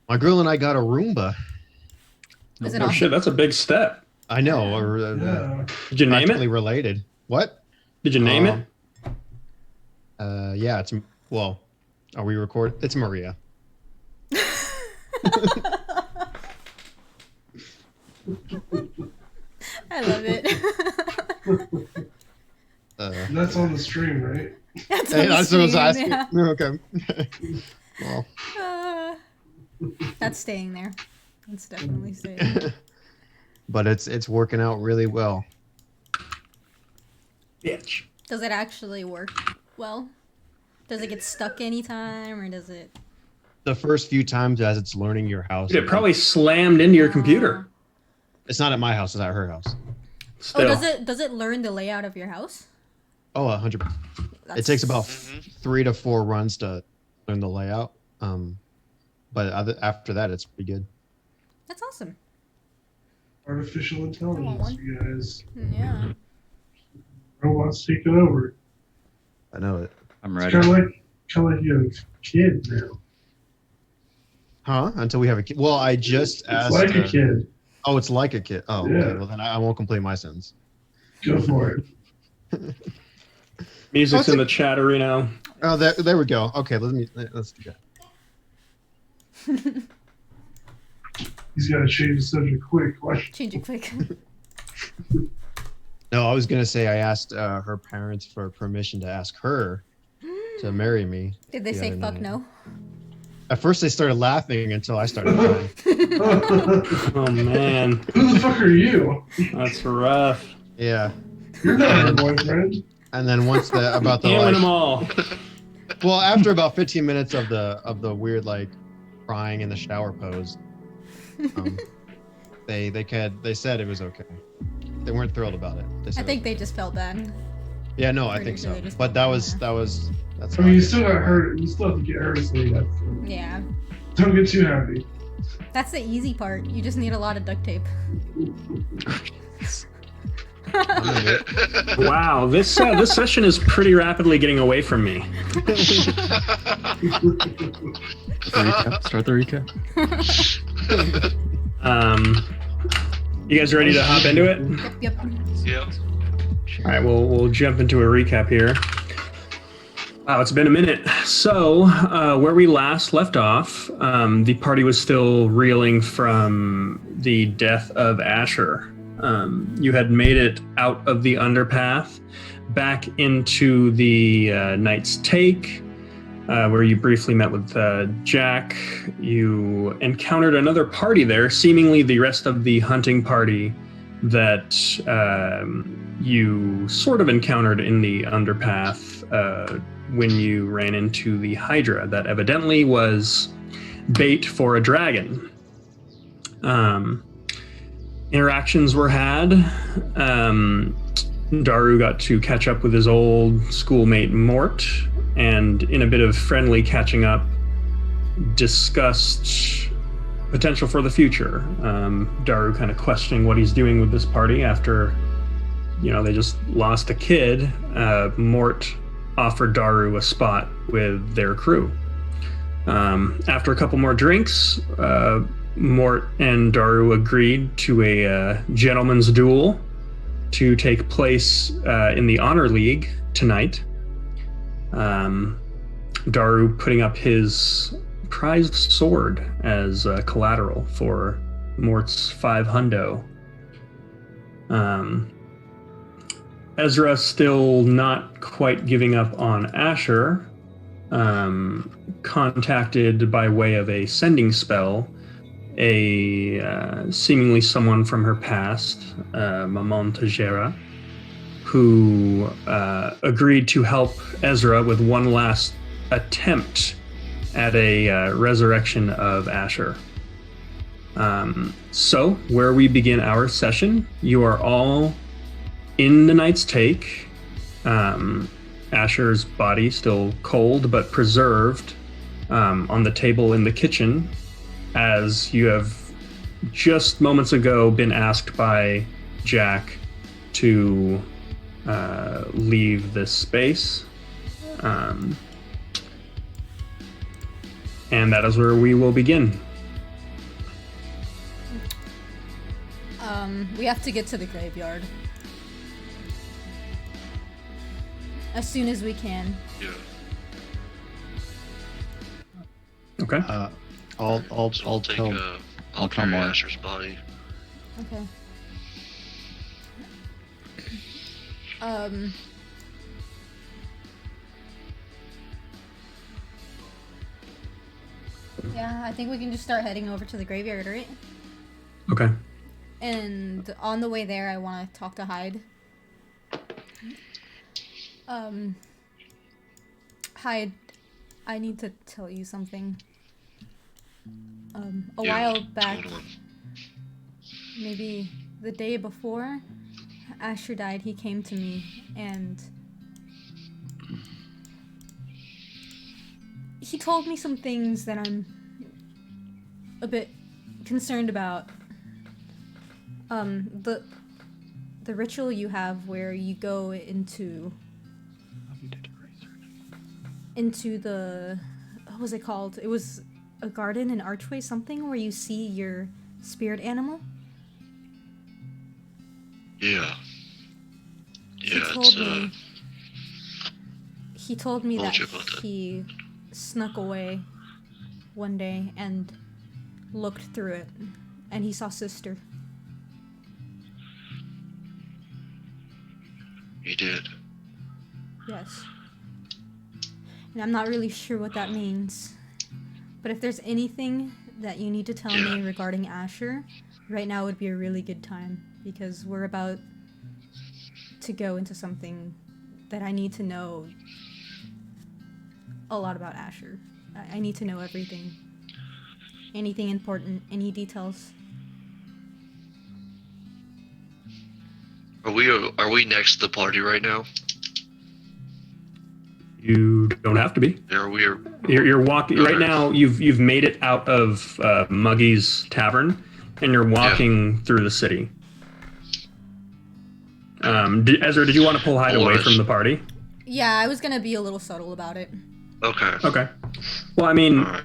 My girl and I got a Roomba. Is it Oh awesome? shit, that's a big step. I know, or Yeah. Did you name practically it? related. What? Did you name it? Yeah, it's well. Are we record? It's Maria. I love it. That's on the stream, right? That's Hey, on the that's what I was stream, asking. yeah. Okay. Well, Uh, that's staying there. That's definitely staying there. but it's working out really well. Bitch. Does it actually work well? Does it get stuck anytime, or does it... The first few times as it's learning your house, Dude, it probably slammed into your computer. it's not at my house; it's at her house. Still. Oh, does it learn the layout of your house? Oh, 100%. That's... It takes about 3 to 4 runs to learn the layout. But after that, it's pretty good. That's awesome. Artificial intelligence, one. you guys. Yeah. Robots taking over. I know it. I'm It's ready. kind of like you have a kid now. Huh? Until we have a kid. Well, I just It's asked. like a kid. Oh, it's like a kid. Oh, Yeah. okay. Well, then I won't complete my sentence. Go for it. Music's in the chat arena. Oh, there we go. Okay, let's do that. He's got to change the subject quick. Watch. Change it quick. No, I was gonna say I asked her parents for permission to ask her to marry me. Did they the say other fuck night. no? At first, they started laughing until I started crying. Oh man, Who the fuck are you? that's rough. Yeah, You're not her boyfriend. and then once about the Killing like, them all. well, after about 15 minutes of the weird like crying in the shower pose, they said it was okay. They weren't thrilled about it. They I said, think they just felt bad. yeah, no, I Pretty think sure so. they just But felt that's I mean, you still got her. You still have to get her to say that. Yeah. Don't get too happy. That's the easy part. You just need a lot of duct tape. Wow, this session is pretty rapidly getting away from me. Start the recap. You guys ready to hop into it? Yep. Yep. All right, we'll jump into a recap here. Wow, it's been a minute. So, where we last left off, the party was still reeling from the death of Asher. You had made it out of the underpath, back into the Knight's Take, where you briefly met with Jack. You encountered another party there, seemingly the rest of the hunting party that you sort of encountered in the underpath when you ran into the Hydra that evidently was bait for a dragon. Interactions were had. Daru got to catch up with his old schoolmate Mort, and in a bit of friendly catching up, discussed potential for the future. Daru kind of questioning what he's doing with this party after, they just lost a kid. Mort offered Daru a spot with their crew. After a couple more drinks, Mort and Daru agreed to a gentleman's duel to take place in the Honor League tonight. Daru putting up his prized sword as collateral for Mort's 5 hundo. Ezra still not quite giving up on Asher, contacted by way of a sending spell seemingly someone from her past, Maman Tajera, who agreed to help Ezra with one last attempt at a resurrection of Asher. So, where we begin our session, you are all in the Knight's Take. Asher's body still cold but preserved on the table in the kitchen, as you have just moments ago been asked by Jack to leave this space. And that is where we will begin. We have to get to the graveyard as soon as we can. Yeah. Okay. I'll So I'll take. tell. I'll come carry on. Asher's body. Okay. Yeah, I think we can just start heading over to the graveyard, right? Okay. And on the way there, I want to talk to Hyde. Hyde, I need to tell you something. A while back, Hold on. maybe the day before Asher died, he came to me and he told me some things that I'm a bit concerned about. The ritual you have where you go into the, what was it called? It was a garden, an archway, something where you see your spirit animal. Yeah. He Yeah, told me. He told me Told that you about that. he snuck away one day and looked through it, and he saw Sister. he did. Yes. And I'm not really sure what that means. But if there's anything that you need to tell me regarding Asher, right now would be a really good time. Because we're about to go into something that I need to know a lot about Asher. I need to know everything. Anything important, any details. Are we next to the party right now? You don't have to be. Are we? You're walking right Okay. now. You've made it out of Muggy's Tavern, and you're walking through the city. Ezra, did you want to pull Hyde away from the party? Yeah, I was gonna be a little subtle about it. Okay. Okay. Well, I mean, All right.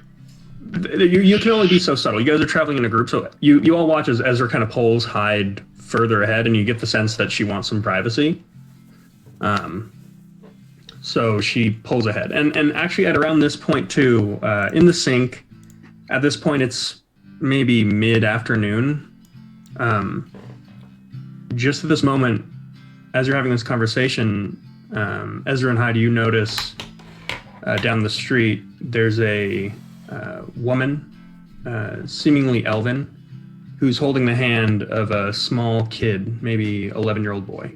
you can only be so subtle. You guys are traveling in a group, so you all watch as Ezra kind of pulls Hyde further ahead, and you get the sense that she wants some privacy. So she pulls ahead, and actually at around this point too, in the sink. At this point, it's maybe mid-afternoon. Just at this moment, as you're having this conversation, Ezra and Hyde, you notice down the street there's a woman, seemingly elven, who's holding the hand of a small kid, maybe 11-year-old boy.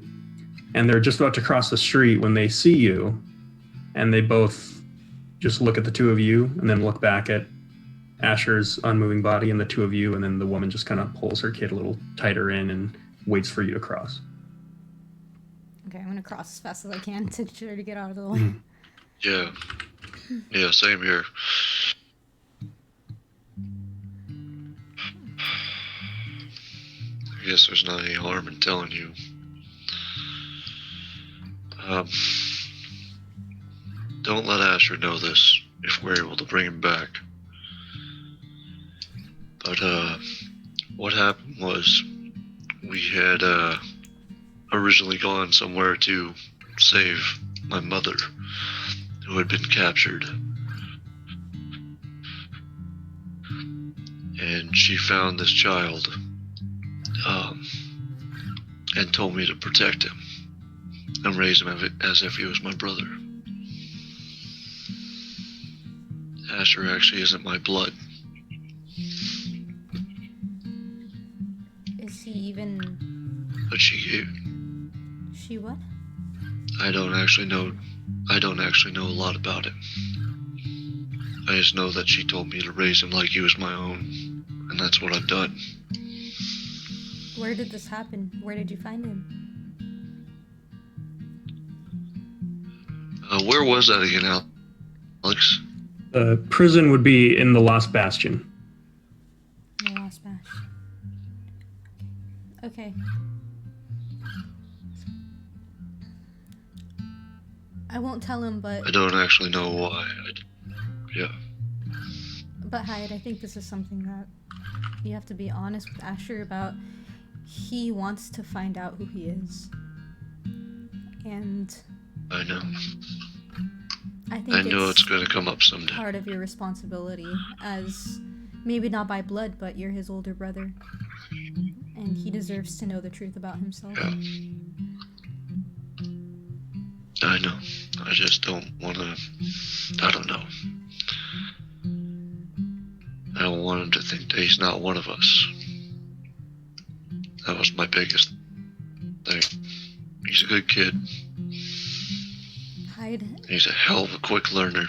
And they're just about to cross the street when they see you, and they both just look at the two of you and then look back at Asher's unmoving body and the two of you, and then the woman just kind of pulls her kid a little tighter in and waits for you to cross. Okay, I'm gonna cross as fast as I can to try to get out of the way. Yeah. Yeah, same here. I guess there's not any harm in telling you. Don't let Asher know this if we're able to bring him back. But, what happened was we had, originally gone somewhere to save my mother, who had been captured. And she found this child, and told me to protect him and raise him as if he was my brother. Asher actually isn't my blood. Is he even... But she what? I don't actually know a lot about it. I just know that she told me to raise him like he was my own, and that's what I've done. Where did this happen? Where did you find him? Where was that again, Alex? The prison would be in the Lost Bastion. The Lost Bash. Okay. I won't tell him, but... I don't actually know why. Yeah. But Hyde, I think this is something that you have to be honest with Asher about. he wants to find out who he is. And I know. I think I know it's it's going to come up someday. part of your responsibility as maybe not by blood, but you're his older brother. And he deserves to know the truth about himself. Yeah. I know. I just don't want to. I don't know. I don't want him to think that he's not one of us. That was my biggest thing. He's a good kid. Hyde, He's a hell of a quick learner.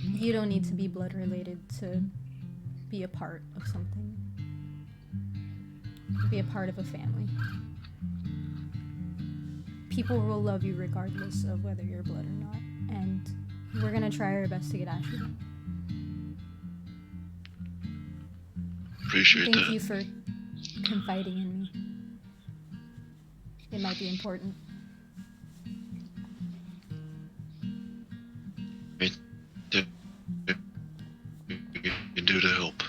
you don't need to be blood related to be a part of something. Be a part of a family. People will love you regardless of whether you're blood or not. And we're gonna try our best to get Asher. Appreciate Thank that. you for confiding in me. It might be important. You can do to help.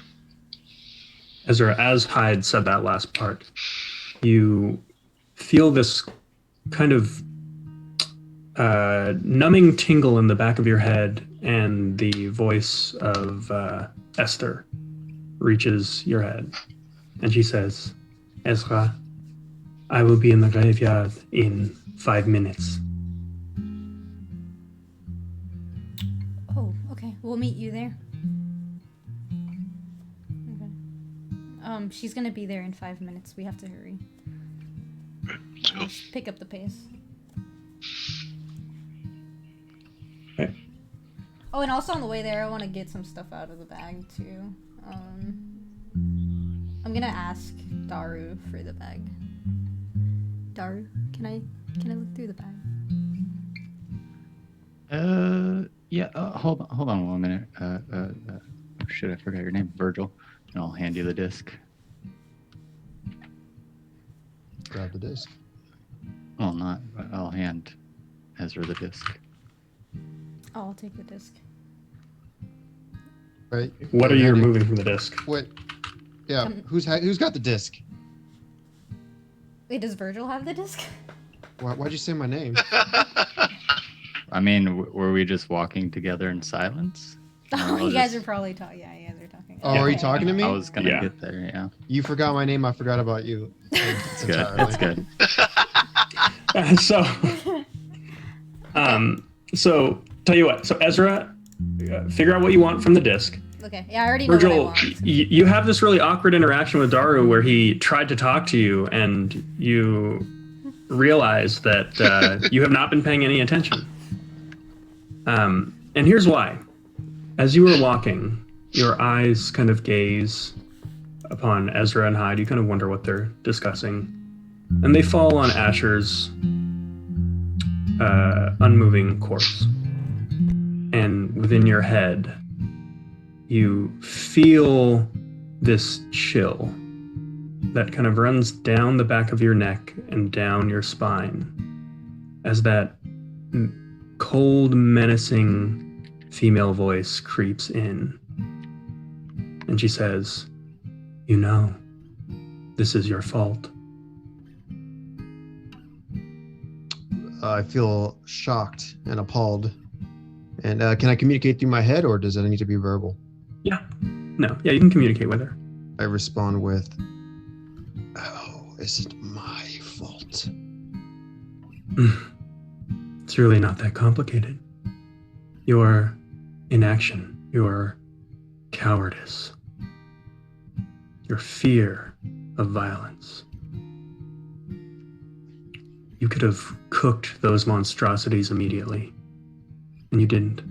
Ezra, as Hyde said that last part, you feel this kind of numbing tingle in the back of your head, and the voice of Esther reaches your head. And she says, Ezra, I will be in the graveyard in 5 minutes. Oh, okay. We'll meet you there. Okay. She's gonna be there in 5 minutes. We have to hurry. Right, let's go. Pick up the pace. Okay. Oh, and also on the way there, I want to get some stuff out of the bag too. I'm gonna ask Daru for the bag. Daru, can I look through the bag? Yeah. Hold on 1 minute. Shit, I forgot your name, Virgil. And I'll hand you the disc. Grab the disc. Well, not. I'll hand Ezra the disc. Oh, I'll take the disc. Right. What are you Handing- removing from the disc? Wait. Yeah. Um, Who's got the disc? Wait, does Virgil have the disc? Why'd you say my name? I mean, were we just walking together in silence? Oh, I'll you guys just- are probably talking. Yeah, you guys are talking. Oh, are you talking to me? I was gonna Yeah. get there. Yeah. You forgot my name. I forgot about you. It's good. It's good. So tell you what. So Ezra, figure out what you want from the disc. Okay. Yeah, I already know what I Virgil, want. you have this really awkward interaction with Daru where he tried to talk to you, and you realize that you have not been paying any attention. And here's why. As you were walking, your eyes kind of gaze upon Ezra and Hyde. You kind of wonder what they're discussing. And they fall on Asher's unmoving corpse. And within your head, you feel this chill that kind of runs down the back of your neck and down your spine as that cold, menacing female voice creeps in. And she says, "You know, this is your fault." I feel shocked and appalled. And can I communicate through my head, or does it need to be verbal? Yeah. No. Yeah, you can communicate with her. I respond with, "Oh, is it my fault?" It's really not that complicated. Your inaction, your cowardice, your fear of violence. You could have cooked those monstrosities immediately, and you didn't.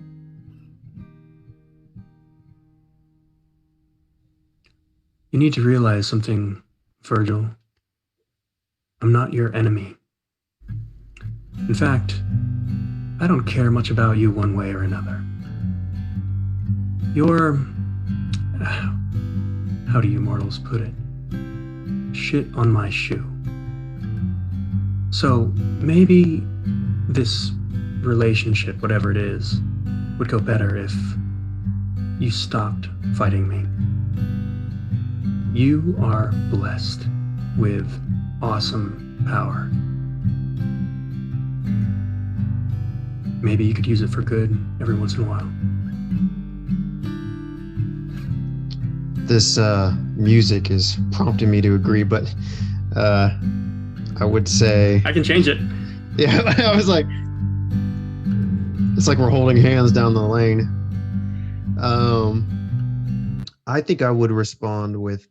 You need to realize something, Virgil. I'm not your enemy. In fact, I don't care much about you one way or another. You're, how do you mortals put it? Shit on my shoe. So maybe this relationship, whatever it is, would go better if you stopped fighting me. You are blessed with awesome power. Maybe you could use it for good every once in a while. This music is prompting me to agree, but I would say, I can change it. yeah, I was like, it's like we're holding hands down the lane. I think I would respond with,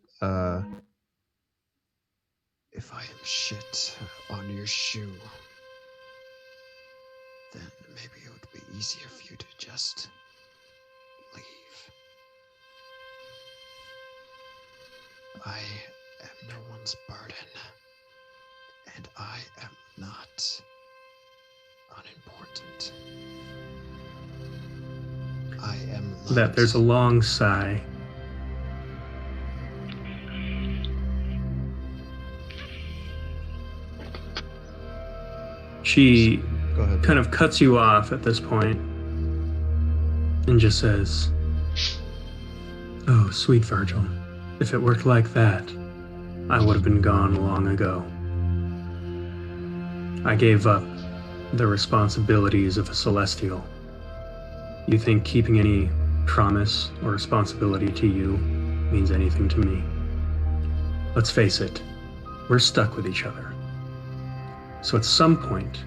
if I am shit on your shoe, then maybe it would be easier for you to just leave. I am no one's burden, and I am not unimportant. I am loved. That there's a long sigh. She Go ahead. kind of cuts you off at this point and just says, "Oh, sweet Virgil, if it worked like that, I would have been gone long ago. I gave up the responsibilities of a celestial. You think keeping any promise or responsibility to you means anything to me? Let's face it, we're stuck with each other. So at some point,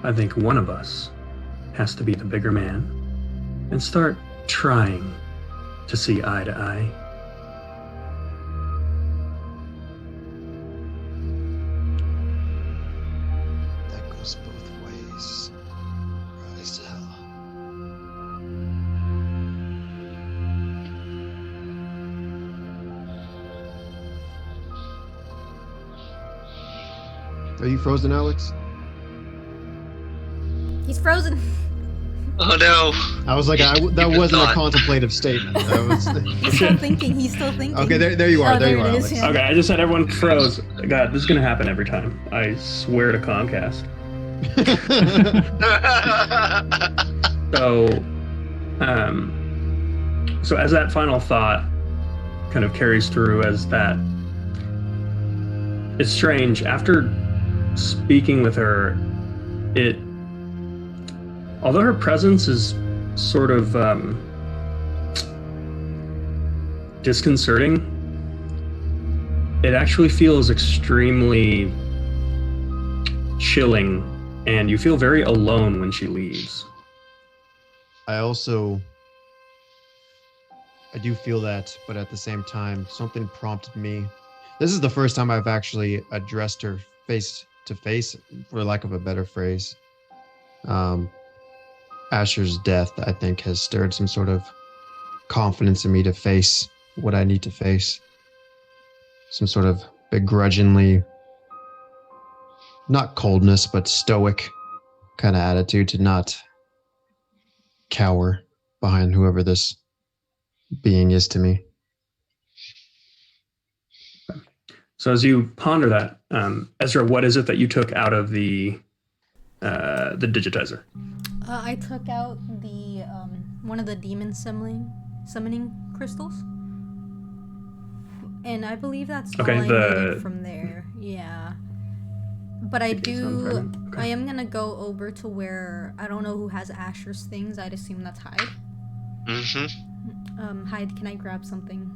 I think one of us has to be the bigger man and start trying to see eye to eye." That goes both ways. Right as hell. Are you frozen, Alex? He's frozen. Oh no! I was like, that Even wasn't a thought. contemplative statement. That was. He's still thinking. He's still thinking. Okay, there you are. Oh, there you there are, it is, Alex. yeah. Okay, I just said everyone froze. God, this is gonna happen every time. I swear to Comcast. So, so as that final thought kind of carries through as that, it's strange. After speaking with her, although her presence is sort of disconcerting, it actually feels extremely chilling, and you feel very alone when she leaves. I do feel that, but at the same time, something prompted me. This is the first time I've actually addressed her face to face, for lack of a better phrase. Asher's death, I think, has stirred some sort of confidence in me to face what I need to face. Some sort of begrudgingly, not coldness, but stoic kind of attitude to not cower behind whoever this being is to me. So as you ponder that, Ezra, what is it that you took out of the digitizer? I took out the one of the demon summoning crystals, and I believe that's Okay, all I needed from there. Yeah, but I am gonna go over to where I don't know who has Asher's things. I'd assume that's Hyde. Mm-hmm. Hyde, can I grab something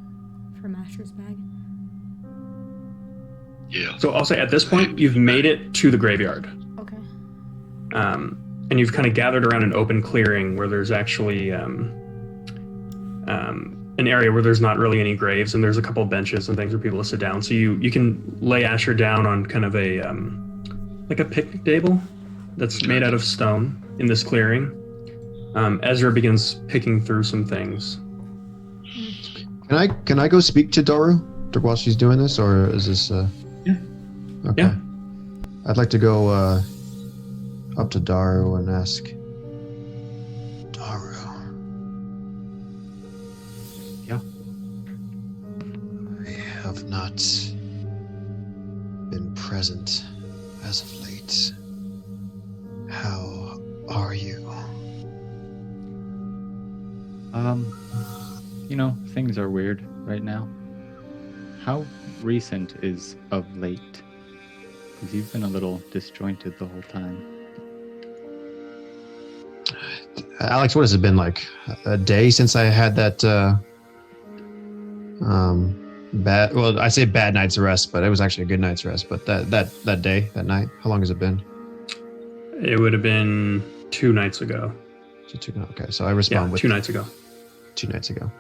from Asher's bag? Yeah. So I'll say at this point, you've made it to the graveyard. Okay. And you've kind of gathered around an open clearing where there's actually an area where there's not really any graves, and there's a couple of benches and things for people to sit down. So you can lay Asher down on kind of a like a picnic table that's made out of stone in this clearing. Ezra begins picking through some things. Can I go speak to Daru while she's doing this, or is this? Yeah. Okay. Yeah. I'd like to go up to Daru and ask. Daru. Yeah. I have not been present as of late. How are you? Things are weird right now. how recent is of late? Because you've been a little disjointed the whole time. Alex, what has it been, like a day since I had that bad, well, I say bad night's rest, but it was actually a good night's rest. But that day, that night, how long has it been? It would have been 2 nights ago. Okay, so I respond with 2 nights ago. 2 nights ago.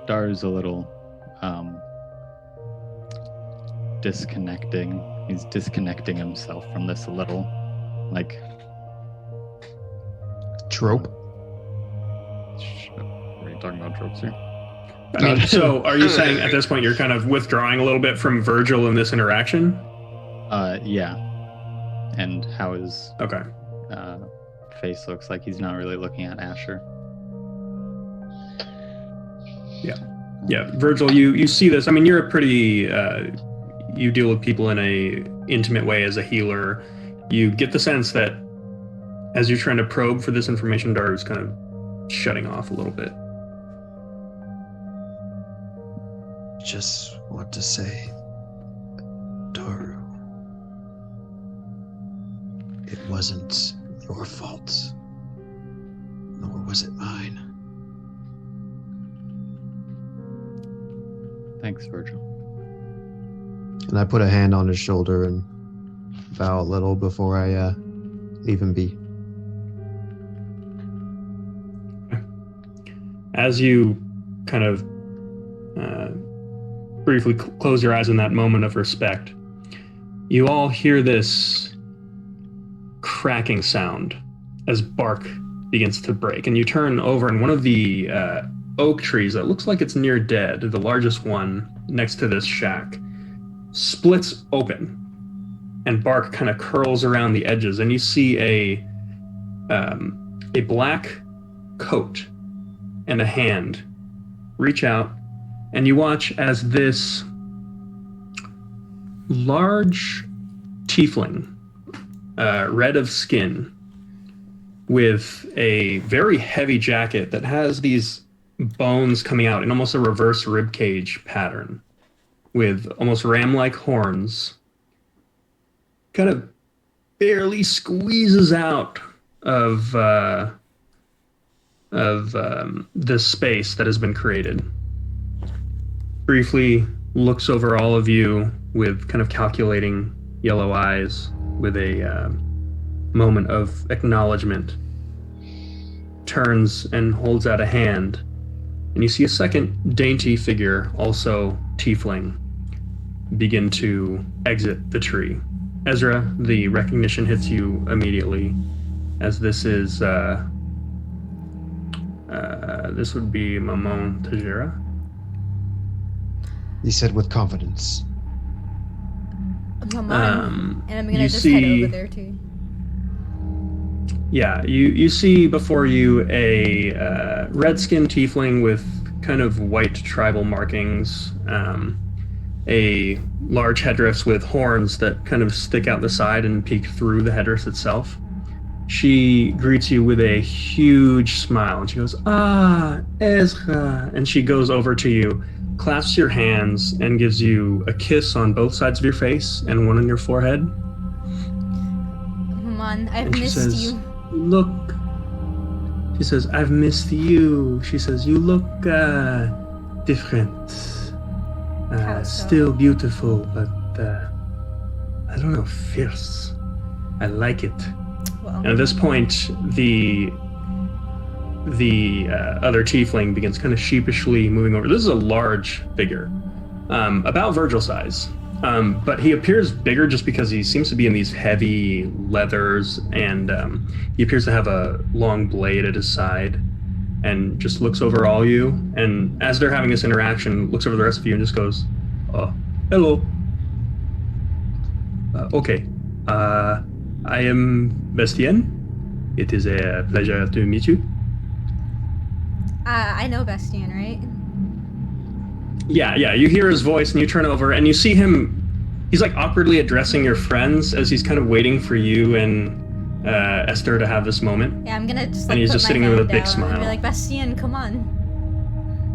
Dar's a little disconnecting. He's disconnecting himself from this a little, like Trope. Are you talking about tropes here? I mean, so are you saying at this point you're kind of withdrawing a little bit from Virgil in this interaction? Yeah. And how his Okay. face looks like he's not really looking at Asher. Yeah, Virgil, you see this. I mean, you're a pretty, you deal with people in a intimate way as a healer. You get the sense that as you're trying to probe for this information, Daru's kind of shutting off a little bit. Just want to say, Daru, it wasn't your fault, nor was it mine. Thanks, Virgil. And I put a hand on his shoulder and bow a little before I leave him be. As you kind of briefly close your eyes in that moment of respect, you all hear this cracking sound as bark begins to break. And you turn over, and one of the oak trees that looks like it's near dead, the largest one next to this shack, splits open, and bark kind of curls around the edges, and you see a black coat and a hand reach out, and you watch as this large tiefling, red of skin, with a very heavy jacket that has these bones coming out in almost a reverse ribcage pattern, with almost ram-like horns, kind of barely squeezes out of the space that has been created. Briefly looks over all of you with kind of calculating yellow eyes, with a moment of acknowledgement, turns and holds out a hand, and you see a second dainty figure, also tiefling, begin to exit the tree. Ezra, the recognition hits you immediately, as this is this would be Mamon Tajira. He said with confidence. Come on. And I'm gonna you just see- head over there too. Yeah, you see before you a red-skinned tiefling with kind of white tribal markings, a large headdress with horns that kind of stick out the side and peek through the headdress itself. She greets you with a huge smile, and she goes, "Ah, Ezra," and she goes over to you, clasps your hands, and gives you a kiss on both sides of your face and one on your forehead. Come on, I've And she missed says, you. "Look," she says, "I've missed you." She says, "You look different. How so? Still beautiful, but I don't know, fierce. I like it." Well, And at this point, the other tiefling begins kind of sheepishly moving over. This is a large figure, about Virgil size. But he appears bigger just because he seems to be in these heavy leathers, and he appears to have a long blade at his side, and just looks over all you. And as they're having this interaction, looks over the rest of you and just goes, "Oh, hello. Okay. I am Bastien. It is a pleasure to meet you." I know Bastien, right? Yeah, you hear his voice and you turn over and you see him. He's like awkwardly addressing your friends as he's kind of waiting for you and Esther to have this moment. Yeah, I'm gonna just And like he's put just my sitting there with a hand big down smile. and be like, Bastien, come on.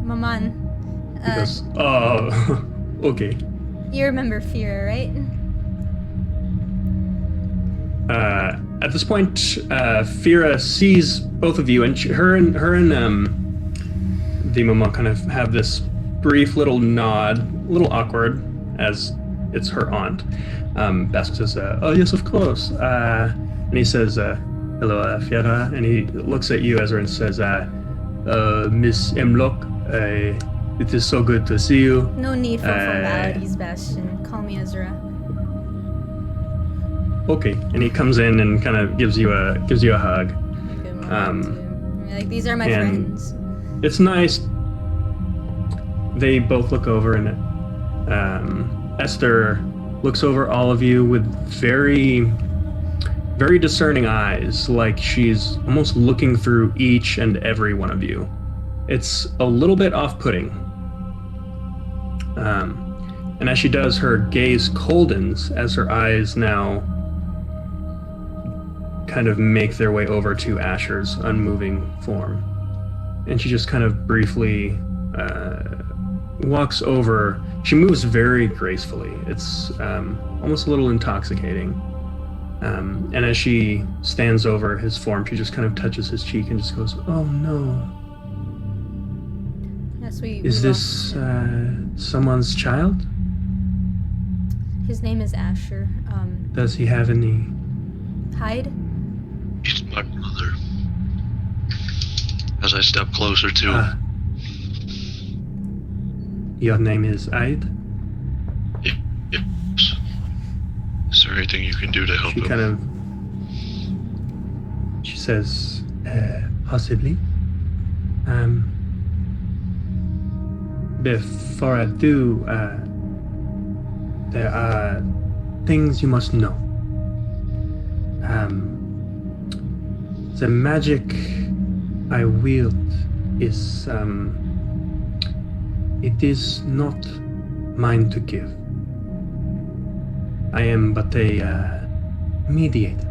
Maman. He goes, oh, okay. You remember Fira, right? At this point, Fira sees both of you, and her and the Maman kind of have this brief little nod, a little awkward, as it's her aunt. Bask says, oh yes, of course. And he says, hello, Fira, and he looks at you, Ezra, and says, Miss Emlock, it is so good to see you. No need for formalities, Bastion. Call me Ezra. Okay, and he comes in and kind of gives you a hug. Good one, too. Like, these are my and- friends. It's nice. They both look over, and Esther looks over all of you with very, very discerning eyes, like she's almost looking through each and every one of you. It's a little bit off-putting. And as she does, her gaze coldens as her eyes now kind of make their way over to Asher's unmoving form. And she just kind of briefly walks over. She moves very gracefully. It's almost a little intoxicating. And as she stands over his form, she just kind of touches his cheek and just goes, oh no. Yes, Is this someone's child? His name is Asher. Does he have any? Hyde? He's my brother. As I step closer to him, Your name is Aid? yes. Is there anything you can do to help She him? kind of. She says, possibly. Before I do, there are things you must know. The magic I wield is, it is not mine to give. I am but a mediator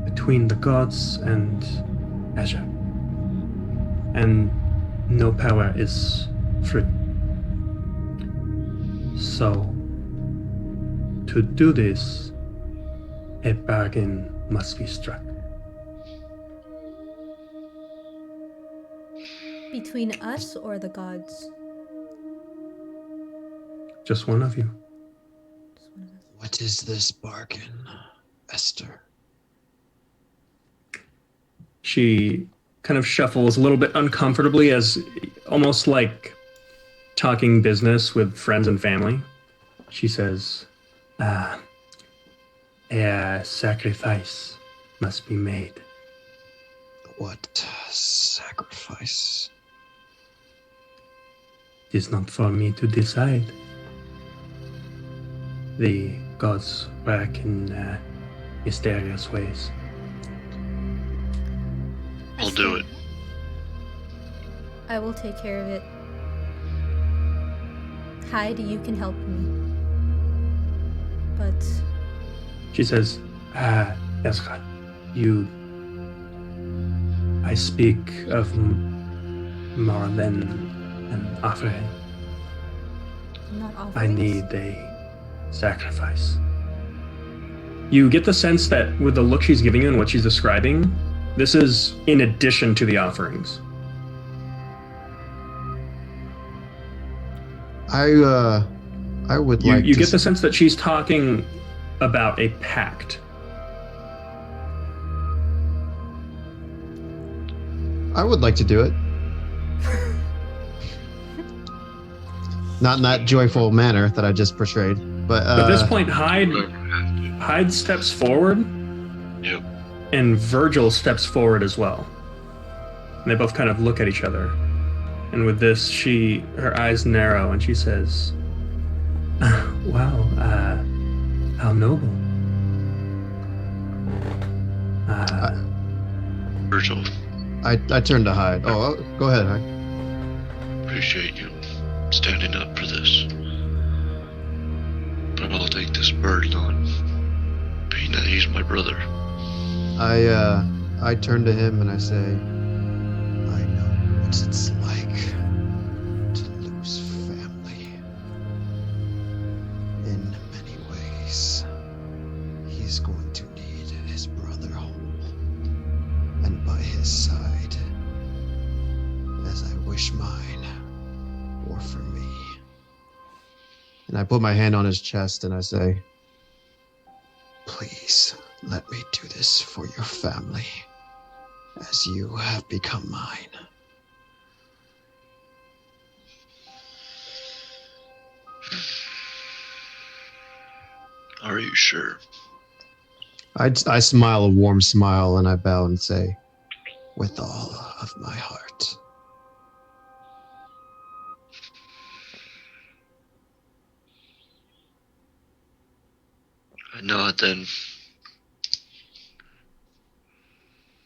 between the gods and Azure. And no power is free. So, to do this, a bargain must be struck. Between us or the gods? Just one of you. Just one of us. What is this bargain, Esther? She kind of shuffles a little bit uncomfortably, as almost like talking business with friends and family. She says, a sacrifice must be made. What sacrifice? It is not for me to decide. The gods work in mysterious ways. I'll do it. I will take care of it. Hyde, you can help me. But She says, Ezra, I speak of more than an offering. not I offerings. need a sacrifice. You get the sense that with the look she's giving you and what she's describing, this is in addition to the offerings. I would like You to get the sense that she's talking about a pact. I would like to do it. Not in that joyful manner that I just portrayed, but At this point, Whoever have to. Hyde steps forward, Yep. and Virgil steps forward as well. And they both kind of look at each other. And with this, her eyes narrow, and she says, "Wow, how noble." Virgil, I turned to Hyde. Oh, go ahead, Hyde. appreciate you standing up for this. But I'll take this burden on, being that he's my brother. I turn to him and I say, I know what it's like side as I wish mine were for me. And I put my hand on his chest and I say, please let me do this for your family, as you have become mine. Are you sure? I smile a warm smile and I bow and say, with all of my heart. I nod then.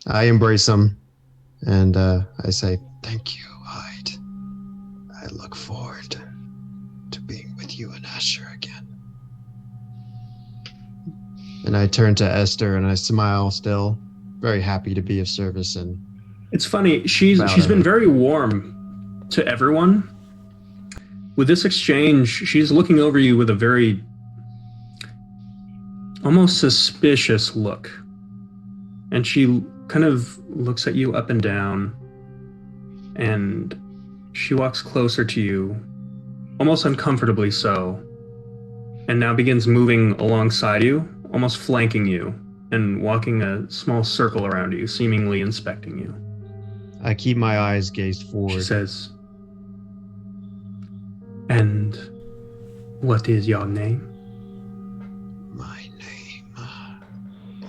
I embrace him and I say, thank you, Hyde. I look forward to being with you and Asher again. And I turn to Esther and I smile still, very happy to be of service. And It's funny, she's been very warm to everyone. With this exchange, she's looking over you with a very almost suspicious look. And she kind of looks at you up and down, and she walks closer to you, almost uncomfortably so, and now begins moving alongside you, almost flanking you, and walking a small circle around you, seemingly inspecting you. I keep my eyes gazed forward. She says, and what is your name? My name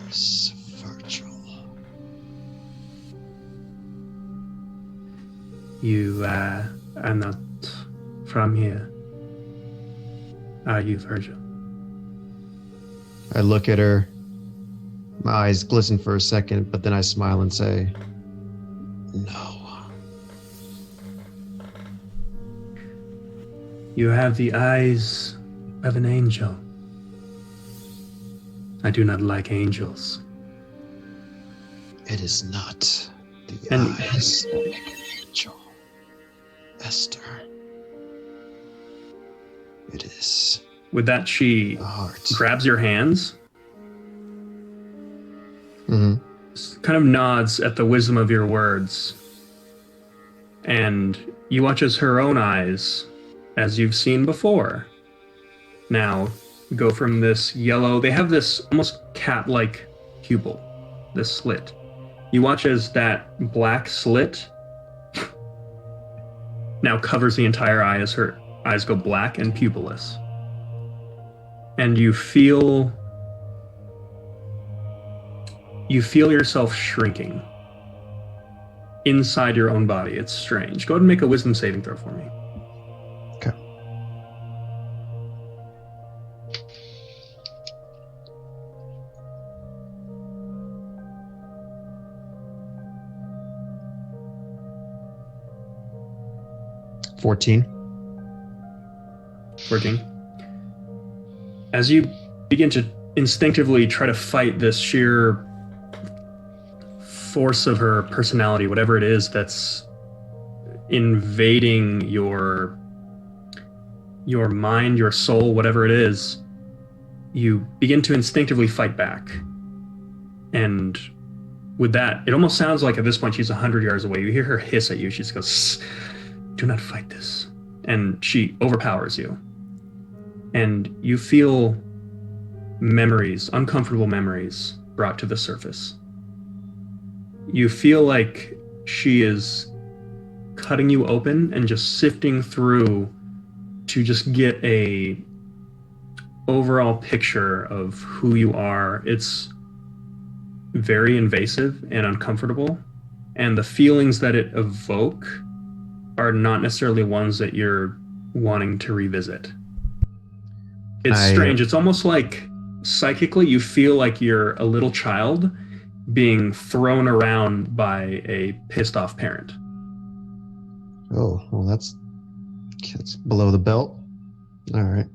is Virgil. You are not from here, are you, Virgil? I look at her. My eyes glisten for a second, but then I smile and say, no. You have the eyes of an angel. I do not like angels. It is not the And- eyes of an angel, Esther. It is With that, she the heart. grabs your hands, Mm-hmm. kind of nods at the wisdom of your words, and you watch as her own eyes, as you've seen before, now go from this yellow, they have this almost cat-like pupil, this slit. You watch as that black slit now covers the entire eye as her eyes go black and pupilless. And you feel yourself shrinking inside your own body. It's strange. Go ahead and make a wisdom saving throw for me. Okay. $14. 14. As you begin to instinctively try to fight this sheer force of her personality, whatever it is that's invading your mind, your soul, whatever it is, you begin to instinctively fight back. And with that, it almost sounds like at this point she's 100 yards away. You hear her hiss at you. She just goes, do not fight this. And she overpowers you. And you feel memories, uncomfortable memories, brought to the surface. You feel like she is cutting you open and just sifting through to just get a overall picture of who you are. It's very invasive and uncomfortable, and the feelings that it evoke are not necessarily ones that you're wanting to revisit. It's strange. It's almost like psychically you feel like you're a little child being thrown around by a pissed off parent. Oh, well, that's below the belt. All right.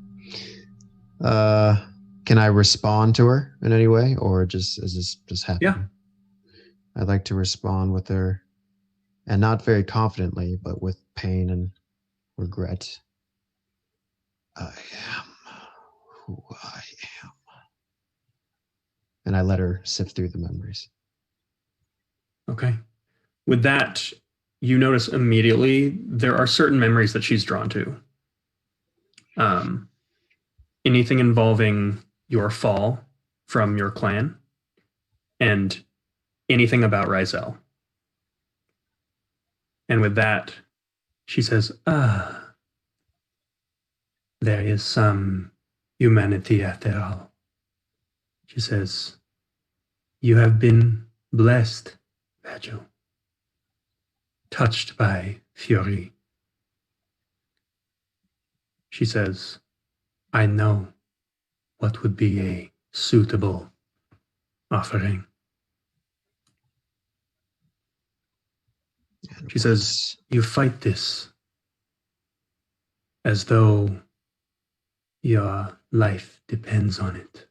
Can I respond to her in any way, or is this just happening? Yeah. I'd like to respond with her, and not very confidently, but with pain and regret. I am who I am. And I let her sift through the memories. Okay. With that, you notice immediately there are certain memories that she's drawn to. Anything involving your fall from your clan, and anything about Rizel. And with that, she says, there is some humanity after all. She says, you have been blessed, Virgil, touched by fury. She says, I know what would be a suitable offering. She says, you fight this as though your life depends on it.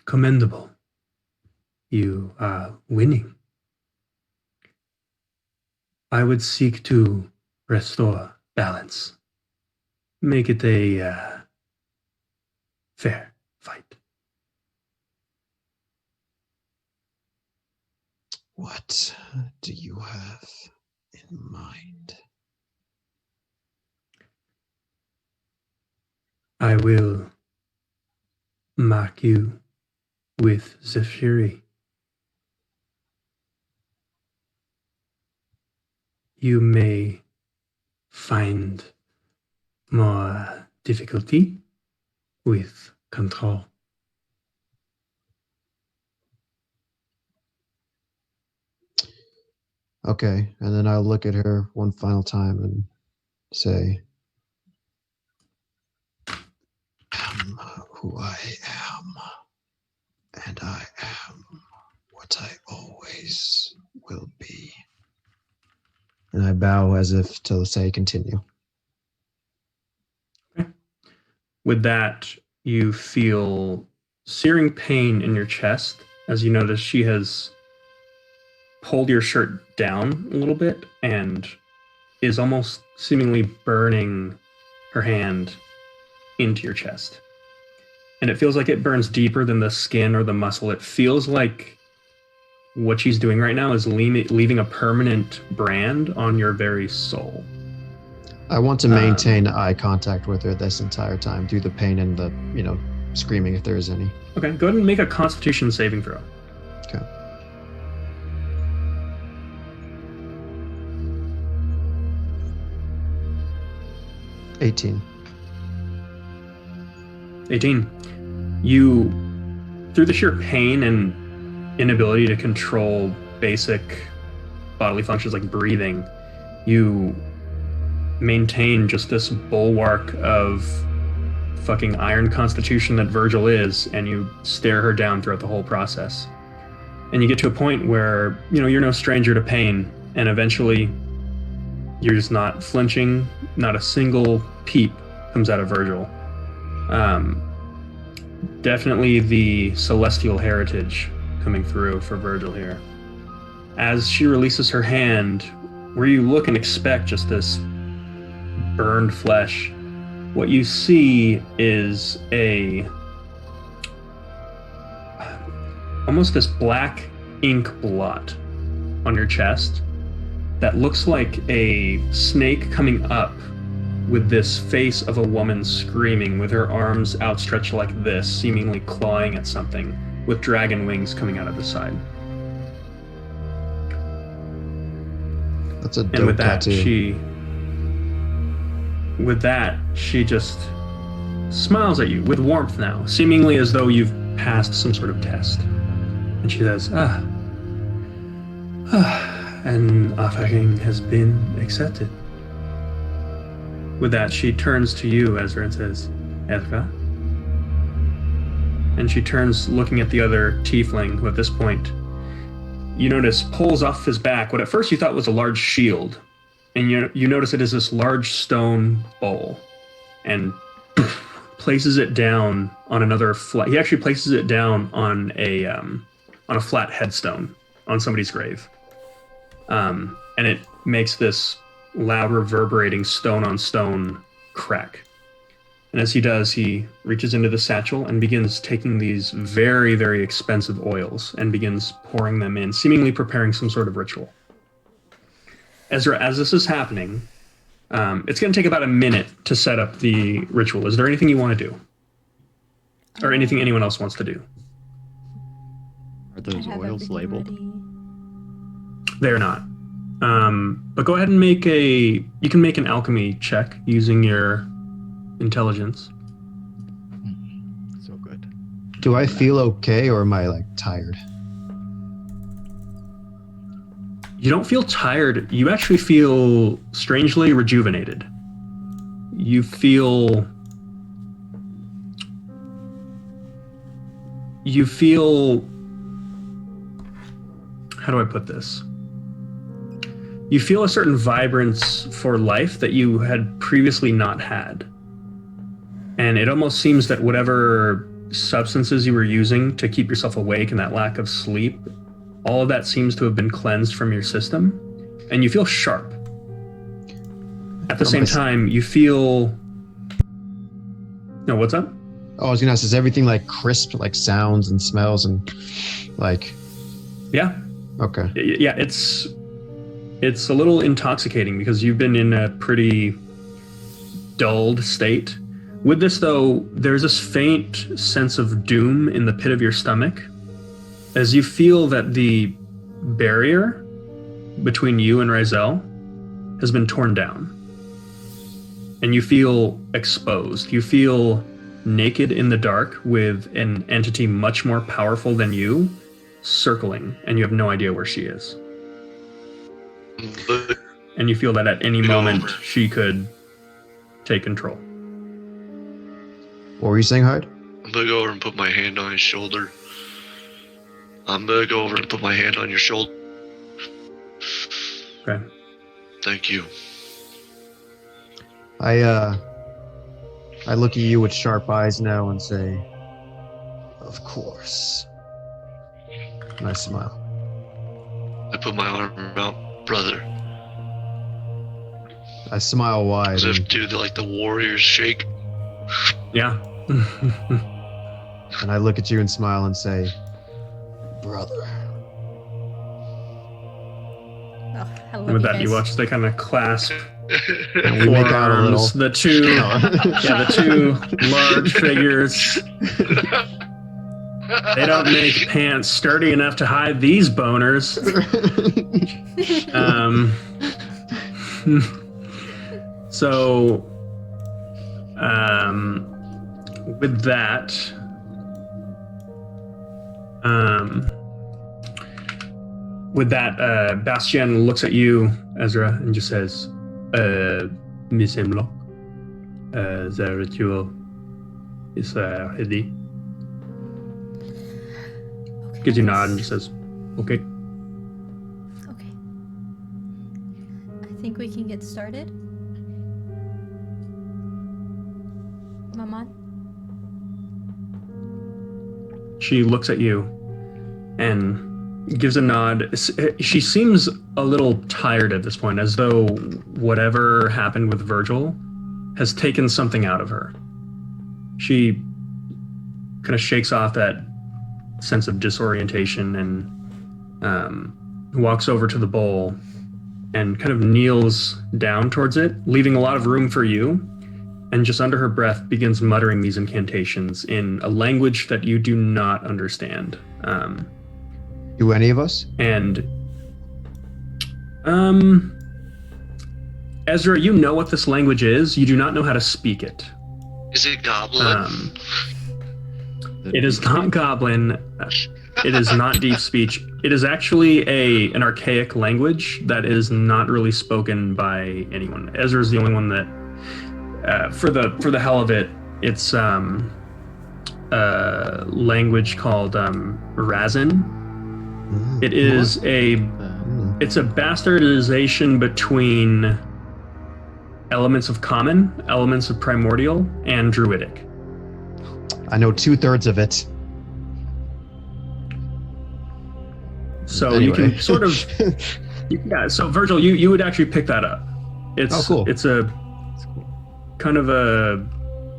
Commendable. You are winning. I would seek to restore balance. Make it a fair fight. What do you have in mind? I will mark you with the fury. You may find more difficulty with control. Okay, and then I'll look at her one final time and say, am who I am, and I am what I always will be. And I bow as if to say, continue. Okay. With that, you feel searing pain in your chest as you notice she has pulled your shirt down a little bit and is almost seemingly burning her hand into your chest. And it feels like it burns deeper than the skin or the muscle. It feels like what she's doing right now is leaving a permanent brand on your very soul. I want to maintain eye contact with her this entire time, through the pain and the, screaming if there is any. Okay, go ahead and make a Constitution saving throw. Okay. $18. 18. You, through the sheer pain and inability to control basic bodily functions like breathing, you maintain just this bulwark of fucking iron constitution that Virgil is, and you stare her down throughout the whole process. And you get to a point where, you're no stranger to pain, and eventually you're just not flinching. Not a single peep comes out of Virgil. Definitely the celestial heritage coming through for Virgil here. As she releases her hand, where you look and expect just this burned flesh, what you see is almost this black ink blot on your chest that looks like a snake coming up with this face of a woman screaming with her arms outstretched like this, seemingly clawing at something, with dragon wings coming out of the side. That's a dope And with that, tattoo. she just smiles at you with warmth now, seemingly as though you've passed some sort of test. And she says, an offering has been accepted. With that, she turns to you, Ezra, and says, Ezra? And she turns looking at the other tiefling, who at this point, you notice, pulls off his back what at first you thought was a large shield. And you notice it is this large stone bowl. And places it down on another flat. He actually places it down on a flat headstone on somebody's grave. And it makes this loud reverberating stone on stone crack. And as he does, he reaches into the satchel and begins taking these very, very expensive oils and begins pouring them in, seemingly preparing some sort of ritual. Ezra, as this is happening, it's going to take about a minute to set up the ritual. Is there anything you want to do? Or anything anyone else wants to do? Are those oils labeled? They're not. But go ahead and you can make an alchemy check using your intelligence. So good. Do I feel okay, or am I like tired? You don't feel tired. You actually feel strangely rejuvenated. You feel how do I put this? You feel a certain vibrance for life that you had previously not had. And it almost seems that whatever substances you were using to keep yourself awake and that lack of sleep, all of that seems to have been cleansed from your system. And you feel sharp. At the same time, you feel... No, what's up? Oh, I was gonna ask, is everything like crisp, like sounds and smells and like... Yeah. Okay. Yeah, it's a little intoxicating because you've been in a pretty dulled state. With this, though, there's this faint sense of doom in the pit of your stomach as you feel that the barrier between you and Rizel has been torn down. And you feel exposed. You feel naked in the dark with an entity much more powerful than you circling, and you have no idea where she is. And you feel that at any moment she could take control. What were you saying, Hyde? I'm gonna go over and put my hand on his shoulder. I'm gonna go over and put my hand on your shoulder. Okay. Thank you. I look at you with sharp eyes now and say, "Of course." And I smile. I put my arm out, brother. I smile wide. As if do the warriors shake. Yeah. And I look at you and smile and say, "Brother." Oh, I love And with you that, guys. you watch they kind of clasp And we make out a little. forearms, the two large figures. They don't make pants sturdy enough to hide these boners. So, with that, Bastien looks at you, Ezra, and just says, Miss Hemlock, the ritual is ready. Okay, Gives you a nod and just says, okay. Okay. I think we can get started. Maman? She looks at you and gives a nod. She seems a little tired at this point, as though whatever happened with Virgil has taken something out of her. She kind of shakes off that sense of disorientation and walks over to the bowl and kind of kneels down towards it, leaving a lot of room for you, and just under her breath begins muttering these incantations in a language that you do not understand. Do any of us? And Ezra, you know what this language is. You do not know how to speak it. Is it goblin? It is not goblin. It is not deep speech. It is actually an archaic language that is not really spoken by anyone. Ezra is the only one that, for the hell of it, it's a language called Razin. It is it's a bastardization between elements of common, elements of primordial, and druidic. I know 2/3 of it. So Anyway. you can sort of, yeah. So Virgil, you would actually pick that up. It's Oh, cool. It's a kind of a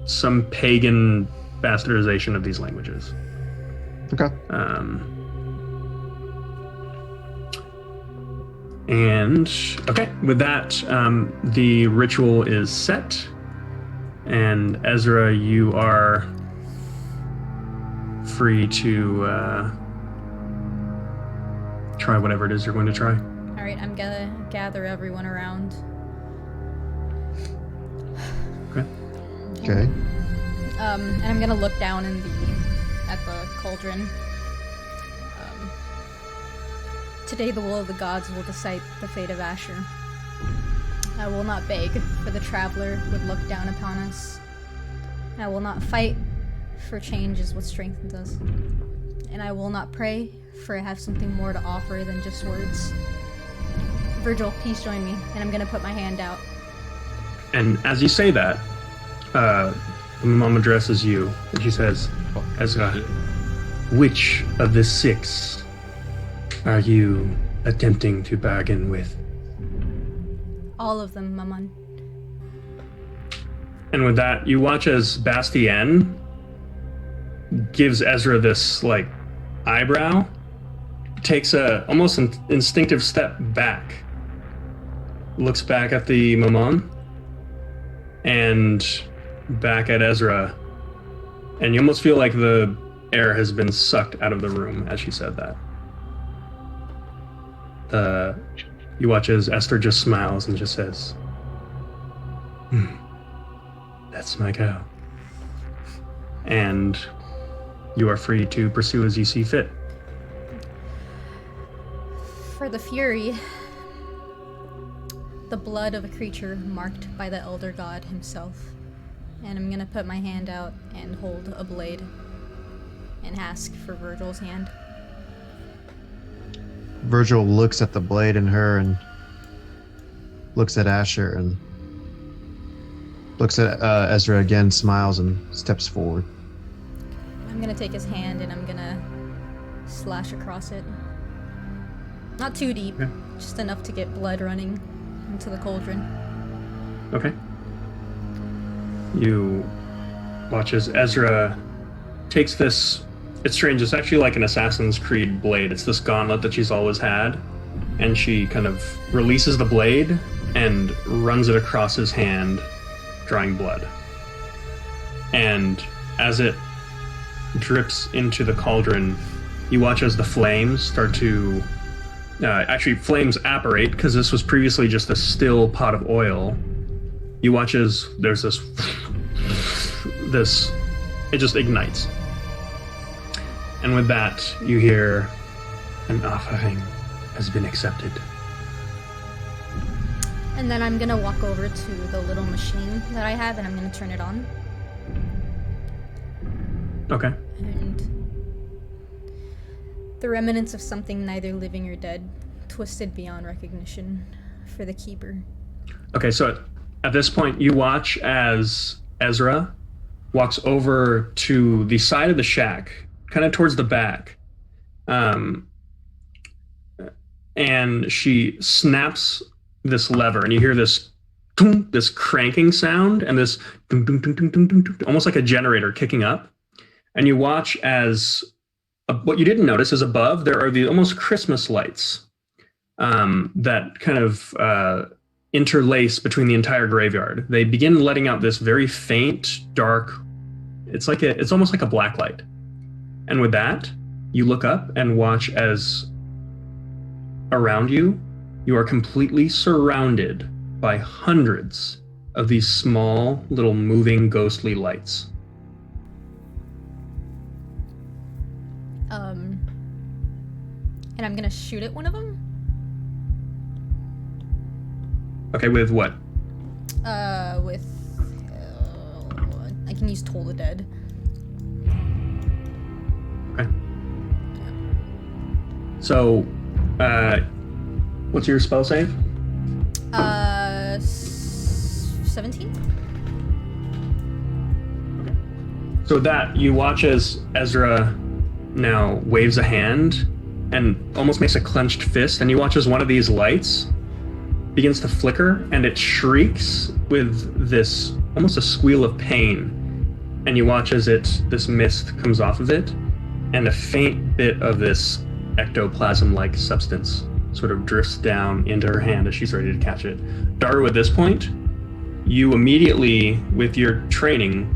some pagan bastardization of these languages. Okay. And okay, with that, the ritual is set. And Ezra, you are free to try whatever it is you're going to try. All right, I'm gonna gather everyone around. Okay. Okay. And I'm gonna look down at the cauldron. Today the will of the gods will decide the fate of Asher. I will not beg, for the traveler would look down upon us. I will not fight, for change is what strengthens us. And I will not pray, for I have something more to offer than just words. Virgil, please join me, and I'm gonna put my hand out. And as you say that, the mom addresses you, and she says, Ezra, which of the 6 are you attempting to bargain with? All of them, Maman. And with that, you watch as Bastien gives Ezra this, like, eyebrow, takes a almost instinctive step back, looks back at the Maman, and back at Ezra, and you almost feel like the air has been sucked out of the room as she said that. You watch as Esther just smiles and just says, that's my cow. And you are free to pursue as you see fit. For the Fury, the blood of a creature marked by the Elder God himself. And I'm gonna put my hand out and hold a blade and ask for Virgil's hand. Virgil looks at the blade in her and looks at Asher and looks at Ezra again, smiles, and steps forward. I'm gonna take his hand and I'm gonna slash across it. Not too deep, Okay. just enough to get blood running into the cauldron. Okay. You watch as Ezra takes this. It's strange. It's actually like an Assassin's Creed blade. It's this gauntlet that she's always had. And she kind of releases the blade and runs it across his hand, drawing blood. And as it drips into the cauldron, you watch as the flames start to... actually, flames apparate, because this was previously just a still pot of oil. You watch as there's this... it just ignites. And with that, you hear an offering has been accepted. And then I'm gonna walk over to the little machine that I have and I'm gonna turn it on. Okay. And the remnants of something neither living or dead, twisted beyond recognition, for the keeper. Okay, so at this point, you watch as Ezra walks over to the side of the shack, kind of towards the back. And she snaps this lever, and you hear this cranking sound, and this almost like a generator kicking up. And you watch as what you didn't notice is above there are the almost Christmas lights that kind of interlace between the entire graveyard. They begin letting out this very faint, dark. It's almost like a black light. And with that, you look up and watch as around you, you are completely surrounded by hundreds of these small, little moving, ghostly lights. And I'm gonna shoot at one of them. Okay, with what? I can use Toll the Dead. Okay. So, what's your spell save? 17? Okay. So with that, you watch as Ezra now waves a hand and almost makes a clenched fist, and you watch as one of these lights begins to flicker, and it shrieks with this almost a squeal of pain, and you watch as this mist comes off of it, and a faint bit of this ectoplasm-like substance sort of drifts down into her hand as she's ready to catch it. Daru, at this point, you immediately, with your training,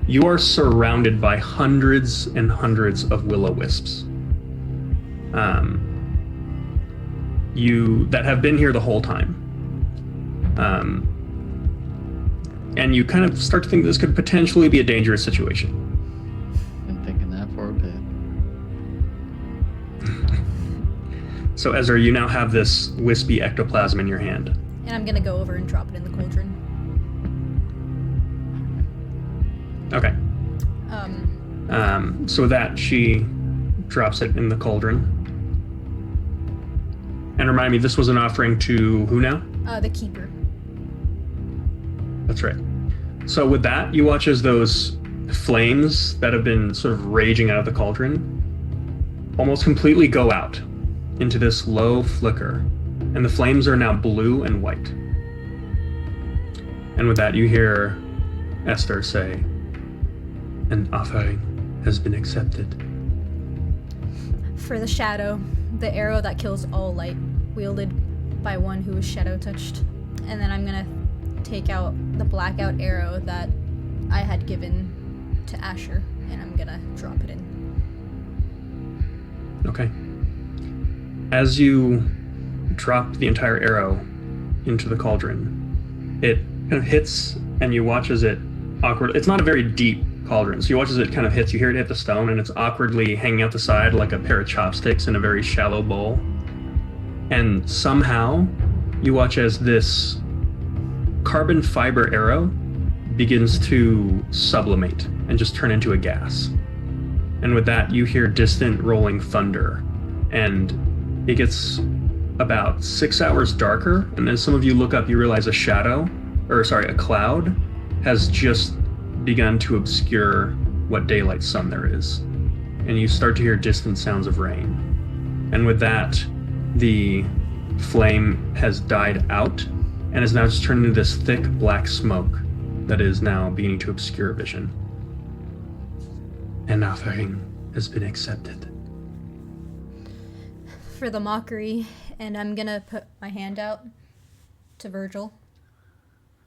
you are surrounded by hundreds and hundreds of will-o-wisps. That have been here the whole time. And you kind of start to think this could potentially be a dangerous situation. Been thinking that for a bit. So Ezra, you now have this wispy ectoplasm in your hand. And I'm gonna go over and drop it in the cauldron. Okay. So with that, she drops it in the cauldron. And remind me, this was an offering to who now? The keeper. That's right. So with that, you watch as those flames that have been sort of raging out of the cauldron almost completely go out into this low flicker. And the flames are now blue and white. And with that, you hear Esther say, "An offering has been accepted." For the shadow, the arrow that kills all light, wielded by one who is shadow touched. And then I'm gonna take out the blackout arrow that I had given to Asher, and I'm gonna drop it in. Okay. As you drop the entire arrow into the cauldron, it kind of hits, and you watch as it awkward. It's not a very deep cauldron, so you watch as it kind of hits. You hear it hit the stone, and it's awkwardly hanging out the side like a pair of chopsticks in a very shallow bowl. And somehow, you watch as this carbon fiber arrow begins to sublimate and just turn into a gas. And with that, you hear distant rolling thunder, and it gets about 6 hours darker. And as some of you look up, you realize a cloud has just begun to obscure what daylight sun there is. And you start to hear distant sounds of rain. And with that, the flame has died out and is now just turned into this thick black smoke that is now beginning to obscure vision. An offering has been accepted. For the mockery, and I'm gonna put my hand out to Virgil,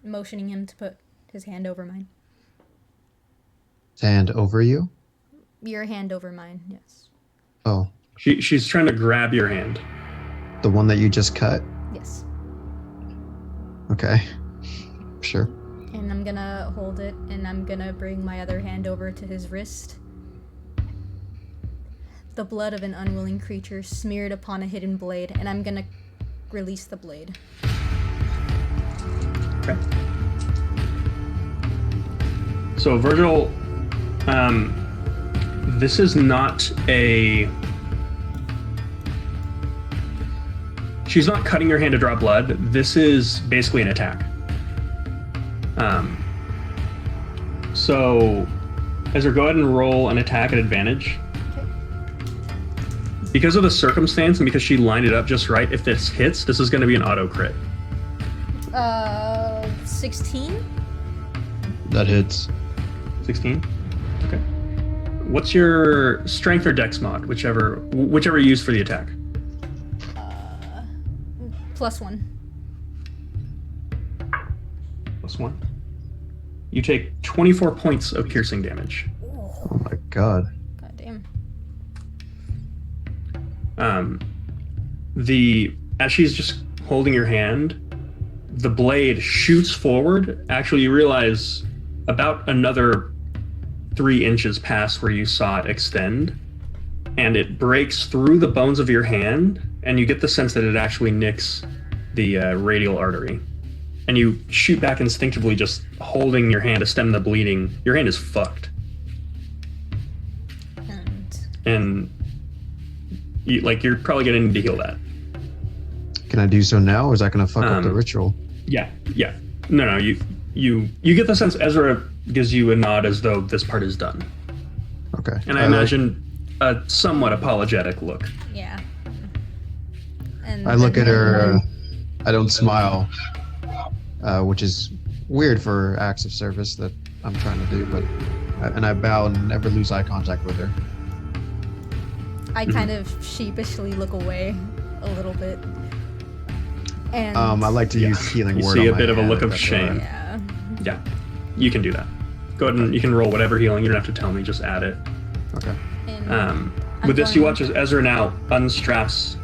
motioning him to put his hand over mine. Hand over you? Your hand over mine, yes. Oh, She's trying to grab your hand. the one that you just cut? Yes. Okay. Sure. And I'm gonna hold it, and I'm gonna bring my other hand over to his wrist. The blood of an unwilling creature smeared upon a hidden blade, and I'm gonna release the blade. Okay. So Virgil, this is not a... She's not cutting your hand to draw blood. This is basically an attack. So, Ezra, go ahead and roll an attack at advantage. Okay. Because of the circumstance and because she lined it up just right, if this hits, this is going to be an auto crit. 16? That hits. 16? Okay. What's your strength or dex mod, whichever you use for the attack? +1. +1. You take 24 points of piercing damage. Oh my god. God damn. As she's just holding your hand, the blade shoots forward. Actually, you realize about another 3 inches past where you saw it extend, and it breaks through the bones of your hand, and you get the sense that it actually nicks the radial artery. And you shoot back instinctively, just holding your hand to stem the bleeding. Your hand is fucked. And you're probably gonna need to heal that. Can I do so now, or is that going to fuck up the ritual? Yeah. No, you get the sense Ezra gives you a nod as though this part is done. Okay. And I imagine a somewhat apologetic look. Yeah. And I look at her, I don't smile, which is weird for acts of service that I'm trying to do, but And I bow and never lose eye contact with her. I kind of sheepishly look away a little bit. And I like to use healing You word see on a my bit of a hand, look if of that's shame. alright. yeah. Yeah, you can do that. Go ahead and you can roll whatever healing. You don't have to tell me. Just add it. Okay. And With this, you going- watch as Ezra now unstraps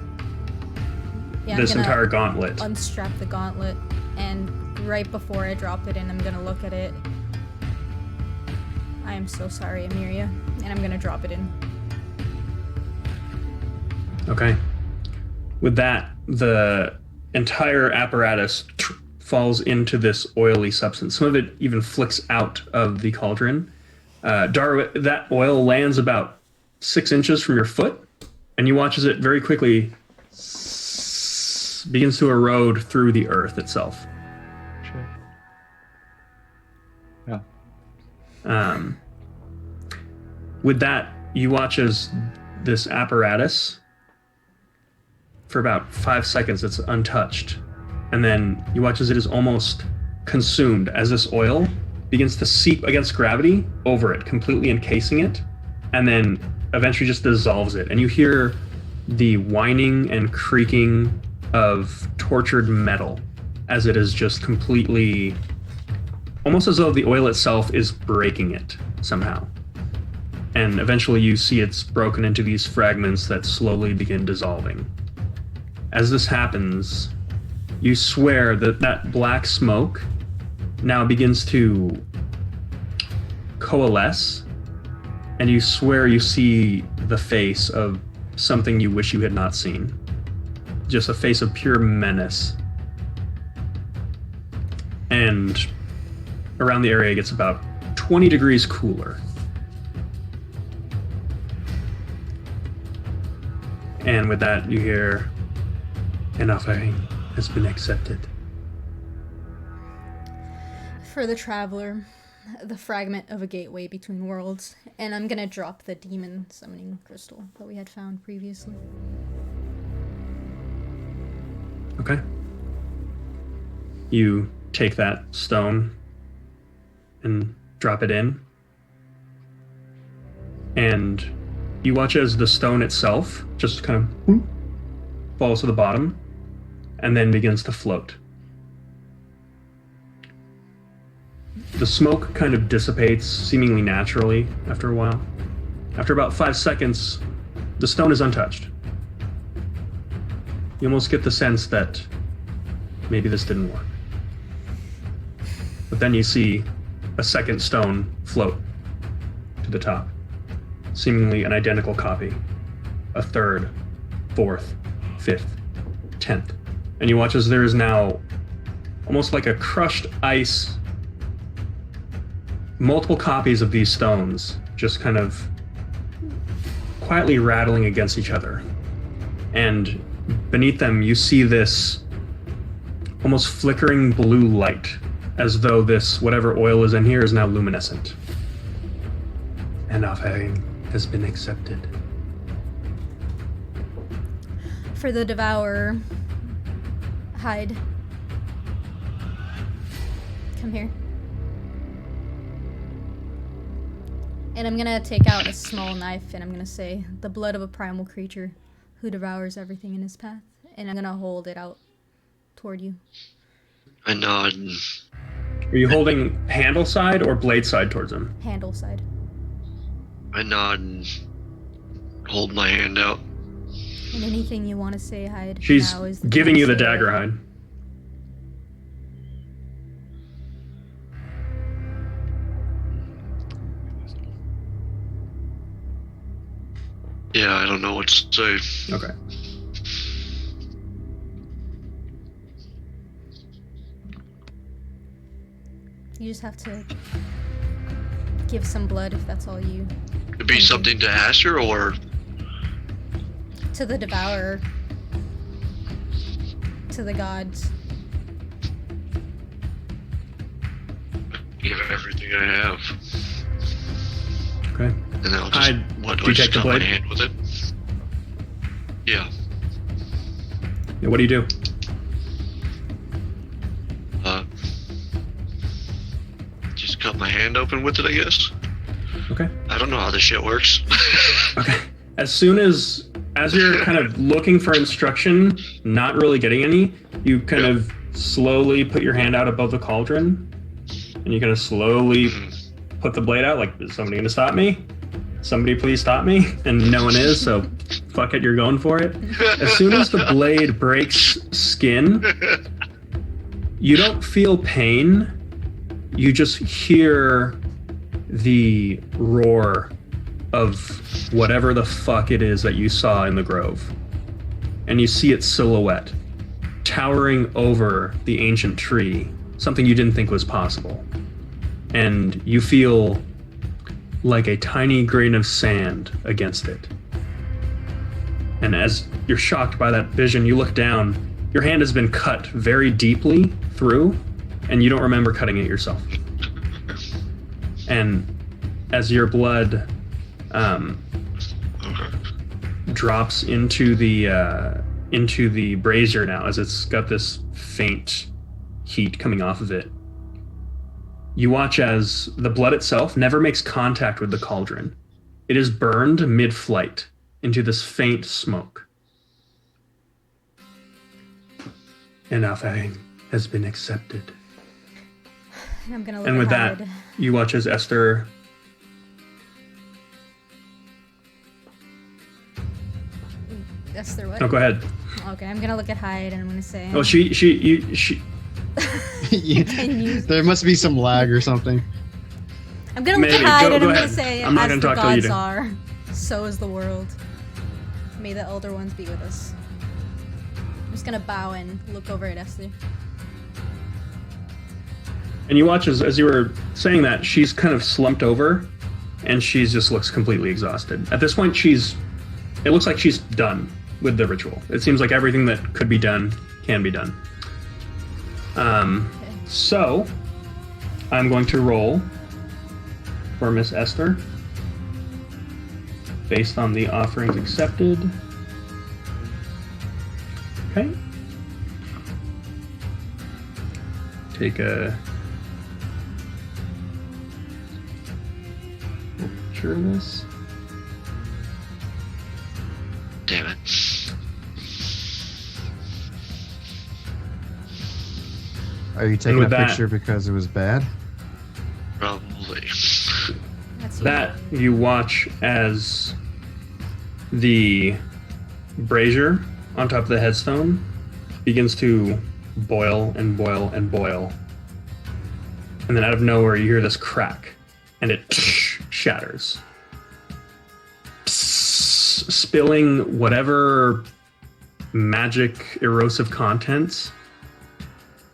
yeah, I'm this gonna entire gauntlet. unstrap the gauntlet, and right before I drop it in, I'm gonna look at it. I am so sorry, Amiria, and I'm gonna drop it in. Okay. With that, the entire apparatus falls into this oily substance. Some of it even flicks out of the cauldron. Darwin, that oil lands about 6 inches from your foot, and you watch as it very quickly begins to erode through the earth itself. Shit. Yeah. With that, you watch as this apparatus, for about 5 seconds, it's untouched. And then you watch as it is almost consumed, as this oil begins to seep against gravity over it, completely encasing it, and then eventually just dissolves it. And you hear the whining and creaking of tortured metal as it is just completely, almost as though the oil itself is breaking it somehow. And eventually you see it's broken into these fragments that slowly begin dissolving. As this happens, you swear that that black smoke now begins to coalesce, and you swear you see the face of something you wish you had not seen. Just a face of pure menace. And around the area it gets about 20 degrees cooler. And with that, you hear, "An offering has been accepted." For the traveler, the fragment of a gateway between worlds, and I'm gonna drop the demon summoning crystal that we had found previously. Okay. You take that stone and drop it in. And you watch as the stone itself just kind of whoop, falls to the bottom and then begins to float. The smoke kind of dissipates seemingly naturally after a while. After about 5 seconds, the stone is untouched. You almost get the sense that maybe this didn't work. But then you see a second stone float to the top, seemingly an identical copy. A third, fourth, fifth, 10th. And you watch as there is now almost like a crushed ice, multiple copies of these stones just kind of quietly rattling against each other. And beneath them, you see this almost flickering blue light, as though this, whatever oil is in here, is now luminescent. An offering has been accepted. For the devourer, hide. Come here. And I'm gonna take out a small knife and I'm gonna say, "The blood of a primal creature who devours everything in his path." And I'm gonna hold it out toward you. I nod and Are you holding handle side or blade side towards him? Handle side. hold my hand out. And anything you want to say, hide. She's now is the giving time you to the say it. dagger hide. Yeah, I don't know what to say. Okay. You just have to give some blood if that's all you. It'd be something to Asher or To the devourer. To the gods. give everything I have. Okay. And then I'll just, Do I you just take the cut my blade? hand with it? Yeah. Yeah, what do you do? Just cut my hand open with it, I guess. Okay. I don't know how this shit works. Okay. As you're kind of looking for instruction, not really getting any, you kind of slowly put your hand out above the cauldron, and you kind of slowly put the blade out. Like, is somebody gonna stop me? Somebody please stop me. And no one is, so fuck it, you're going for it. As soon as the blade breaks skin, you don't feel pain. You just hear the roar of whatever the fuck it is that you saw in the grove. And you see its silhouette towering over the ancient tree, something you didn't think was possible. And you feel like a tiny grain of sand against it. And as you're shocked by that vision, you look down. Your hand has been cut very deeply through, and you don't remember cutting it yourself. And as your blood drops into the brazier now, as it's got this faint heat coming off of it, you watch as the blood itself never makes contact with the cauldron. It is burned mid-flight into this faint smoke. An offering has been accepted. And I'm gonna look And at with Hyde. that, you watch as Esther Esther, what? Oh, go ahead. Okay, I'm gonna look at Hyde and I'm gonna say. Oh, she Can you? There must be some lag or something. I'm gonna look Maybe. at Hyde Go and I'm ahead. gonna say, I'm not as gonna the talk till you gods do. are, so is the world. May the elder ones be with us. I'm just gonna bow and look over at Esther. And you watch as you were saying that, she's kind of slumped over, and she just looks completely exhausted. At this point, it looks like she's done with the ritual. It seems like everything that could be done can be done. So, I'm going to roll for Miss Esther, based on the offerings accepted. Okay. Take a picture of this. Damn it. Are you taking a with that- picture because it was bad? Probably. That's That you watch as the brazier on top of the headstone begins to boil and boil and boil. And then out of nowhere, you hear this crack, and it shatters, spilling whatever magic erosive contents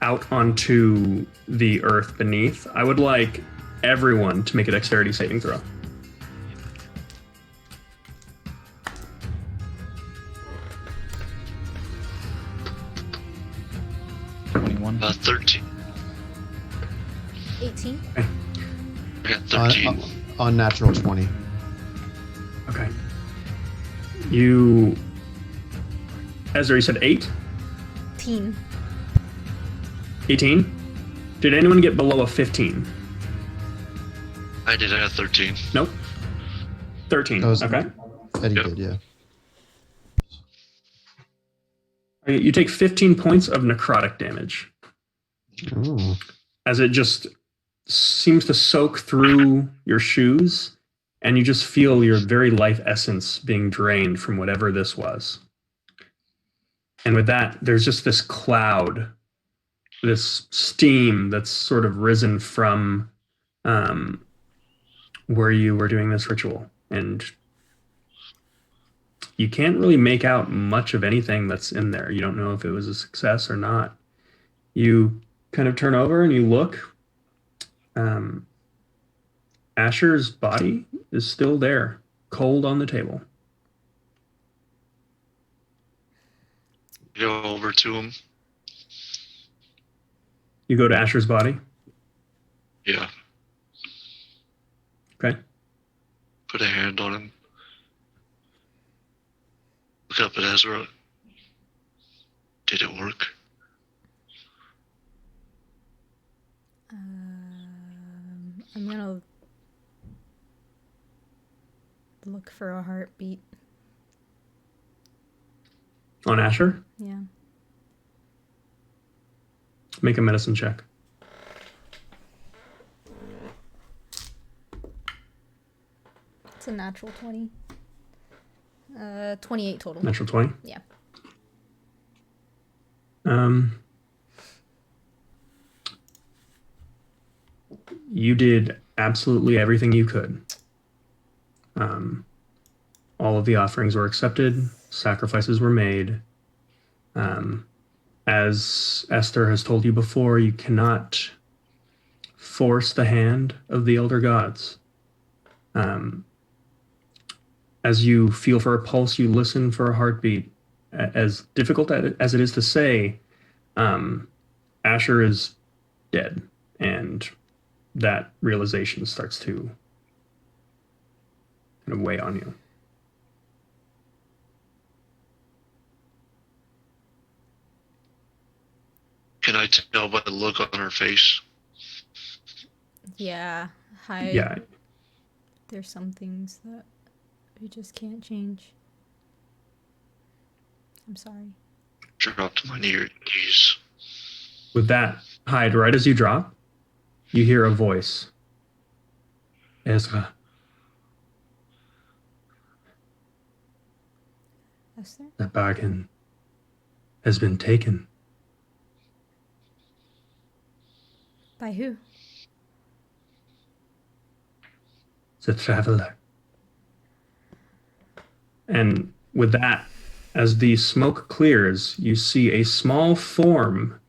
out onto the earth beneath. I would like everyone to make a dexterity saving throw. About 13. 18. I got 13. Unnatural 20. Okay. You, Ezra, you said 8? 18. 18? Did anyone get below a 15? I did. I got 13. Nope. 13. That was- Okay. Eddie Yep. did, yeah. Okay, you take 15 points of necrotic damage Ooh. as it just seems to soak through your shoes, and you just feel your very life essence being drained from whatever this was. And with that, there's just this cloud, this steam that's sort of risen from where you were doing this ritual. And you can't really make out much of anything that's in there. You don't know if it was a success or not. You kind of turn over and you look. Asher's body is still there, cold on the table. Go over to him. You go to Asher's body. Yeah. Okay. Put a hand on him. Look up at Ezra. Did it work? I'm gonna look for a heartbeat. On Asher, Yeah. make a medicine check. It's a natural 20. 28 total. Natural 20? Yeah. You did absolutely everything you could. All of the offerings were accepted, sacrifices were made. As Esther has told you before, you cannot force the hand of the elder gods. As you feel for a pulse, you listen for a heartbeat. As difficult as it is to say, Asher is dead, and that realization starts to kind of weigh on you. Can I tell by the look on her face? Yeah. Hi. Yeah, There's some things that we just can't change. I'm sorry. Drop to my knees. with that, Hyde, right as you drop, you hear a voice. Ezra. Esther? That bargain has been taken. By who? The traveler. And with that, as the smoke clears, you see a small form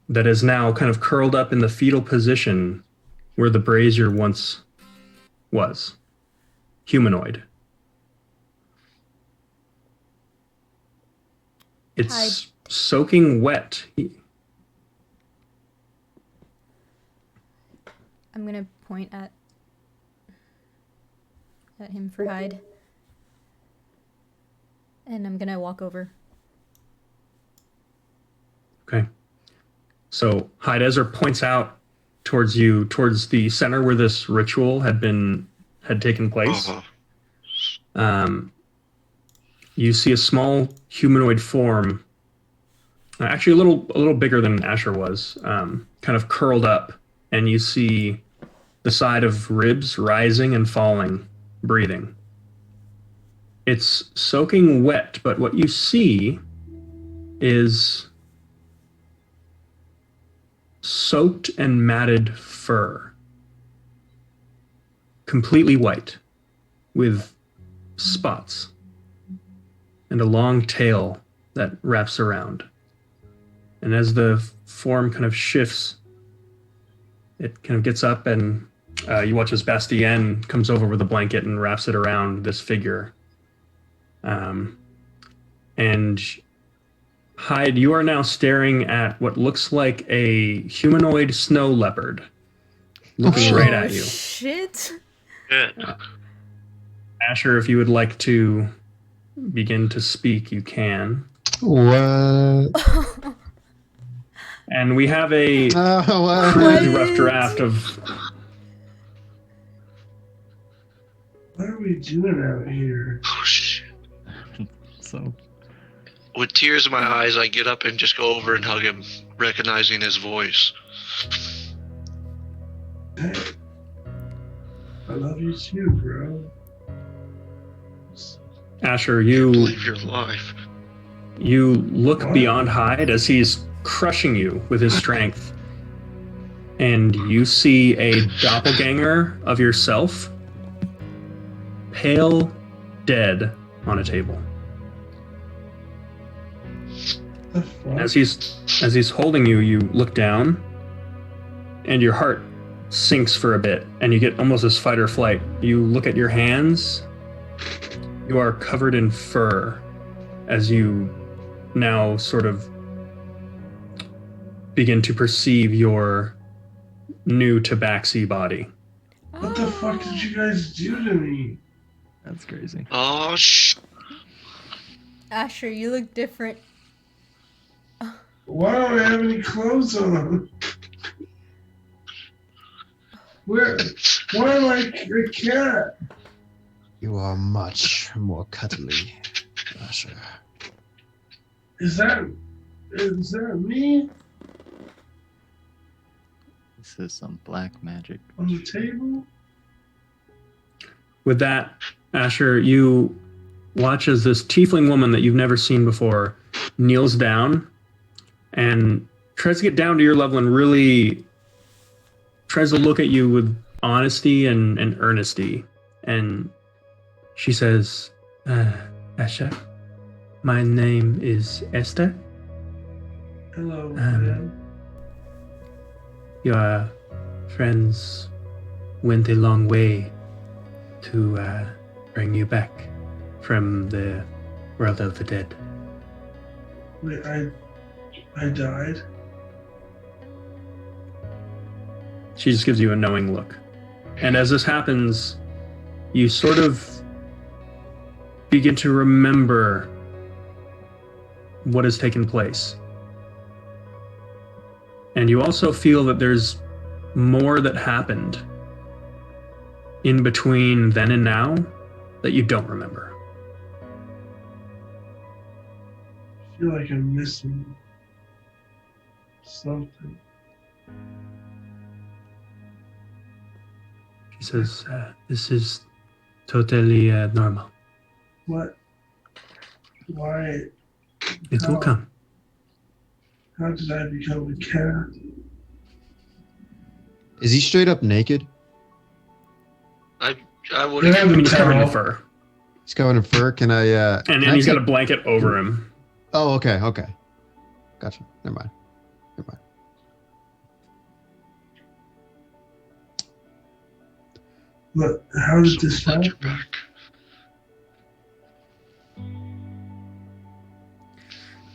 that is now kind of curled up in the fetal position where the brazier once was. Humanoid. It's soaking wet. I'm gonna point at him for Hyde. And I'm gonna walk over. Okay. So Hyde Ezra points out towards you, towards the center where this ritual had taken place. You see a small humanoid form, actually a little bigger than Asher was, kind of curled up, and you see the side of ribs rising and falling, breathing. It's soaking wet, but what you see is soaked and matted fur. Completely white, with spots, and a long tail that wraps around. And as the form kind of shifts, it kind of gets up, and you watch as Bastien comes over with a blanket and wraps it around this figure. And Hyde, you are now staring at what looks like a humanoid snow leopard looking right at you. Shit. Asher, if you would like to begin to speak, you can. What? And we have a What? crazy rough draft of... What are we doing out here? Oh, shit. So With tears in my eyes, I get up and just go over and hug him, recognizing his voice. Hey, I love you too, bro. Asher, I you believe you're alive. look What? beyond Hyde as he's crushing you with his strength. And you see a doppelganger of yourself, pale, dead, on a table. The fuck? As he's holding you, you look down, and your heart sinks for a bit, and you get almost this fight or flight. You look at your hands. You are covered in fur, as you now sort of begin to perceive your new tabaxi body. What the fuck did you guys do to me? that's crazy. Oh, Asher, you look different. Why don't I have any clothes on? Why am I a cat? You are much more cuddly, Asher. Is that me This is some black magic. on the table? With that, Asher, you watch as this tiefling woman that you've never seen before kneels down and tries to get down to your level and really tries to look at you with honesty and earnesty. And she says, Asher, my name is Esther. Hello, man. Your friends went a long way to bring you back from the world of the dead. Wait, I died? She just gives you a knowing look. And as this happens, you sort of begin to remember what has taken place. And you also feel that there's more that happened in between then and now that you don't remember. I feel like I'm missing something. She says, this is totally normal. What? Why? It will come. How did I become a cat? Is he straight up naked? I would Yeah, I mean, he's covered in Towel. fur. He's covered in fur. Can I? And can then I he's got take- a blanket over him. Oh, okay. Gotcha. Never mind. But how did this glad you're happen? back.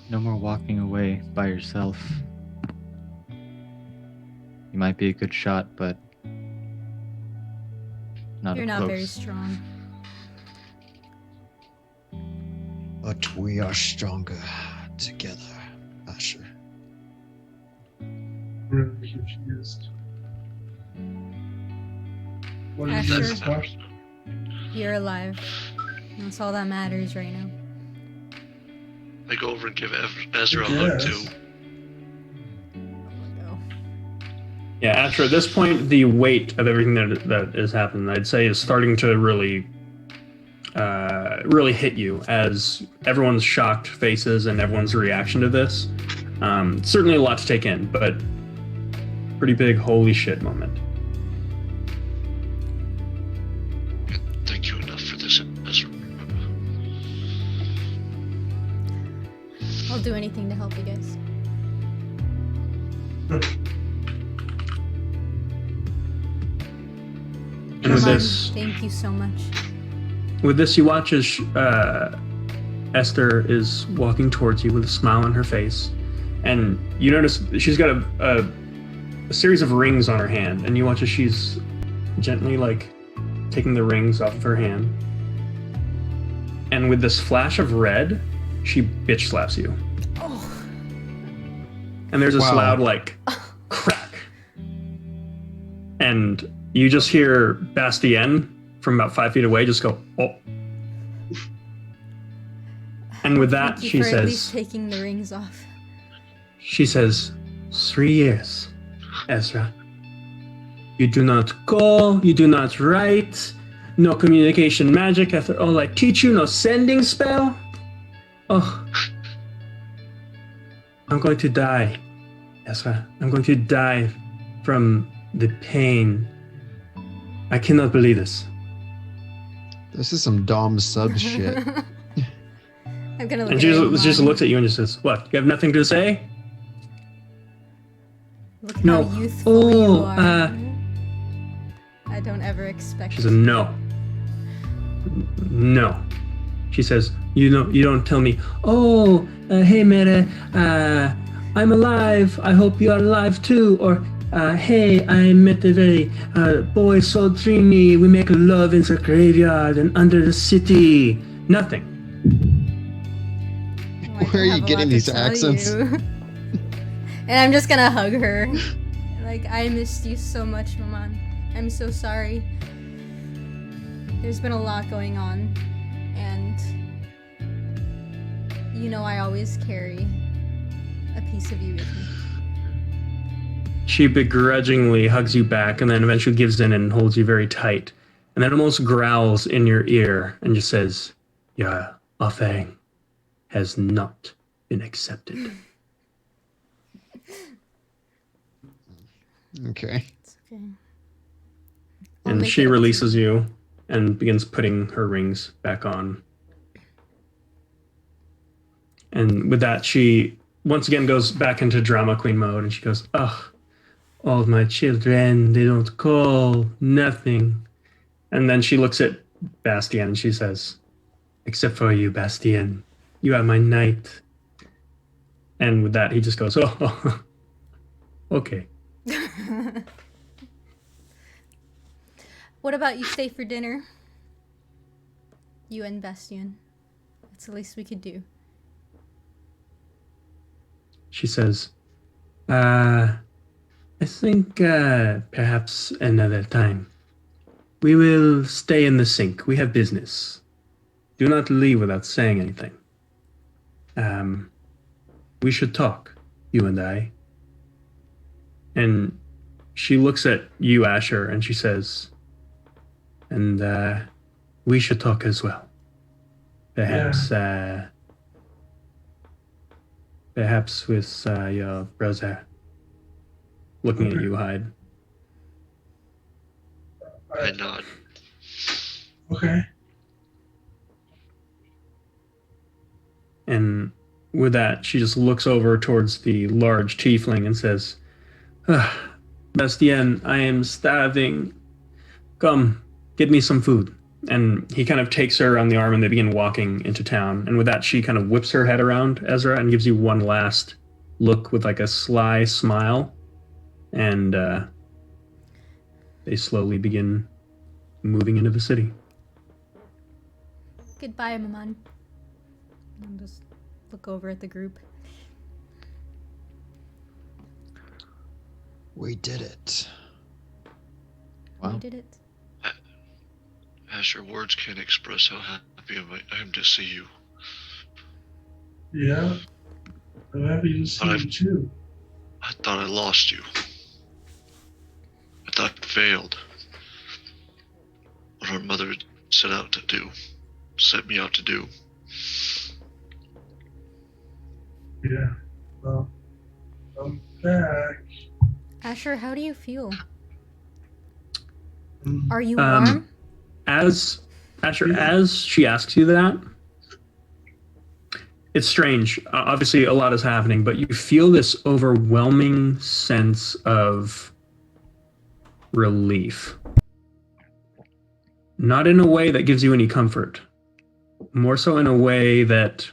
No more walking away by yourself. You might be a good shot, but not You're up not close. very strong. But we are stronger together, Asher. I'm really confused. What is Asher. this stuff? You're alive. That's all that matters right now. I go over and give Ezra a hug Yes. too. Go. Yeah, Asher, at this point, the weight of everything that has happened, I'd say, is starting to really hit you as everyone's shocked faces and everyone's reaction to this. Certainly a lot to take in, but pretty big holy shit moment. Thank you enough for this, Ezra. I'll do anything to help you guys. And with Come on, this, thank you so much. you watch as Esther is walking towards you with a smile on her face, and you notice she's got a series of rings on her hand, and you watch as she's gently taking the rings off of her hand, and with this flash of red, she bitch slaps you, Oh, and there's this Wow. loud crack, and you just hear Bastien from about 5 feet away just go, oh. And with that, thank you she for at least says, taking the rings off. 3 years, Ezra. You do not call, you do not write, no communication magic after all I teach you, no sending spell. Oh, I'm going to die, Ezra. I'm going to die from the pain. I cannot believe this. This is some Dom sub shit. I'm gonna look And at she it. just looks at you and just says, "What? You have nothing to say?" Look at No. how youthful you Oh, are. I don't ever expect. She says, "No, no." She says, "You don't tell me. Oh, hey, Mere, I'm alive. I hope you are alive too." Or, "Hey, I met a very boy so dreamy. We make love in the graveyard and under the city." Nothing. Oh, I Where are have you a getting lot to these tell accents? you. And I'm just gonna hug her. I missed you so much, Maman. I'm so sorry. There's been a lot going on, and you know I always carry a piece of you with me. She begrudgingly hugs you back and then eventually gives in and holds you very tight. And then almost growls in your ear and just says, your offering has not been accepted. Okay. It's okay. I'll And make she it up to releases you and begins putting her rings back on. And with that, she once again goes back into drama queen mode and she goes, ugh, all my children, they don't call, nothing. And then she looks at Bastien and she says, except for you, Bastien, you are my knight. And with that, he just goes, oh, okay. What about you stay for dinner? You and Bastien. That's the least we could do. She says, I think perhaps another time. We will stay in the sink. We have business. Do not leave without saying anything. We should talk, you and I. And she looks at you, Asher, and she says, and we should talk as well. Perhaps, perhaps with your brother. Looking at you, Hyde. I nod. Okay. And with that, she just looks over towards the large tiefling and says, Bastien, I am starving. Come, get me some food. And he kind of takes her on the arm and they begin walking into town. And with that, she kind of whips her head around, Ezra, and gives you one last look with like a sly smile. And they slowly begin moving into the city. Goodbye, Maman. I'll just look over at the group. We did it. We did it. Asher, words can't express how happy I am to see you. Yeah. I'm happy to see you too. I thought I lost you. I thought I failed. What our mother set me out to do. Yeah. Well, I'm back. Asher, how do you feel? Mm. Are you warm? As she asks you that, it's strange. Obviously, a lot is happening, but you feel this overwhelming sense of relief. Not in a way that gives you any comfort, more so in a way that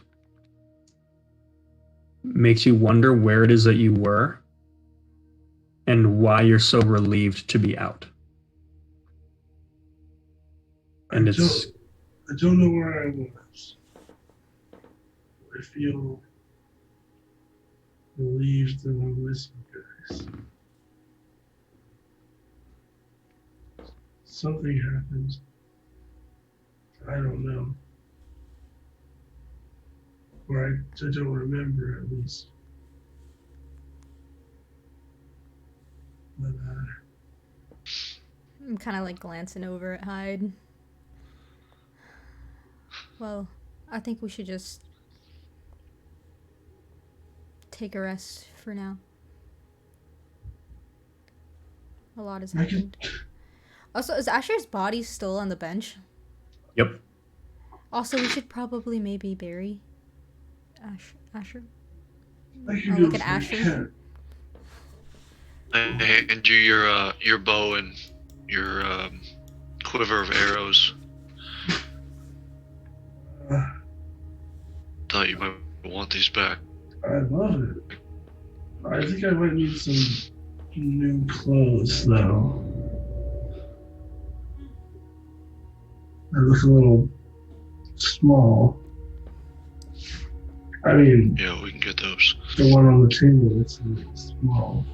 makes you wonder where it is that you were and why you're so relieved to be out. And I don't know where I was. I feel relieved that I'm with you guys. Something happened. I don't know. Or I don't remember, at least. But, I'm kind of like glancing over at Hyde. Well, I think we should just take a rest for now. A lot has happened. Also, is Asher's body still on the bench? Yep. Also, we should probably maybe bury Asher. I can I'll go look at for a Asher. cat. I hand you your bow and your quiver of arrows. Thought you might want these back. I love it. I think I might need some new clothes, though. I look a little small. I mean, Yeah, we can get those. the one on the table is a little small.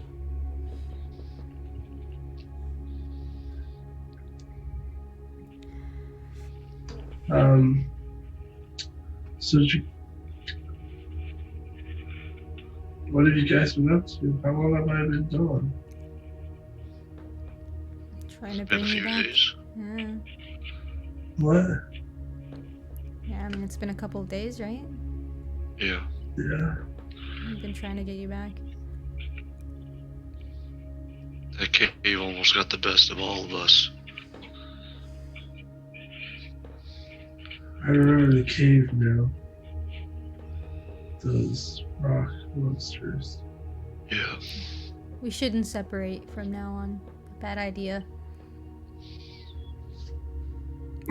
So what have you guys been up to? How long have I been gone? Trying to Been bring a you few back. days. Yeah. What? Yeah, I mean, it's been a couple of days, right? Yeah. Yeah. I've been trying to get you back. That cave almost got the best of all of us. I remember the cave now. Those rock monsters. Yeah. We shouldn't separate from now on. Bad idea.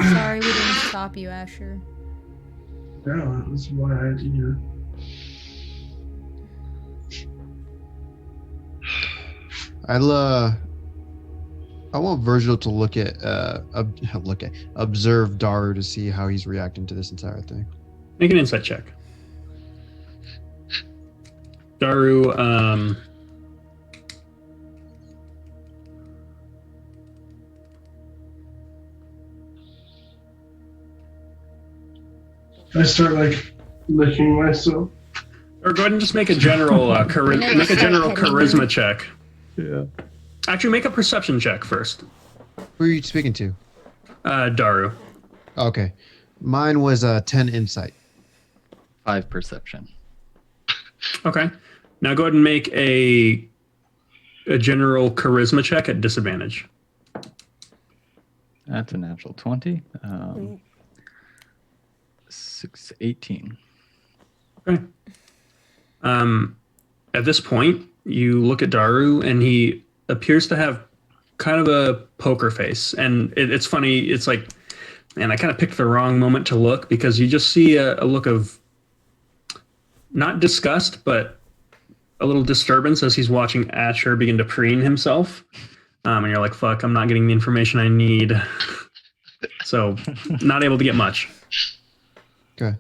Sorry we didn't stop you, Asher. No, that was my idea. I want Virgil to observe Daru to see how he's reacting to this entire thing. Make an insight check. Daru, I start like licking myself. or go ahead and just make a general make a general charisma check. Yeah. Actually, make a perception check first. Who are you speaking to? Daru. Okay. Mine was 10 insight. 5 perception. Okay. Now go ahead and make a general charisma check at disadvantage. That's a natural 20. 18. Okay. At this point, you look at Daru, and he appears to have kind of a poker face. And it's funny. It's like, man, I kind of picked the wrong moment to look, because you just see a look of not disgust, but a little disturbance as he's watching Asher begin to preen himself. And you're like, fuck, I'm not getting the information I need. So, not able to get much. Okay.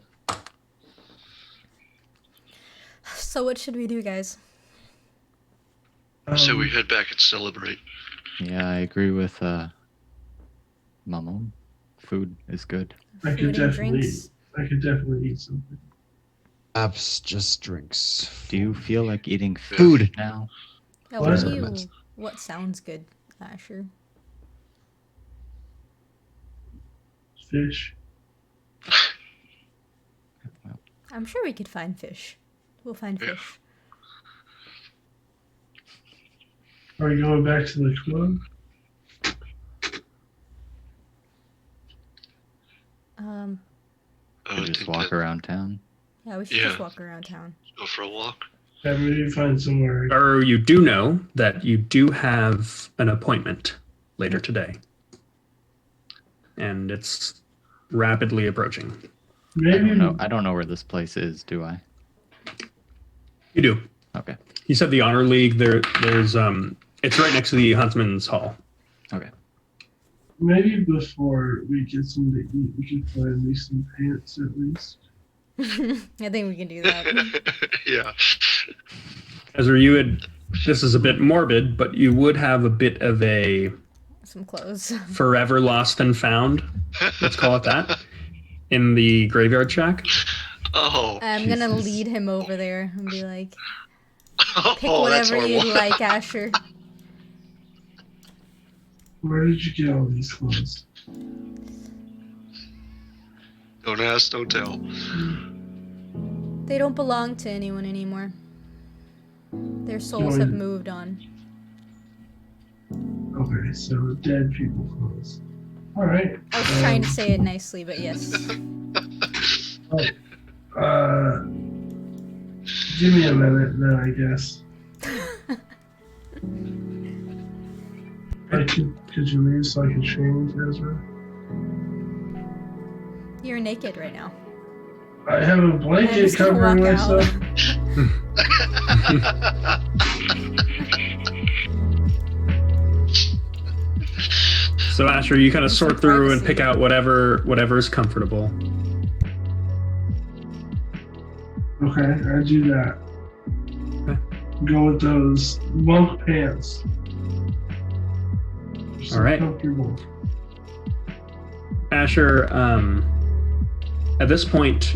So what should we do, guys? So we head back and celebrate. Yeah, I agree with Mamo. Food is good. I could Food and definitely drinks? eat something. Apps, just drinks. Do you feel like eating Food. now? Yeah, What? what That's do what I you? meant. What sounds good, Asher? Fish. I'm sure we could find fish. We'll find Yeah. fish. Are we going back to the club? I Or would just think walk that- around town? Yeah, we should Yeah. just walk around town. Go for a walk. Yeah, maybe find somewhere. Or you do know that you do have an appointment later today. And it's rapidly approaching. Maybe I don't know where this place is, do I? You do. Okay. You said the Honor League. There's it's right next to the Huntsman's Hall. Okay. maybe before we get something to eat, we can find me some pants at least. I think we can do that. Yeah. Ezra, this is a bit morbid, but you would have a bit of a Some clothes. forever lost and found, let's call it that, in the graveyard shack. Oh. I'm gonna Jesus. lead him over there and be like, Oh, pick that's whatever you horrible. like, Asher. Where did you get all these clothes? Don't ask, don't tell. They don't belong to anyone anymore. Their souls have moved on. Okay, so dead people clothes. Alright. I was trying to say it nicely, but yes. Give me a minute then, I guess. Could you leave so I can change, Ezra? You're naked right now. I have a I'm blanket just gonna covering walk myself. So Asher, you kind of Some sort through and privacy. pick out whatever's comfortable. Okay, I do that. Okay. Go with those monk pants. They're so All right. comfortable. Asher, At this point,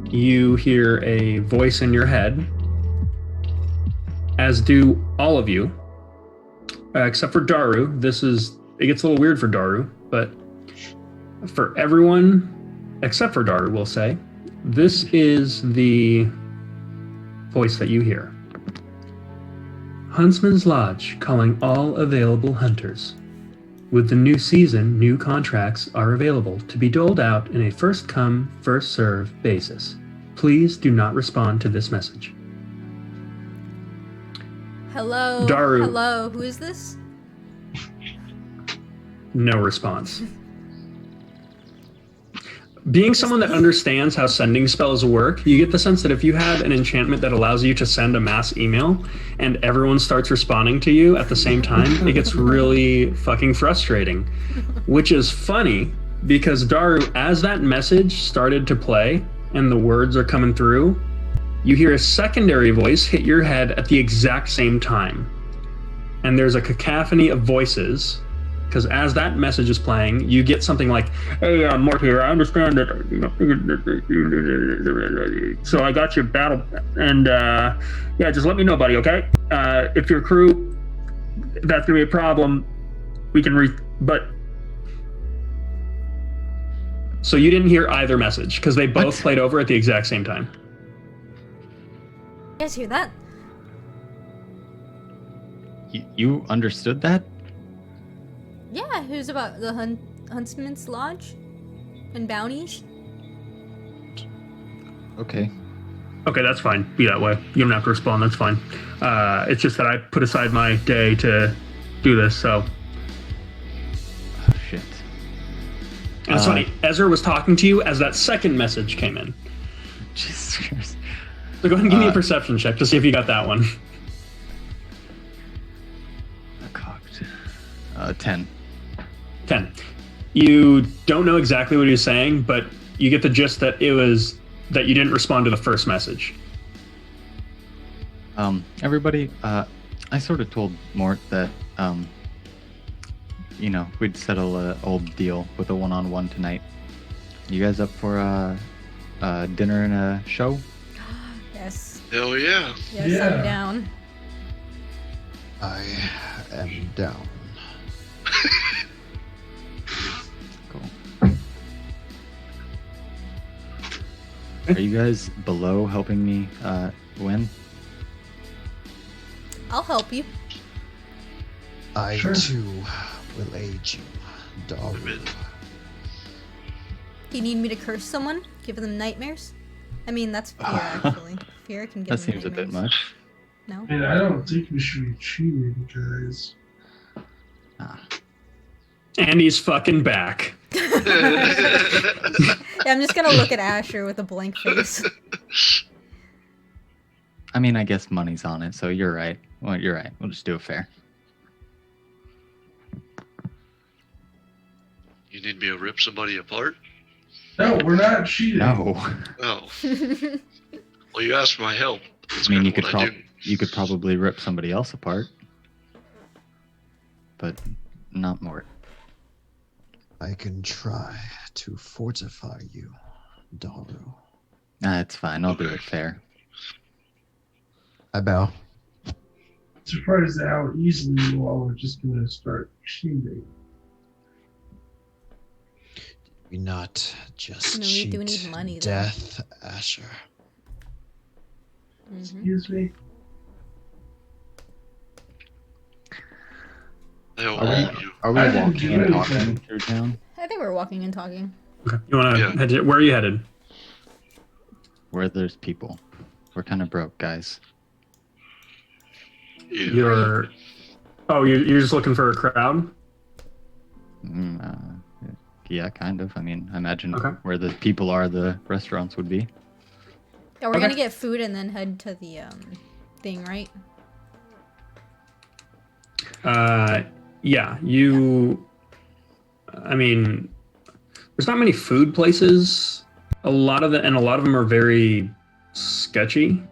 you hear a voice in your head, as do all of you, except for Daru. It gets a little weird for Daru, but for everyone except for Daru, we'll say, this is the voice that you hear. Huntsman's Lodge calling all available hunters. With the new season, new contracts are available to be doled out in a first-come, first-served basis. Please do not respond to this message. Hello? Daru. Hello? Who is this? No response. Being someone that understands how sending spells work, you get the sense that if you had an enchantment that allows you to send a mass email and everyone starts responding to you at the same time, it gets really fucking frustrating. Which is funny because Daru, as that message started to play and the words are coming through, you hear a secondary voice hit your head at the exact same time. And there's a cacophony of voices. Because as that message is playing, you get something like, "Hey, Mort here. I understand that. So I got your battle, and yeah, just let me know, buddy. Okay? If your crew, that's gonna be a problem. We can but." So you didn't hear either message because they both played over at the exact same time. You guys hear that? You understood that? Yeah, it was about the Huntsman's Lodge and bounties. Okay. Okay, that's fine. Be that way. You don't have to respond. That's fine. It's just that I put aside my day to do this, so. Oh, shit. And it's funny. Ezra was talking to you as that second message came in. Jesus Christ. So go ahead and give me a perception check to see if you got that one. Cocked. 10. 10. You don't know exactly what he was saying, but you get the gist that it was that you didn't respond to the first message. Everybody, I sort of told Mort that, we'd settle an old deal with a one-on-one tonight. You guys up for dinner and a show? Yes. Hell yeah. Yes, Yeah. I'm down. I am down. Cool. Are you guys below helping me win? I'll help you. I Sure. too will aid you, Daru. Do you need me to curse someone? Give them nightmares? I mean, that's fear, actually. Fear can give That them seems a bit nightmares. much. No? I mean, I don't think we should be cheating, guys. And he's fucking back. Yeah, I'm just gonna look at Asher with a blank face. I mean, I guess money's on it, so you're right. Well, you're right. We'll just do it fair. You need me to rip somebody apart? No, we're not cheating. No. Oh. Well, you asked for my help. That's I mean, kinda what I do. you could probably rip somebody else apart, but not Mort. I can try to fortify you, Daru. Nah, it's fine. I'll do it fair. I bow. Surprised at how easily you all are just going to start cheating. We not just No, we cheat do need money, though. death, Asher. Mhm. Excuse me? I owe Are we- all of you. Are we I didn't walking do and anything. talking through town? I think we're walking and talking. Okay. You want to Yeah. head to, where are you headed? Where there's people. We're kind of broke, guys. Yeah. You're just looking for a crowd? Yeah, kind of. I mean, I imagine Okay. where the people are, the restaurants would be. Yeah, we're Okay. gonna get food and then head to the thing, right? Yeah, I mean, there's not many food places. A lot of them are very sketchy.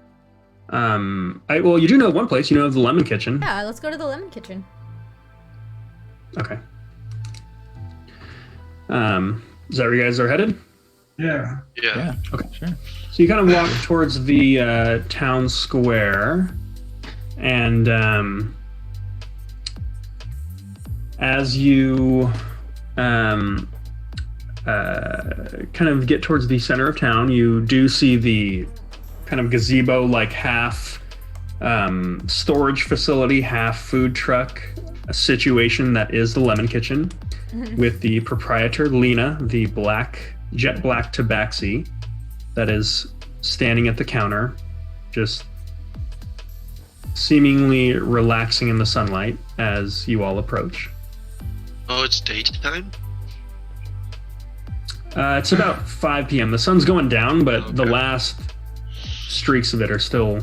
You do know one place, you know, the Lemon Kitchen. Yeah, let's go to the Lemon Kitchen. Okay. Is that where you guys are headed? Yeah. Yeah. Okay, sure. So you kind of walk towards the town square, and as you kind of get towards the center of town, you do see the kind of gazebo, like half storage facility, half food truck situation that is the Lemon Kitchen, with the proprietor Lena, the jet black tabaxi, that is standing at the counter, just seemingly relaxing in the sunlight as you all approach. Oh, it's daytime? It's about 5 p.m. The sun's going down, but the Okay. last streaks of it are still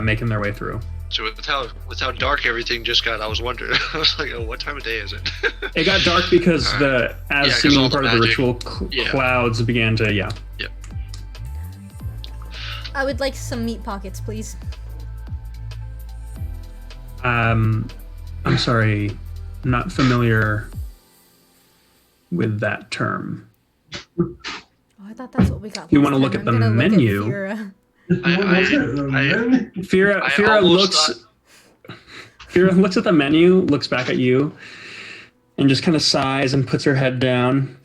making their way through. So with how dark everything just got, I was wondering. I was like, oh, what time of day is it? It got dark because Alright. as Yeah, 'cause seeming all the part of the magic. ritual, Yeah. clouds began to, I would like some meat pockets, please. I'm sorry, not familiar with that term. Oh, I thought that's what we got. You last wanna look time. at I'm the gonna look at menu? Fira. Fira almost looks at the menu, looks back at you, and just kind of sighs and puts her head down.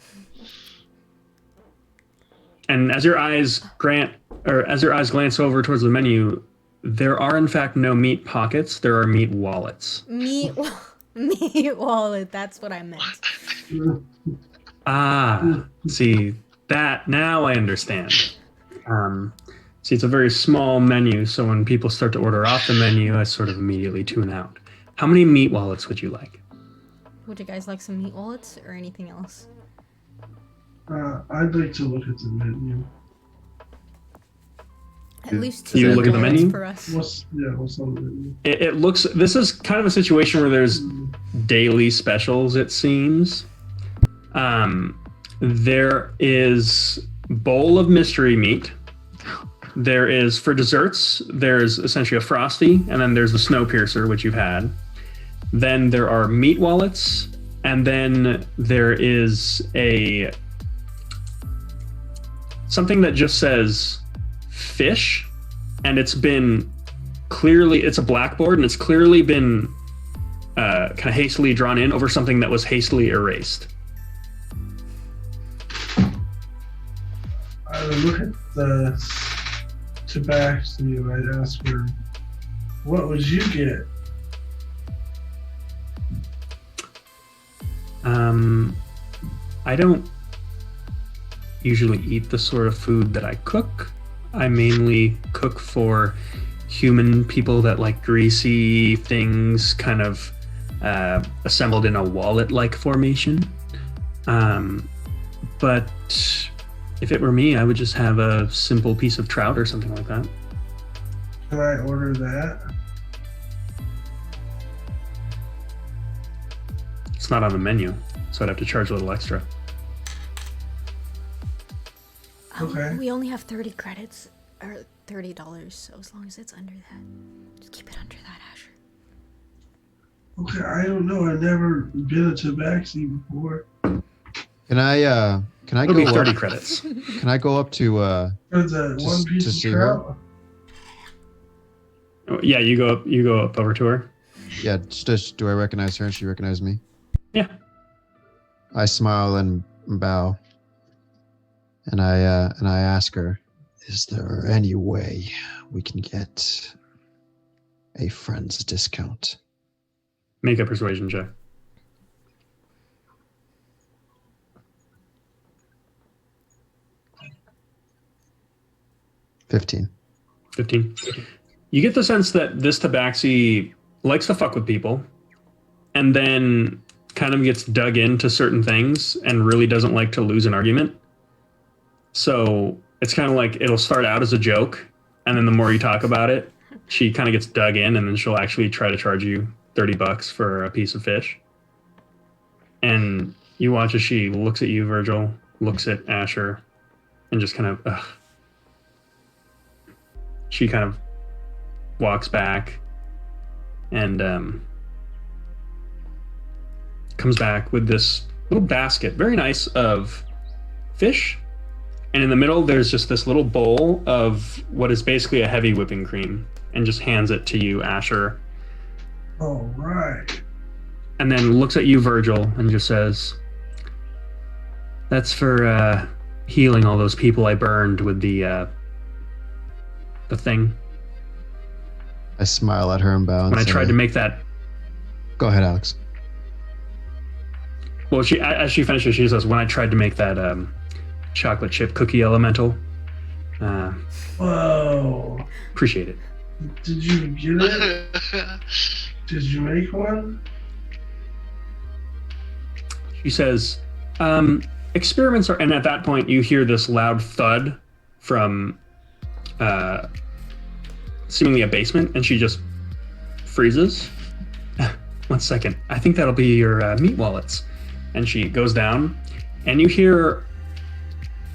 And as your eyes glance over towards the menu, there are in fact no meat pockets. There are meat wallets. Meat wallet. That's what I meant. Ah, see that now I understand. See, it's a very small menu, so when people start to order off the menu, I sort of immediately tune out. How many meat wallets would you like? Would you guys like some meat wallets or anything else? I'd like to look at the menu. At least Do you two look at the wallets menu? for us. What's on the menu? It looks. This is kind of a situation where there's daily specials. It seems. There is bowl of mystery meat. There is, for desserts, there's essentially a Frosty, and then there's the Snowpiercer, which you've had. Then there are meat wallets, and then there is something that just says fish, and it's a blackboard, and it's clearly been kind of hastily drawn in over something that was hastily erased. I would look at the tobacco and I'd ask her, what would you get? I don't usually eat the sort of food that I cook. I mainly cook for human people that like greasy things kind of assembled in a wallet-like formation. But if it were me, I would just have a simple piece of trout or something like that. Can I order that? It's not on the menu, so I'd have to charge a little extra. Okay. We only have 30 credits, or $30, so as long as it's under that. Just keep it under that, Asher. Okay, I don't know. I've never been a tabaxi before. Can I It'll go be 30 up? credits. Can I go up to For the To- one piece to of see her? trout. Yeah, you go up over to her. yeah, just do I recognize her and she recognizes me? Yeah. I smile and bow. And I ask her, is there any way we can get a friend's discount? Make a persuasion check. $15. 15. You get the sense that this tabaxi likes to fuck with people and then kind of gets dug into certain things and really doesn't like to lose an argument. So it's kind of like it'll start out as a joke, and then the more you talk about it, she kind of gets dug in, and then she'll actually try to charge you $30 for a piece of fish. And you watch as she looks at you, Virgil, looks at Asher, and just kind of, ugh. She kind of walks back and comes back with this little basket, very nice, of fish And in the middle, there's just this little bowl of what is basically a heavy whipping cream, and just hands it to you, Asher. All right. And then looks at you, Virgil, and just says, "That's for healing all those people I burned with the thing." I smile at her and bow. And When I say, tried to make that, Go ahead, Alex. well, as she finishes, she says, "When I tried to make that chocolate chip cookie elemental, Whoa. appreciate it." Did you get it? Did you make one? She says, "Experiments are," and at that point, you hear this loud thud from seemingly a basement, and she just freezes. "1 second, I think that'll be your meat wallets." And she goes down, and you hear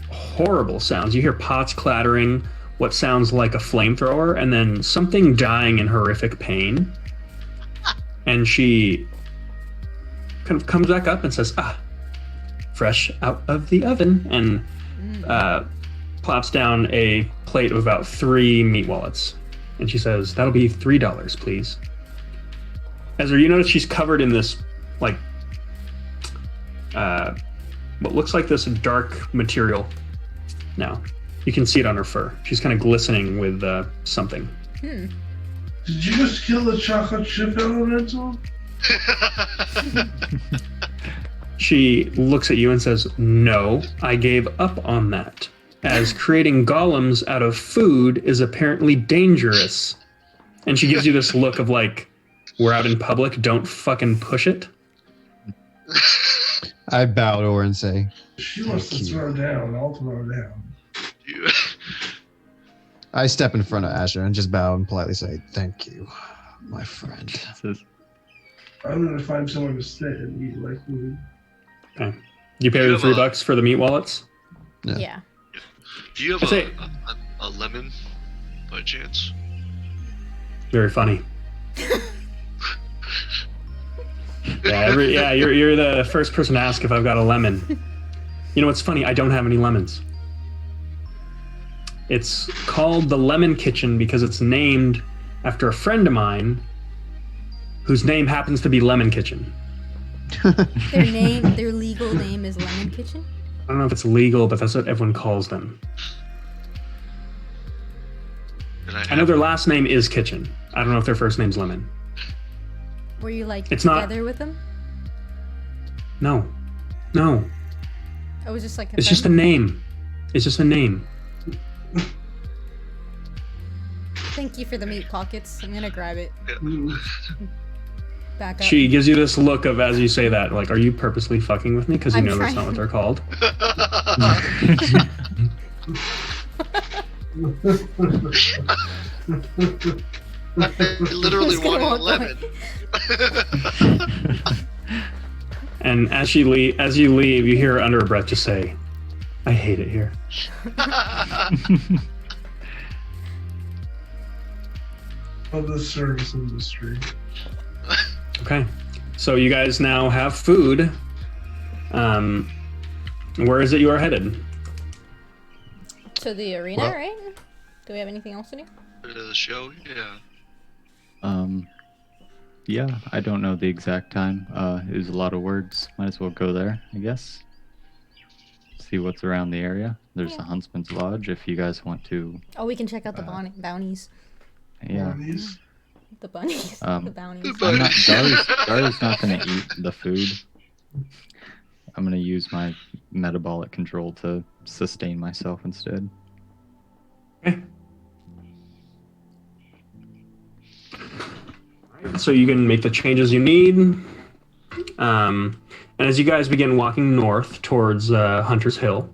horrible sounds. You hear pots clattering, what sounds like a flamethrower, and then something dying in horrific pain. And she kind of comes back up and says, fresh out of the oven, and plops down a plate of about 3 meat wallets. And she says, "That'll be $3, please." Ezra, you notice she's covered in this, like, what looks like this dark material now. You can see it on her fur. She's kind of glistening with something. Did you just kill the chocolate chip elemental? She looks at you and says, "No, I gave up on that, as creating golems out of food is apparently dangerous." And she gives you this look of like, "We're out in public, don't fucking push it." I bow to her and say, She wants to throw down. I'll throw down. You- I step in front of Asher and just bow and politely say, "Thank you, my friend." Says, I'm gonna find somewhere to sit and eat like food. Okay. You pay her the $3 for the meat wallets? Yeah. Do you have I'd say- a lemon by chance? Very funny. You're the first person to ask if I've got a lemon. You know what's funny? I don't have any lemons. It's called the Lemon Kitchen because it's named after a friend of mine whose name happens to be Lemon Kitchen. Their legal name is Lemon Kitchen? I don't know if it's legal, but that's what everyone calls them. And I know their last name is Kitchen. I don't know if their first name's Lemon. Were you like It's not- together with them? No. It was just like It's just a name. It's just a name. Thank you for the meat pockets. I'm gonna grab it. Back up. She gives you this look of, as you say that, like, are you purposely fucking with me? Because you I'm know that's not trying. what they're called. I literally Who's gonna wanted a walk lemon. And as you leave, you hear her under her breath just say, "I hate it here." Of the service industry. Okay. So you guys now have food. Where is it you are headed? To the arena, Well- right? Do we have anything else to do? The show, yeah. Yeah, I don't know the exact time. It was a lot of words. Might as well go there, I guess. See what's around the area. There's the Huntsman's Lodge if you guys want to. Oh, we can check out the bounties. Yeah. Brownies. The bunnies. Um, The bounties. I'm not, Daru's not going to eat the food. I'm going to use my metabolic control to sustain myself instead. Okay. So you can make the changes you need. And as you guys begin walking north towards Hunter's Hill,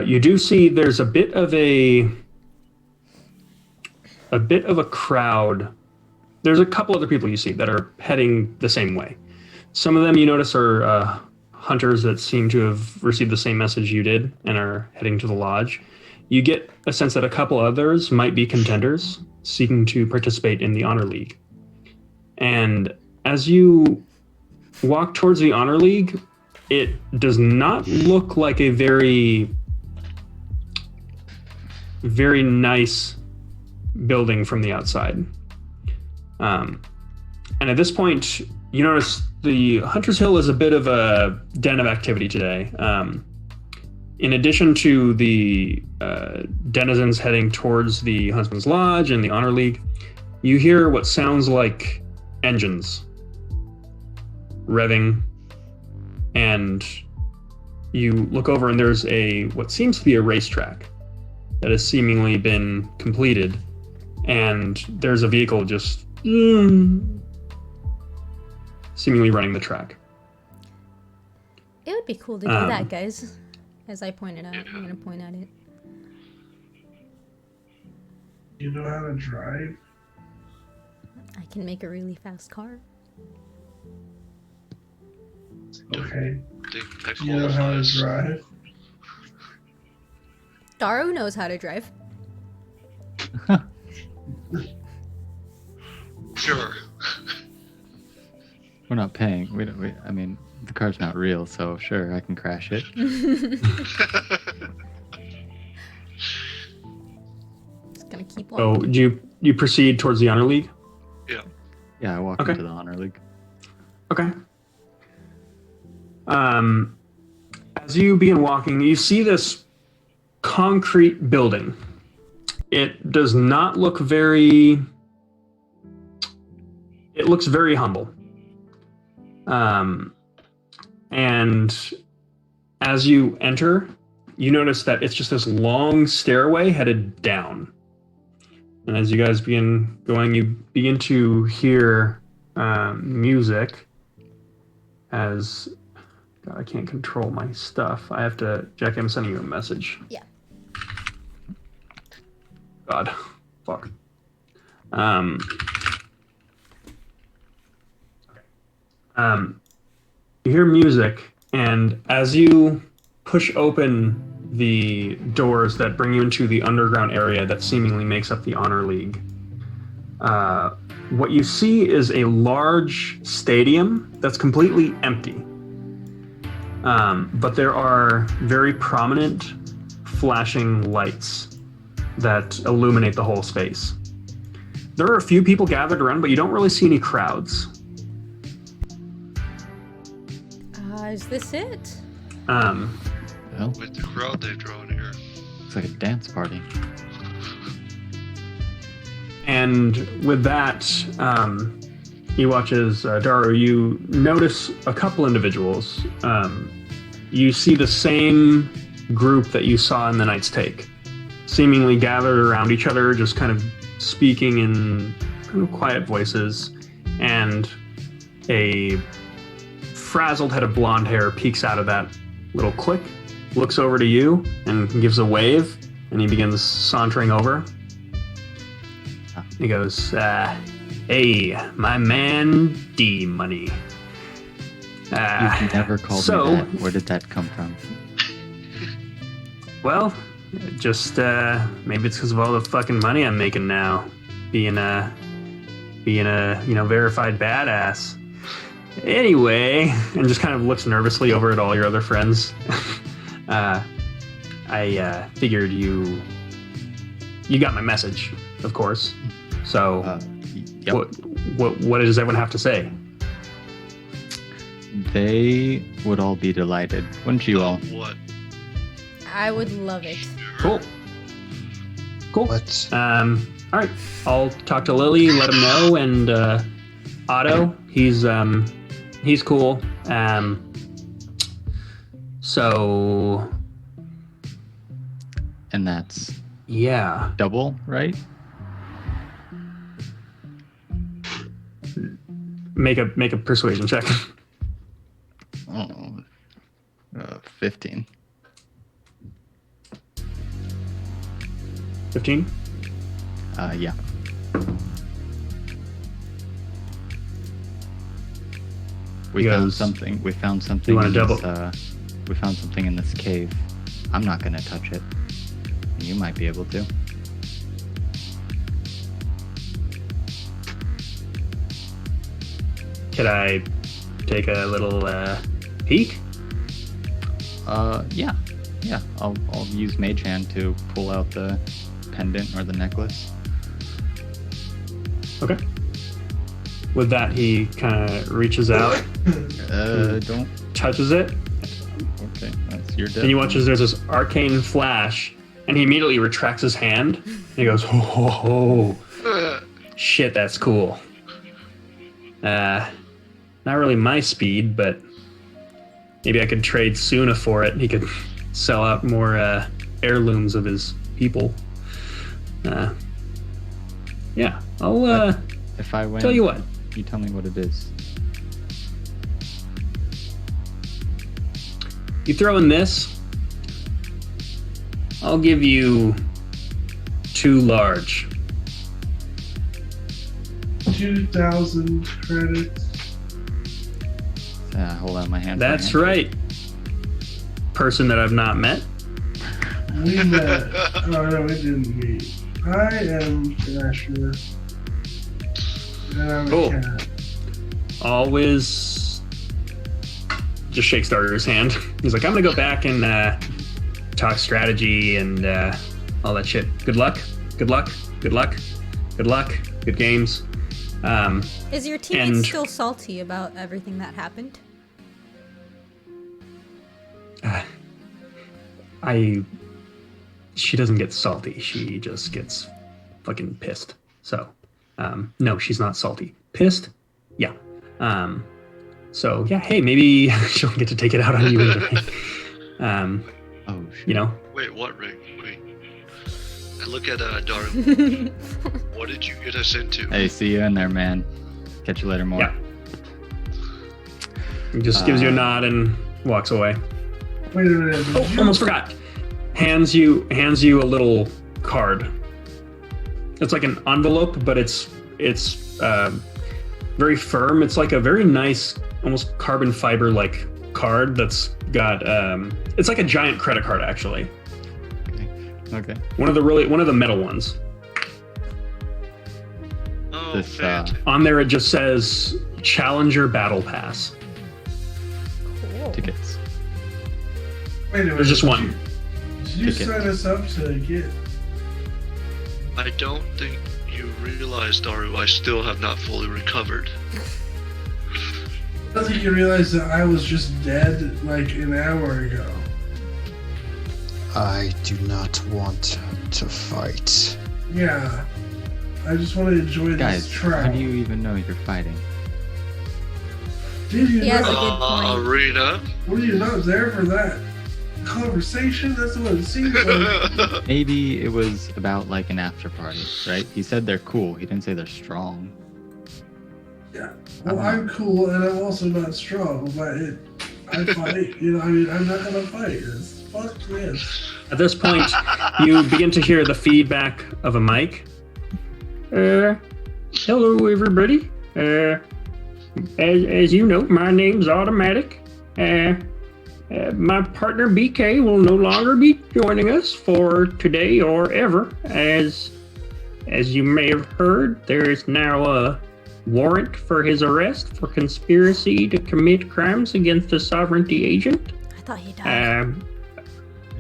you do see there's a bit of a crowd. There's a couple other people you see that are heading the same way. Some of them you notice are hunters that seem to have received the same message you did and are heading to the lodge. You get a sense that a couple others might be contenders seeking to participate in the Honor League. And as you walk towards the Honor League, it does not look like a very very nice building from the outside. And at this point, you notice the Hunter's Hill is a bit of a den of activity today. In addition to the denizens heading towards the Huntsman's Lodge and the Honor League, you hear what sounds like engines revving, and you look over and there's what seems to be a racetrack that has seemingly been completed, and there's a vehicle just seemingly running the track. It would be cool to do that, guys. As I pointed out, I'm gonna point at it. You know how to drive? I can make a really fast car. Okay. Think that You know how to qualifies. drive? Daru knows how to drive. Sure. We're not paying. I mean, the car's not real, so sure, I can crash it. Just gonna keep So walking. do you proceed towards the Honor League? Yeah, I walk Okay. into the Honor League. Okay. As you begin walking, you see this concrete building. It does not look very... It looks very humble. And as you enter, you notice that it's just this long stairway headed down. And as you guys begin going, you begin to hear music as... God, I can't control my stuff. I have to... Jackie, I'm sending you a message. Yeah. God. Fuck. You hear music, and as you push open the doors that bring you into the underground area that seemingly makes up the Honor League, what you see is a large stadium that's completely empty. But there are very prominent flashing lights that illuminate the whole space. There are a few people gathered around, but you don't really see any crowds. Is this it? Well, With the crowd they've drawn here. looks like a dance party. And with that, you watch as Daru, you notice a couple individuals. You see the same group that you saw in the Night's Take, seemingly gathered around each other, just kind of speaking in kind of quiet voices, and a frazzled head of blonde hair peeks out of that little clique, looks over to you, and gives a wave, and he begins sauntering over. He goes, hey, my man D-Money. You've never called so- me that. Where did that come from? Well, just maybe it's because of all the fucking money I'm making now, being a verified badass. Anyway, and just kind of looks nervously over at all your other friends. I figured you got my message, of course. So, Yep. what does everyone have to say? They would all be delighted, wouldn't you all? What? I would love it. Cool. What? All right. I'll talk to Lily, let him know, and Otto, he's cool. So And that's yeah. double, right? Make a persuasion check. Oh, 15. 15. Yeah. We You found guys- something. We found something. wanna in double- This, we found something in this cave. I'm not gonna touch it. You might be able to. Could I take a little peek? Yeah. I'll use Mage Hand to pull out the pendant or the necklace. Okay. With that, he kind of reaches out, Don't. touches it, Okay, that's your death. and you watch as there's this arcane flash, and he immediately retracts his hand, and he goes, ho, ho, ho. Shit, that's cool. Not really my speed, but maybe I could trade Suna for it. He could sell out more heirlooms of his people. Yeah, I'll If I win, tell you what. you tell me what it is. You throw in this, I'll give you 2 large. 2,000 credits. Hold out my hand. That's right. Person that I've not met. We met. Oh no, we didn't meet. I am Asher. And I'm Cool. a cat. Always just shakes Starter's hand. He's like, I'm gonna go back and talk strategy and all that shit. Good luck. Good luck. Good luck. Good luck. Good games. Is your teammate And- still salty about everything that happened? She doesn't get salty. She just gets fucking pissed. So, no, she's not salty. Pissed? Yeah. So yeah, hey, maybe she'll get to take it out on you either. Oh shit. You know, Wait, what ring? Wait. I look at Daru. What did you get us into? Hey, see you in there, man. Catch you later, more. Yeah. he just gives you a nod and walks away. Wait a minute. did Oh, you- almost forgot. Hands you a little card. It's like an envelope, but it's very firm. It's like a very nice, almost carbon fiber like card that's got it's like a giant credit card actually. Okay. One of the metal ones. Oh, This, fantastic. On there it just says Challenger Battle Pass. Cool. Tickets. Wait a minute. There's just one. Did you Ticket. set us up to get? I don't think you realize, Daru, I still have not fully recovered. I don't think you realize that I was just dead like an hour ago. I do not want to fight. Yeah. I just want to enjoy this Guys, trial. how do you even know you're fighting? Did you He has a not? good point. Arena. Were you not there for that conversation? That's what it seems like. Maybe it was about like an after party, right? He said they're cool. He didn't say they're strong. Yeah. Well, I'm cool and I'm also not strong, but I fight. You know, I mean, I'm not gonna fight. It's fuck this. At this point, you begin to hear the feedback of a mic. Hello, everybody. As you know, my name's Automatic. My partner BK will no longer be joining us for today or ever. As you may have heard, there is now a warrant for his arrest for conspiracy to commit crimes against a sovereignty agent. I thought he died.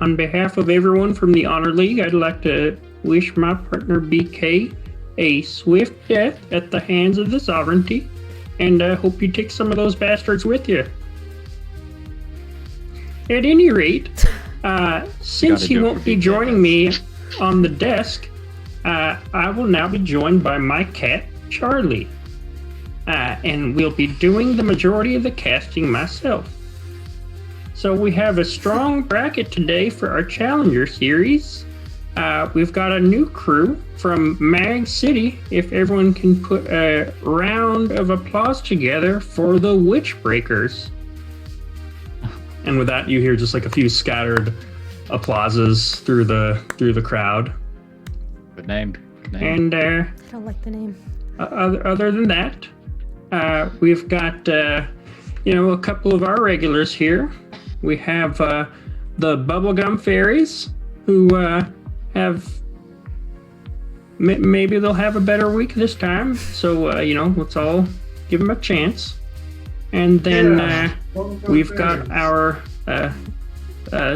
On behalf of everyone from the Honor League, I'd like to wish my partner BK a swift death at the hands of the sovereignty, and I hope you take some of those bastards with you. At any rate, since Got a he joke won't for be BK, joining guys. me on the desk, I will now be joined by my cat, Charlie. And we'll be doing the majority of the casting myself. So we have a strong bracket today for our Challenger series. We've got a new crew from Mag City. If everyone can put a round of applause together for the Witchbreakers. And with that, you hear just like a few scattered applauses through the crowd. Good name. Good name. And I don't like the name. other than that, we've got a couple of our regulars here. We have the Bubblegum Fairies, who have maybe they'll have a better week this time. So let's all give them a chance. And then Yeah. we've got our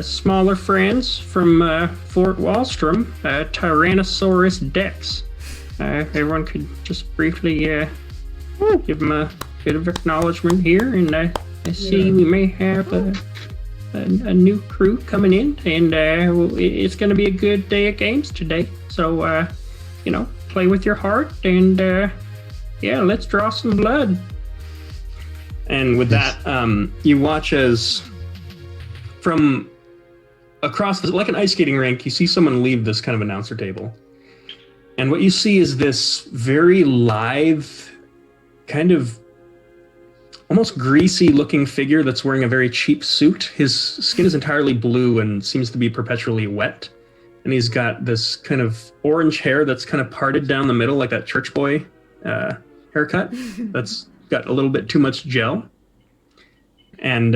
smaller friends from Fort Wallstrom, Tyrannosaurus Dex. Everyone could just briefly give them a bit of acknowledgement here, and I see we may have a new crew coming in, and it's going to be a good day of games today. So, play with your heart, and let's draw some blood. And with that, you watch as from across, like an ice skating rink, you see someone leave this kind of announcer table. And what you see is this very live, kind of almost greasy looking figure that's wearing a very cheap suit. His skin is entirely blue and seems to be perpetually wet. And he's got this kind of orange hair that's kind of parted down the middle like that church boy haircut that's got a little bit too much gel. And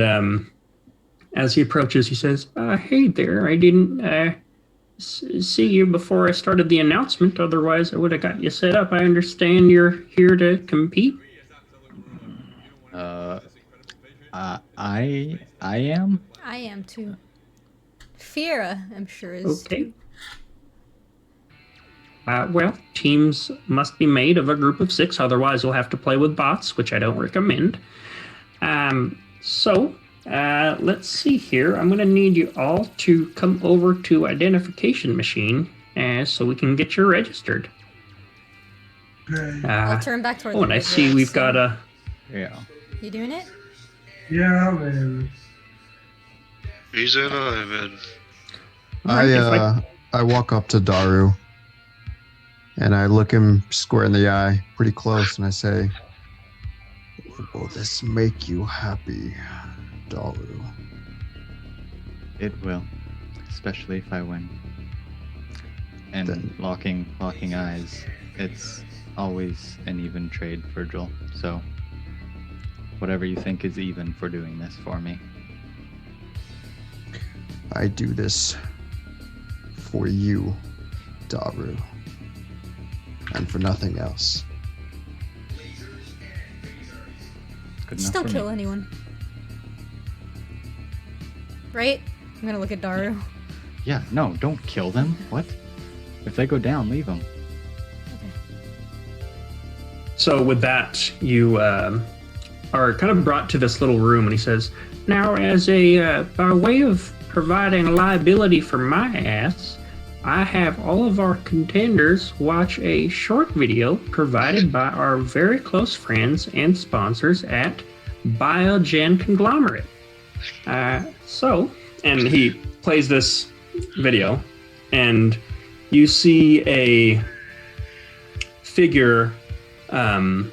as he approaches, he says, hey there, I didn't see you before I started the announcement. Otherwise, I would have got you set up. I understand you're here to compete. I am? I am too. Fiera, I'm sure, is Okay. too. Well, teams must be made of a group of 6, otherwise you'll have to play with bots, which I don't recommend. Let's see here. I'm going to need you all to come over to identification machine so we can get you registered. Okay. I'll turn back toward the and I see we've got a... Yeah. You doing it? Yeah, man. He's in, I'm in. I walk up to Daru and I look him square in the eye, pretty close, and I say, will this make you happy, Daru? It will, especially if I win. And Then- locking eyes, it's always an even trade, Virgil. So, whatever you think is even for doing this for me. I do this for you, Daru, and for nothing else. Good Just enough don't for kill me. anyone. Right? I'm gonna look at Daru. Yeah, no, don't kill them. What? If they go down, leave them. So with that, you are kind of brought to this little room, and he says, now, as a by way of providing liability for my ass, I have all of our contenders watch a short video provided by our very close friends and sponsors at Biogen Conglomerate. And he plays this video, and you see a figure, also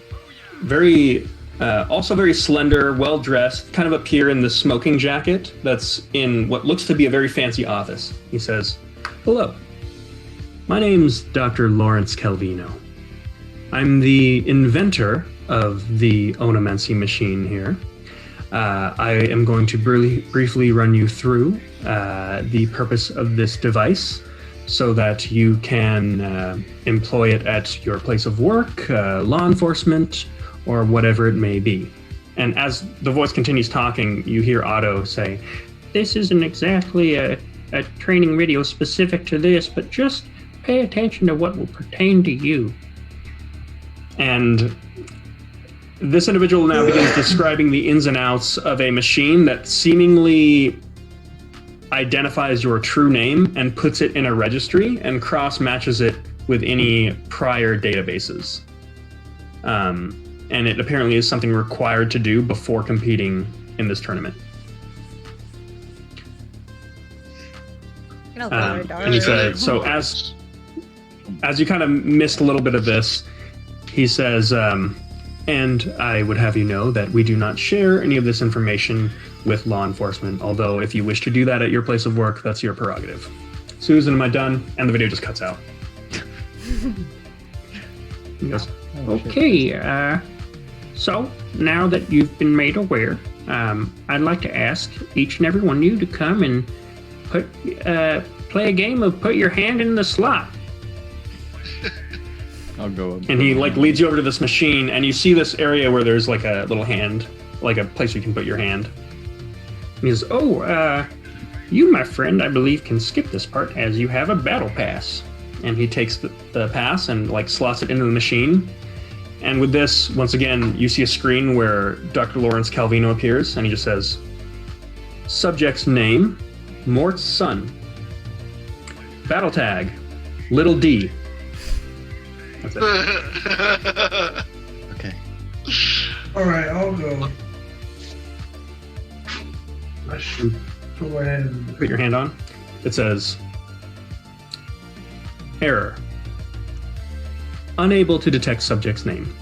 very slender, well-dressed, kind of appear in the smoking jacket that's in what looks to be a very fancy office. He says, hello, my name's Dr. Lawrence Calvino. I'm the inventor of the Onomancy machine here. I am going to briefly run you through the purpose of this device so that you can employ it at your place of work, law enforcement, or whatever it may be. And as the voice continues talking, you hear Otto say, this isn't exactly a training video specific to this, but just pay attention to what will pertain to you. And this individual now begins describing the ins and outs of a machine that seemingly identifies your true name and puts it in a registry and cross-matches it with any prior databases. And it apparently is something required to do before competing in this tournament. I'm gonna lower Daru. And he said, so as you kind of missed a little bit of this, he says, and I would have you know that we do not share any of this information with law enforcement, although if you wish to do that at your place of work, that's your prerogative. Susan, am I done? And the video just cuts out. He goes, okay, so now that you've been made aware, I'd like to ask each and every one of you to come and play a game of put your hand in the slot. I'll go up. And he leads you over to this machine, and you see this area where there's like a little hand, like a place you can put your hand. And he says, You, my friend, I believe can skip this part as you have a battle pass. And he takes the pass and like slots it into the machine. And with this, once again, you see a screen where Dr. Lawrence Calvino appears, and he just says, subject's name, Mort's son. Battle tag, Little D. That's it. Okay. Alright, I'll go. I should put my hand in Put your hand on. It says, error. Unable to detect subject's name.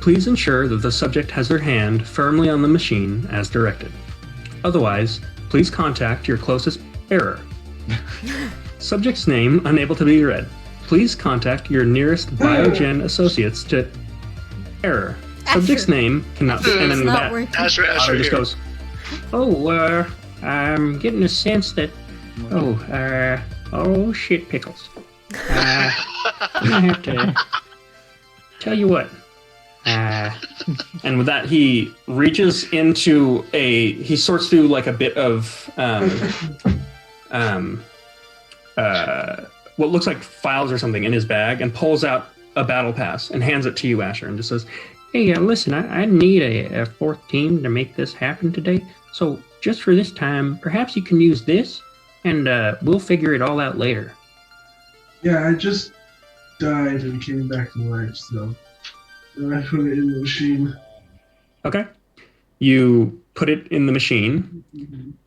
Please ensure that the subject has their hand firmly on the machine as directed. Otherwise, please contact your closest error. Subject's name unable to be read. Please contact your nearest Biogen associates to error. Subject's Asher. name cannot be. And then It's with not that, working. Asher, Otto just here. goes, I'm getting a sense that, shit pickles. I'm gonna have to tell you what. And with that, he reaches into he sorts through like a bit of, what looks like files or something in his bag and pulls out a battle pass and hands it to you, Asher, and just says, hey, listen, I need a fourth team to make this happen today. So just for this time, perhaps you can use this and we'll figure it all out later. Yeah, I just died and came back to life, so I put it in the machine. Okay. You put it in the machine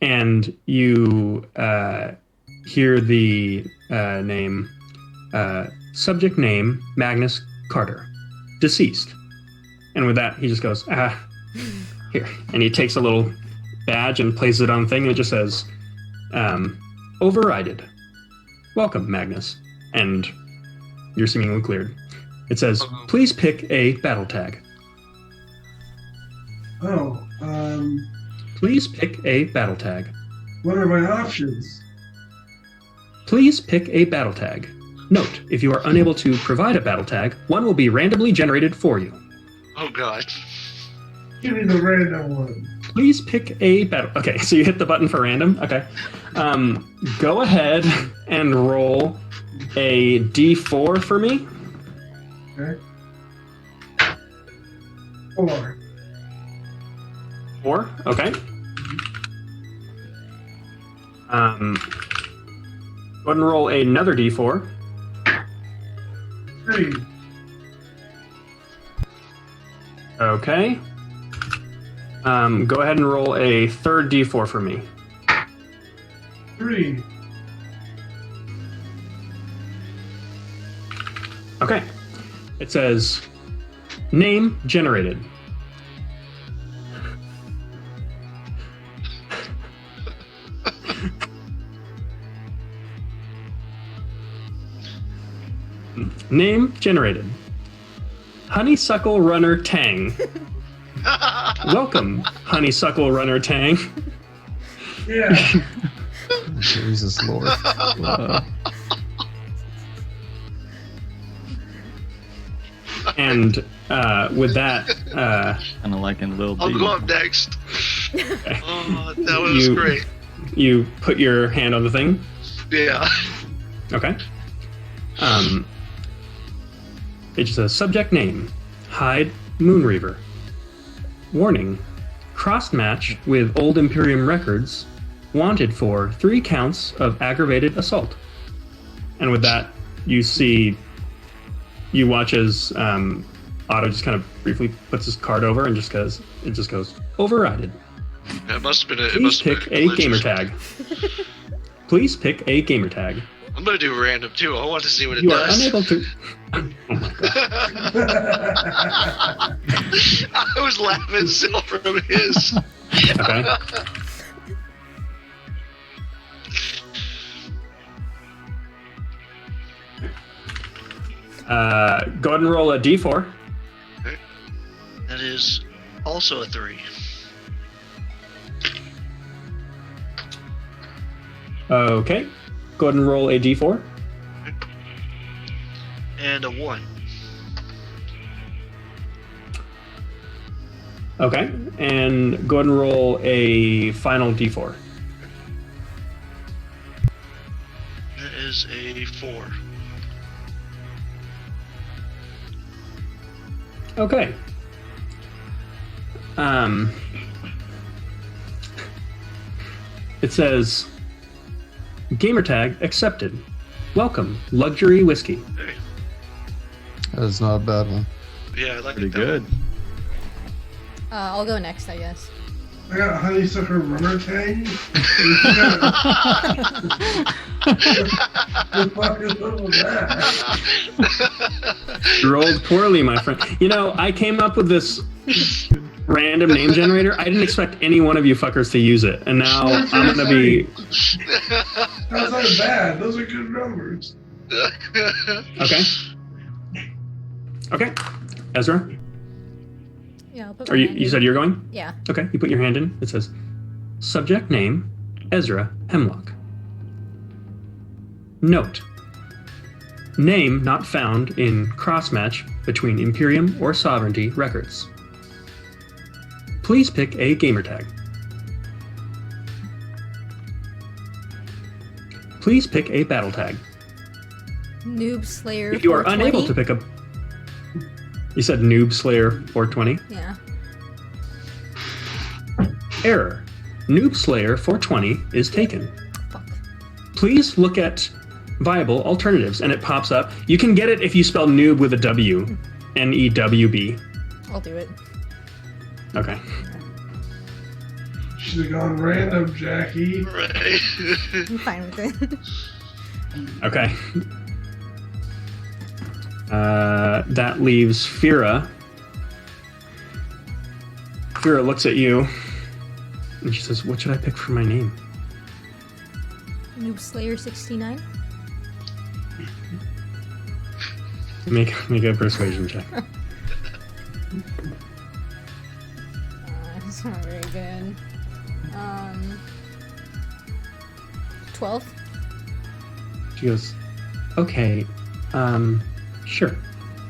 and you hear the name, subject name, Magnus Carter, deceased. And with that, he just goes, here. And he takes a little badge and places it on the thing, and it just says, overrided. Welcome, Magnus. And you're seemingly cleared. It says, please pick a battle tag. Oh, Please pick a battle tag. what are my options? Please pick a battle tag. Note, if you are unable to provide a battle tag, one will be randomly generated for you. Oh god. Give me the random one. Please pick a battle. Okay, so you hit the button for random. Okay. Go ahead and roll a d4 for me. Okay. 4. 4. Okay. Go ahead and roll another d4. 3. Okay. Go ahead and roll a third d4 for me. 3. Okay. It says, name generated. Name generated. Honeysuckle Runner Tang. Welcome, Honeysuckle Runner Tang. Yeah. Jesus Lord. And with that, Kind of like in Lil D. I'll go up next. Oh, that was You- great. you put your hand on the thing. Yeah. Okay. It just says subject name, Hyde Moonreaver. Warning, cross match with Old Imperium records, wanted for 3 counts of aggravated assault. And with that, you watch as Otto just kind of briefly puts his card over and just goes overrided. It must have been a. It Please must have pick been a gamer tag. Please pick a gamer tag. I'm gonna do random too. I want to see what it You are does. unable to. Oh my god. I was laughing still from his. Okay. Go ahead and roll a d4. That is also a 3. Okay. Go ahead and roll a d4. And a 1. Okay. And go ahead and roll a final d4. is a 4. Okay. It says, gamertag accepted. Welcome, luxury whiskey. Hey, That is not a bad one. yeah, I like Pretty it. good. I'll go next, I guess. I got honeysuckle runner tag. What fucking up with that? You rolled poorly, my friend. You know, I came up with this random name generator. I didn't expect any one of you fuckers to use it. And now I'm going to be... That's not bad. Those are good numbers. Okay. Okay. Ezra, Yeah, I'll put are my you hand you in. said you're going? Yeah. Okay, you put your hand in. It says, subject name, Ezra Hemlock. Note, name not found in cross-match between Imperium or Sovereignty records. Please pick a gamertag. Please pick a battle tag. Noob Slayer. If you are unable to 420. pick a... You said Noob Slayer 420? Yeah. Error. Noob Slayer 420 is taken. Fuck. Please look at viable alternatives, and it pops up. You can get it if you spell noob with a W. N-E-W-B. I'll do it. Okay. Should have gone random, Jackie. Right. I'm fine with it. Okay. That leaves Fira. Fira looks at you, and she says, what should I pick for my name? Noob Slayer 69. Make a persuasion check. It's not very good. 12. She goes, okay, sure.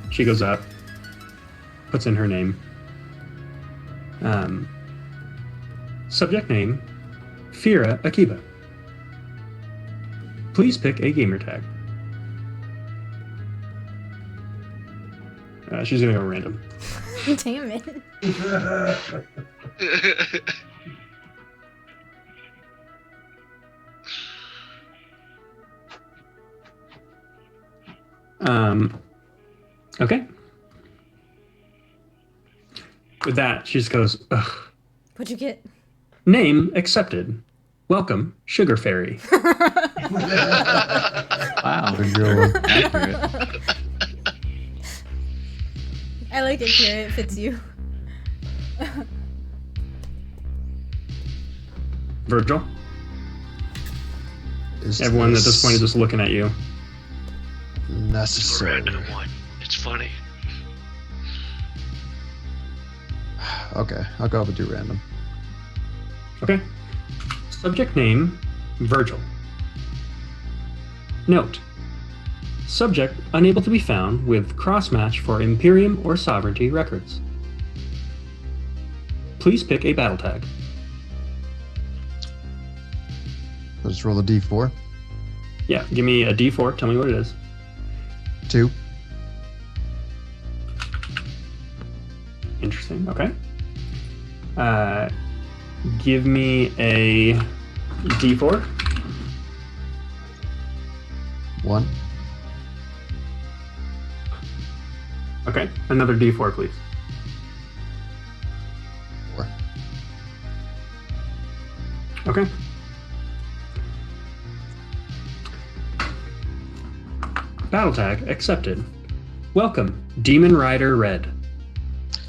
She goes up, puts in her name. Subject name, Fira Akiba. Please pick a gamer tag. She's gonna go random. Damn it. Okay. With that, she just goes, ugh. What'd you get? Name accepted. Welcome, Sugar Fairy. Wow. Good girl. Accurate. I like it here. It fits you. Virgil? Is Everyone at this point is just looking at you. It's a necessary. random one. It's funny. Okay, I'll go with do random. Okay. Subject name, Virgil. Note, subject unable to be found with cross-match for Imperium or Sovereignty records. Please pick a battle tag. I'll just roll a d4. Yeah, give me a d4. Tell me what it is. 2. Interesting. Okay. Give me a d4. 1. Okay. Another d4, please. 4. Okay. Battle tag accepted. Welcome, Demon Rider Red.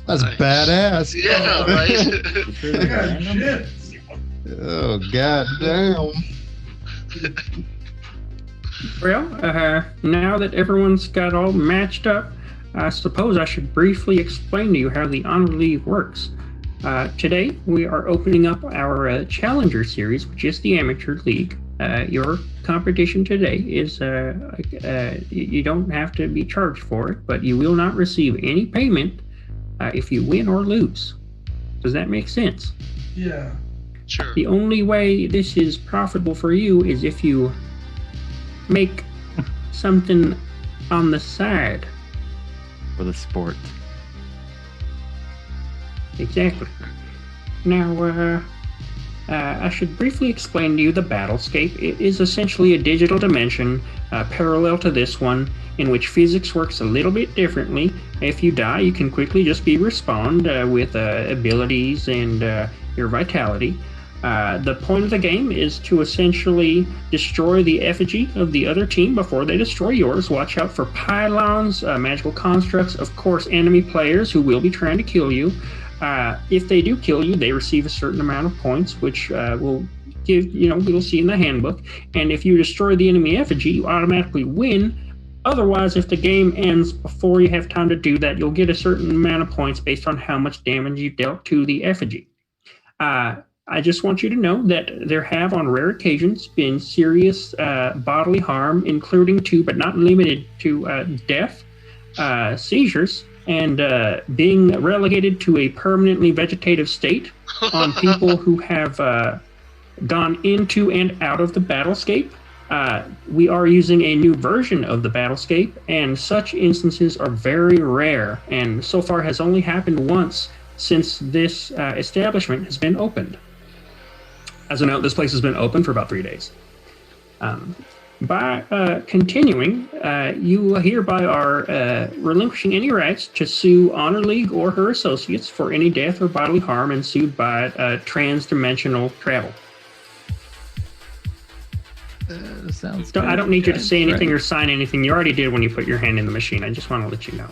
That's Nice. badass. Yeah, right. Sure I they're got random? shit. Oh, god damn. Well, now that everyone's got all matched up, I suppose I should briefly explain to you how the Honor League works. Today, we are opening up our Challenger Series, which is the Amateur League. Your competition today is, you don't have to be charged for it, but you will not receive any payment if you win or lose. Does that make sense? Yeah. Sure. The only way this is profitable for you is if you make something on the side. For the sport. Exactly. Now, I should briefly explain to you the battlescape. It is essentially a digital dimension parallel to this one, in which physics works a little bit differently. If you die, you can quickly just be respawned with abilities and your vitality. The point of the game is to essentially destroy the effigy of the other team before they destroy yours. Watch out for pylons, magical constructs, of course, enemy players who will be trying to kill you. If they do kill you, they receive a certain amount of points, which will give, we'll see in the handbook. And if you destroy the enemy effigy, you automatically win. Otherwise, if the game ends before you have time to do that, you'll get a certain amount of points based on how much damage you dealt to the effigy. I just want you to know that there have, on rare occasions, been serious bodily harm, including to, but not limited to, death, seizures, and being relegated to a permanently vegetative state on people who have gone into and out of the battlescape. We are using a new version of the battlescape, and such instances are very rare, and so far has only happened once since this establishment has been opened. As a note, this place has been open for about 3 days. By continuing, you hereby are relinquishing any rights to sue Honor League or her associates for any death or bodily harm ensued by trans-dimensional travel. Sounds good. I don't need you to guys. say anything Right. or sign anything. You already did when you put your hand in the machine. I just want to let you know.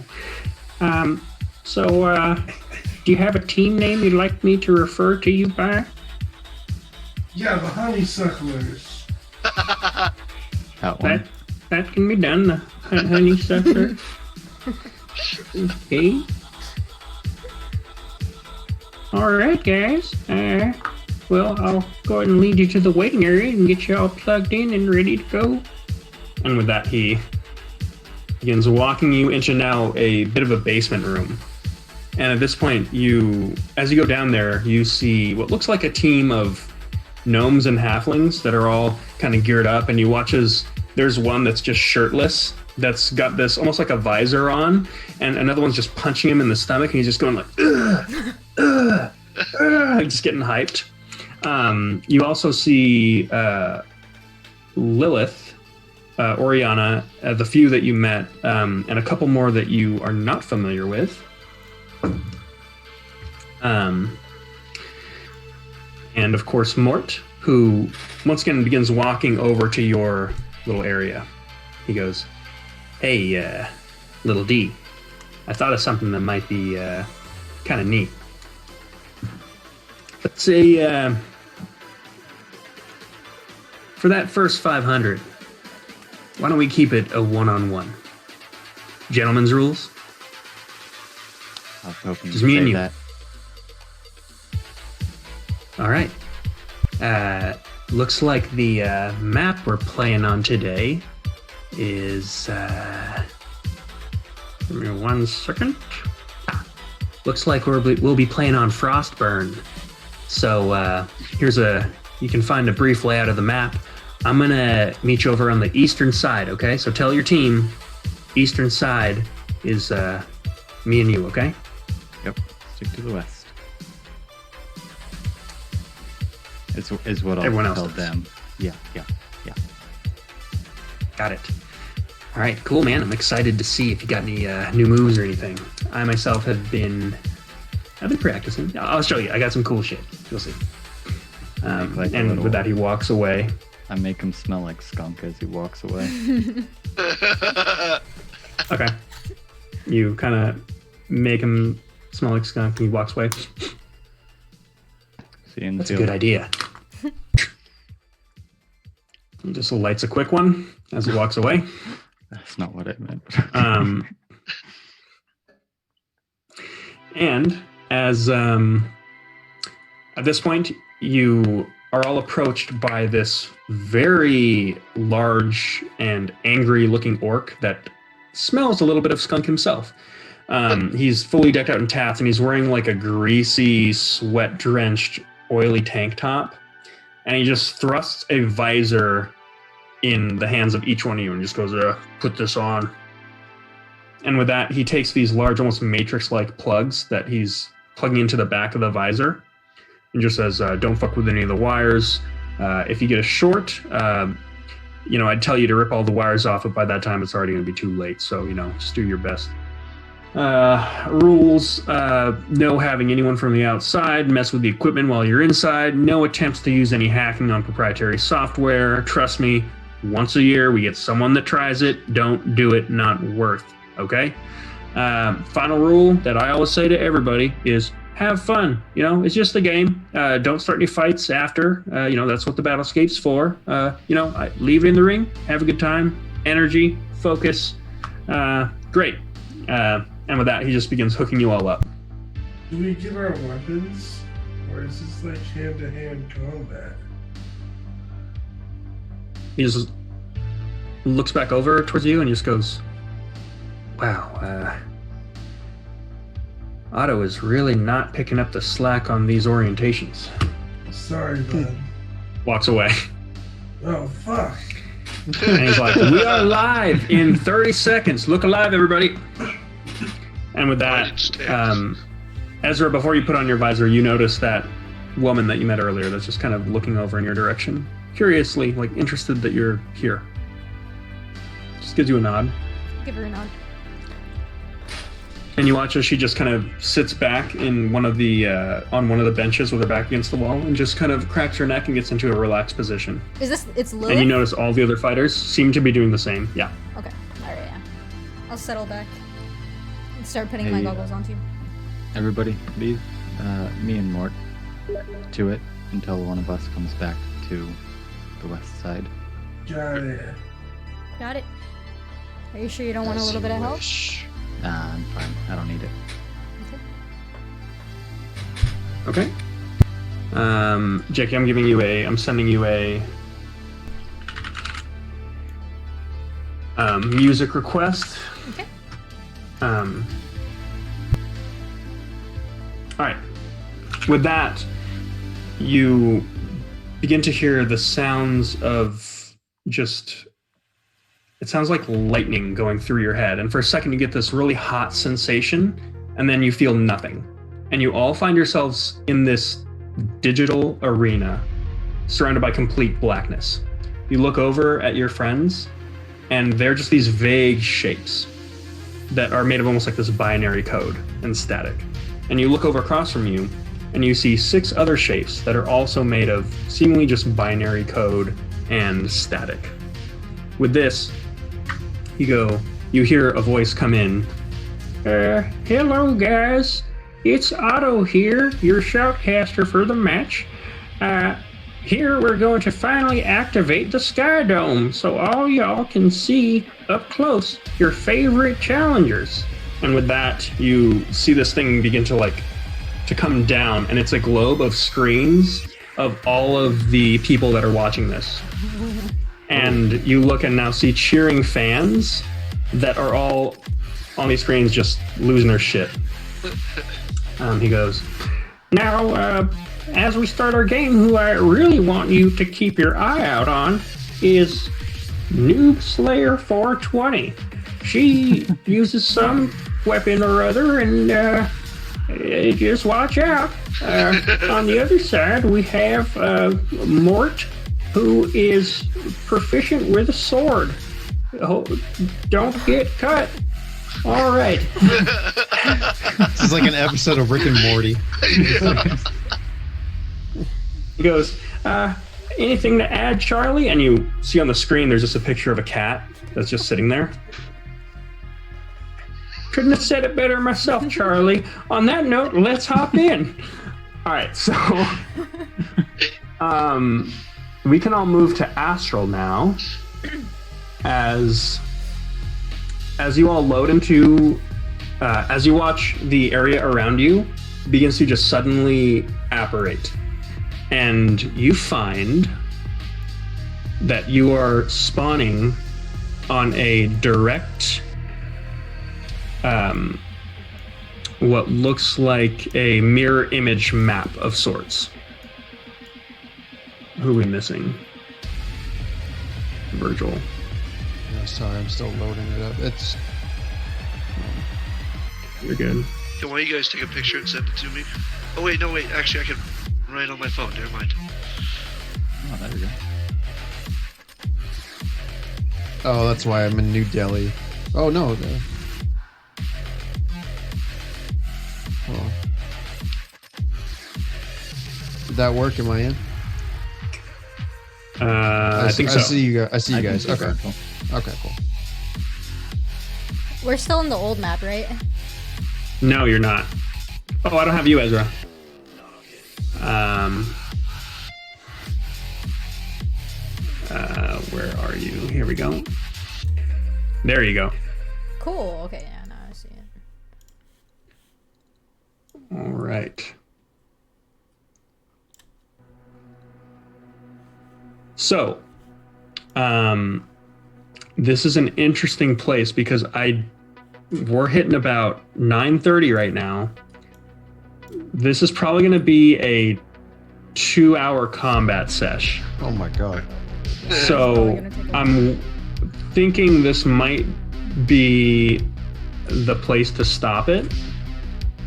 Do you have a team name you'd like me to refer to you by? Yeah, the honeysucklers. That one. That can be done. The honeysuckler. Okay. All right, guys. Well, I'll go ahead and lead you to the waiting area and get you all plugged in and ready to go. And with that, he begins walking you into now a bit of a basement room. And at this point, as you go down there, you see what looks like a team of gnomes and halflings that are all kind of geared up, and you watch as there's one that's just shirtless, that's got this almost like a visor on, and another one's just punching him in the stomach, and he's just going like, ugh, ugh, ugh, just getting hyped. You also see Lilith, Oriana, the few that you met, and a couple more that you are not familiar with. And of course Mort, who once again begins walking over to your little area. He goes, "Hey, little D, I thought of something that might be kind of neat. Let's say for that first 500, why don't we keep it a one-on-one? Gentlemen's rules? I was hoping Just you'd me say and you. that. All right. Looks like the map we're playing on today is... give me 1 second. Looks like we'll be playing on Frostburn. So you can find a brief layout of the map. I'm going to meet you over on the eastern side, okay? So tell your team, eastern side is me and you, okay? Yep. Stick to the west. Is what I'll Everyone else tell does. them. Yeah. Got it. All right, cool, man. I'm excited to see if you got any new moves or anything. I myself I've been practicing. I'll show you. I got some cool shit. You'll see. Like a And little- with that, he walks away. I make him smell like skunk as he walks away. Okay. You kind of make him smell like skunk, and he walks away. See you in the That's a field. good idea. He just lights a quick one as he walks away. That's not what I meant. And as at this point, you are all approached by this very large and angry-looking orc that smells a little bit of skunk himself. He's fully decked out in tats, and he's wearing like a greasy, sweat-drenched, oily tank top. And he just thrusts a visor in the hands of each one of you and just goes, put this on. And with that, he takes these large, almost matrix-like plugs that he's plugging into the back of the visor and just says, don't fuck with any of the wires. If you get a short, I'd tell you to rip all the wires off, but by that time it's already going to be too late. So, just do your best. Rules, no having anyone from the outside mess with the equipment while you're inside. No attempts to use any hacking on proprietary software. Trust me, once a year we get someone that tries it. Don't do it, not worth. Okay? Final rule that I always say to everybody is have fun. It's just a game. Don't start any fights after. That's what the battlescape's for. Leave it in the ring. Have a good time. Energy, focus. Great. And with that, he just begins hooking you all up. Do we get our weapons? Or is this like hand-to-hand combat? He just looks back over towards you and just goes, wow, Otto is really not picking up the slack on these orientations. Sorry, bud. Walks away. Oh, fuck. And he's like, we are live in 30 seconds. Look alive, everybody. And with that, Ezra, before you put on your visor, you notice that woman that you met earlier that's just kind of looking over in your direction. Curiously, interested that you're here. Just gives you a nod. Give her a nod. And you watch as she just kind of sits back in one of the on one of the benches with her back against the wall and just kind of cracks her neck and gets into a relaxed position. It's Lilith? And you notice all the other fighters seem to be doing the same. Yeah. Okay. Alright, yeah. I'll settle back and start putting my goggles on too. Everybody, leave me and Mort to it until one of us comes back to the west side. Got it. Got it. Are you sure you don't want a little bit of help? Nah, I'm fine. I don't need it. Okay. Jackie, I'm sending you a music request. Okay. All right. With that, you begin to hear the sounds of just... It sounds like lightning going through your head. And for a second, you get this really hot sensation, and then you feel nothing. And you all find yourselves in this digital arena, surrounded by complete blackness. You look over at your friends, and they're just these vague shapes that are made of almost like this binary code and static. And you look over across from you, and you see 6 other shapes that are also made of seemingly just binary code and static. With this, you hear a voice come in. Hello guys, it's Otto here, your shoutcaster for the match. Here we're going to finally activate the Sky Dome so all y'all can see up close your favorite challengers. And with that, you see this thing begin to come down, and it's a globe of screens of all of the people that are watching this. And you look and now see cheering fans that are all on these screens just losing their shit. He goes, now, as we start our game, who I really want you to keep your eye out on is Noob Slayer 420. She uses some weapon or other, and just watch out. On the other side, we have Mort, who is proficient with a sword. Oh, don't get cut. All right. This is like an episode of Rick and Morty. He goes, anything to add, Charlie? And you see on the screen there's just a picture of a cat that's just sitting there. Couldn't have said it better myself, Charlie. On that note, let's hop in. All right, so we can all move to Astral now. As you all load into, as you watch the area around you begins to just suddenly apparate. And you find that you are spawning on a direct, what looks like a mirror image map of sorts. Who are we missing? Virgil. Yeah, sorry, I'm still loading it up. It's You're good. Hey, why don't you guys take a picture and send it to me? Oh wait, no wait. Actually, I can write on my phone. Never mind. Oh, there we go. oh, that's why I'm in New Delhi. Oh no. Oh. Did that work? Am I in? I think so. I see you guys. I see you I guys. think so, Okay. Virgil. Okay. Cool. We're still in the old map, right? No, you're not. Oh, I don't have you, Ezra. Where are you? Here we go. There you go. Cool. Okay, yeah, now I see it. All right. So, this is an interesting place because we're hitting about 9:30 right now. This is probably going to be a 2-hour combat sesh. Oh my god. So gonna take a I'm thinking this might be the place to stop it.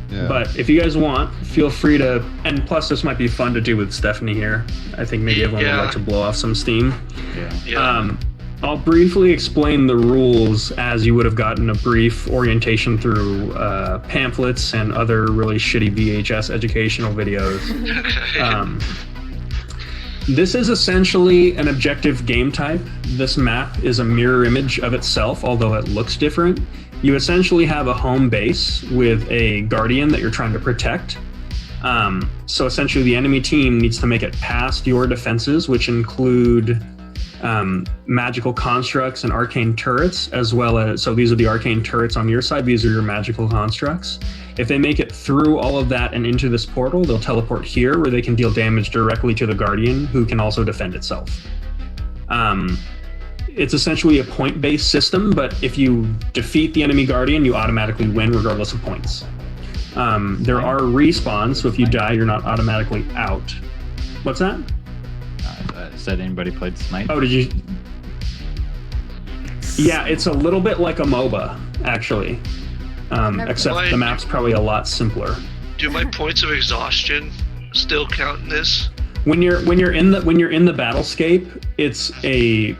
Yeah. But if you guys want, feel free to. And plus, this might be fun to do with Stephanie here. I think maybe everyone would like to blow off some steam. Yeah. I'll briefly explain the rules as you would have gotten a brief orientation through pamphlets and other really shitty VHS educational videos. This is essentially an objective game type. This map is a mirror image of itself, although it looks different. You essentially have a home base with a guardian that you're trying to protect. So essentially the enemy team needs to make it past your defenses, which include magical constructs and arcane turrets, as well as, so these are the arcane turrets on your side, these are your magical constructs. If they make it through all of that and into this portal, they'll teleport here where they can deal damage directly to the guardian, who can also defend itself. It's essentially a point-based system, but if you defeat the enemy guardian, you automatically win regardless of points. There are respawns, so if you die, you're not automatically out. What's that? Said anybody played Smite? Oh, did you? Yeah, it's a little bit like a MOBA, actually. Except the map's probably a lot simpler. Do my points of exhaustion still count in this? When you're in the battlescape, it's a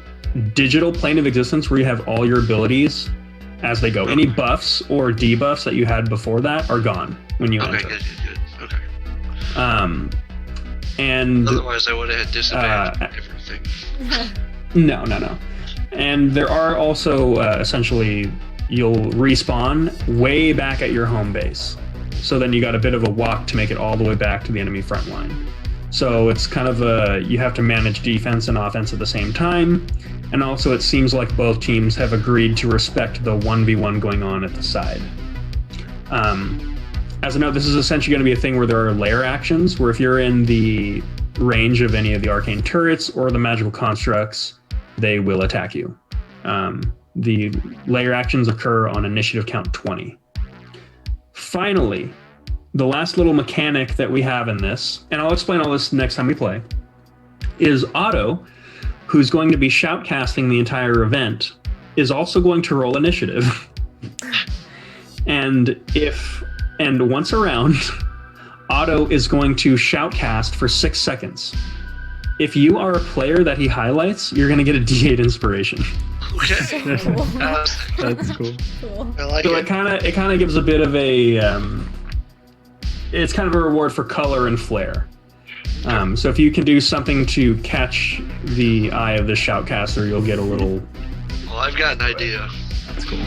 digital plane of existence where you have all your abilities as they go. Any buffs or debuffs that you had before that are gone when you enter. Okay, good. Okay. And otherwise, I would have had disadvantage on everything. No. And there are also essentially you'll respawn way back at your home base. So then you got a bit of a walk to make it all the way back to the enemy front line. So it's kind of you have to manage defense and offense at the same time. And also it seems like both teams have agreed to respect the 1v1 going on at the side. As a note, this is essentially going to be a thing where there are lair actions, where if you're in the range of any of the arcane turrets or the magical constructs, they will attack you. The lair actions occur on initiative count 20. Finally, the last little mechanic that we have in this, and I'll explain all this next time we play, is Otto, who's going to be shoutcasting the entire event, is also going to roll initiative. And once around, Otto is going to shoutcast for 6 seconds. If you are a player that he highlights, you're going to get a D8 inspiration. Okay. Cool. That's cool. Cool. I like So it. it kind of gives a bit of a it's kind of a reward for color and flair. So if you can do something to catch the eye of the shoutcaster, you'll get a little. Well, I've got an idea. That's cool.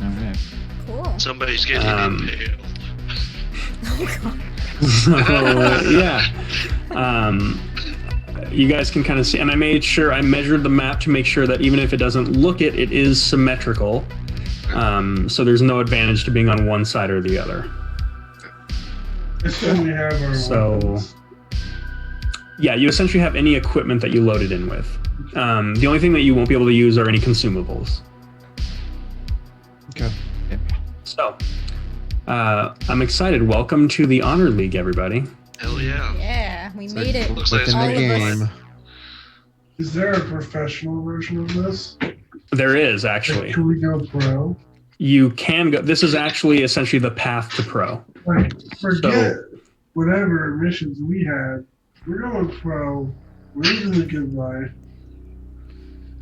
All right. Cool. Somebody's getting impaled. Oh god. So yeah, you guys can kind of see, and I measured the map to make sure that even if it doesn't look it, it is symmetrical. So there's no advantage to being on one side or the other. Assume we have our weapons. Yeah, you essentially have any equipment that you loaded in with. The only thing that you won't be able to use are any consumables. Okay. So, I'm excited. Welcome to the Honor League, everybody. Hell yeah. Yeah, we made it. Looks like Within it's the all of us. game. Is there a professional version of this? There is actually. Can we go pro? You can go. This is actually essentially the path to pro. Like, forget whatever missions we had. We're going pro. Waving the goodbye.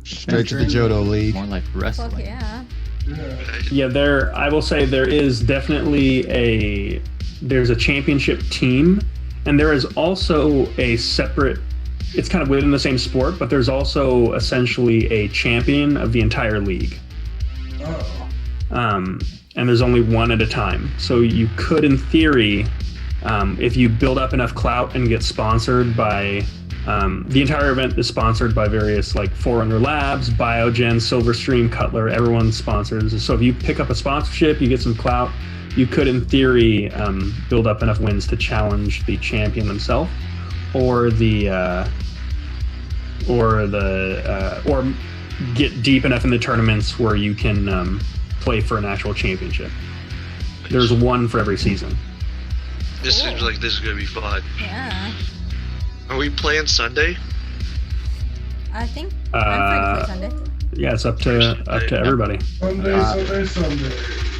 Straight to the Johto League. More like wrestling. Fuck yeah. Yeah. Yeah, I will say there is definitely there's a championship team, and there is also a separate. It's kind of within the same sport, but there's also essentially a champion of the entire league. Oh. And there's only one at a time. So you could, in theory, if you build up enough clout and get sponsored by, the entire event is sponsored by various like Forerunner Labs, Biogen, Silverstream, Cutler, everyone sponsors. So if you pick up a sponsorship, you get some clout, you could, in theory, build up enough wins to challenge the champion themselves, or get deep enough in the tournaments where you can play for an actual championship. There's one for every season. This seems like this is gonna be fun. Yeah. Are we playing Sunday? I think I'm free to play Sunday. Yeah, it's up to everybody. Sunday.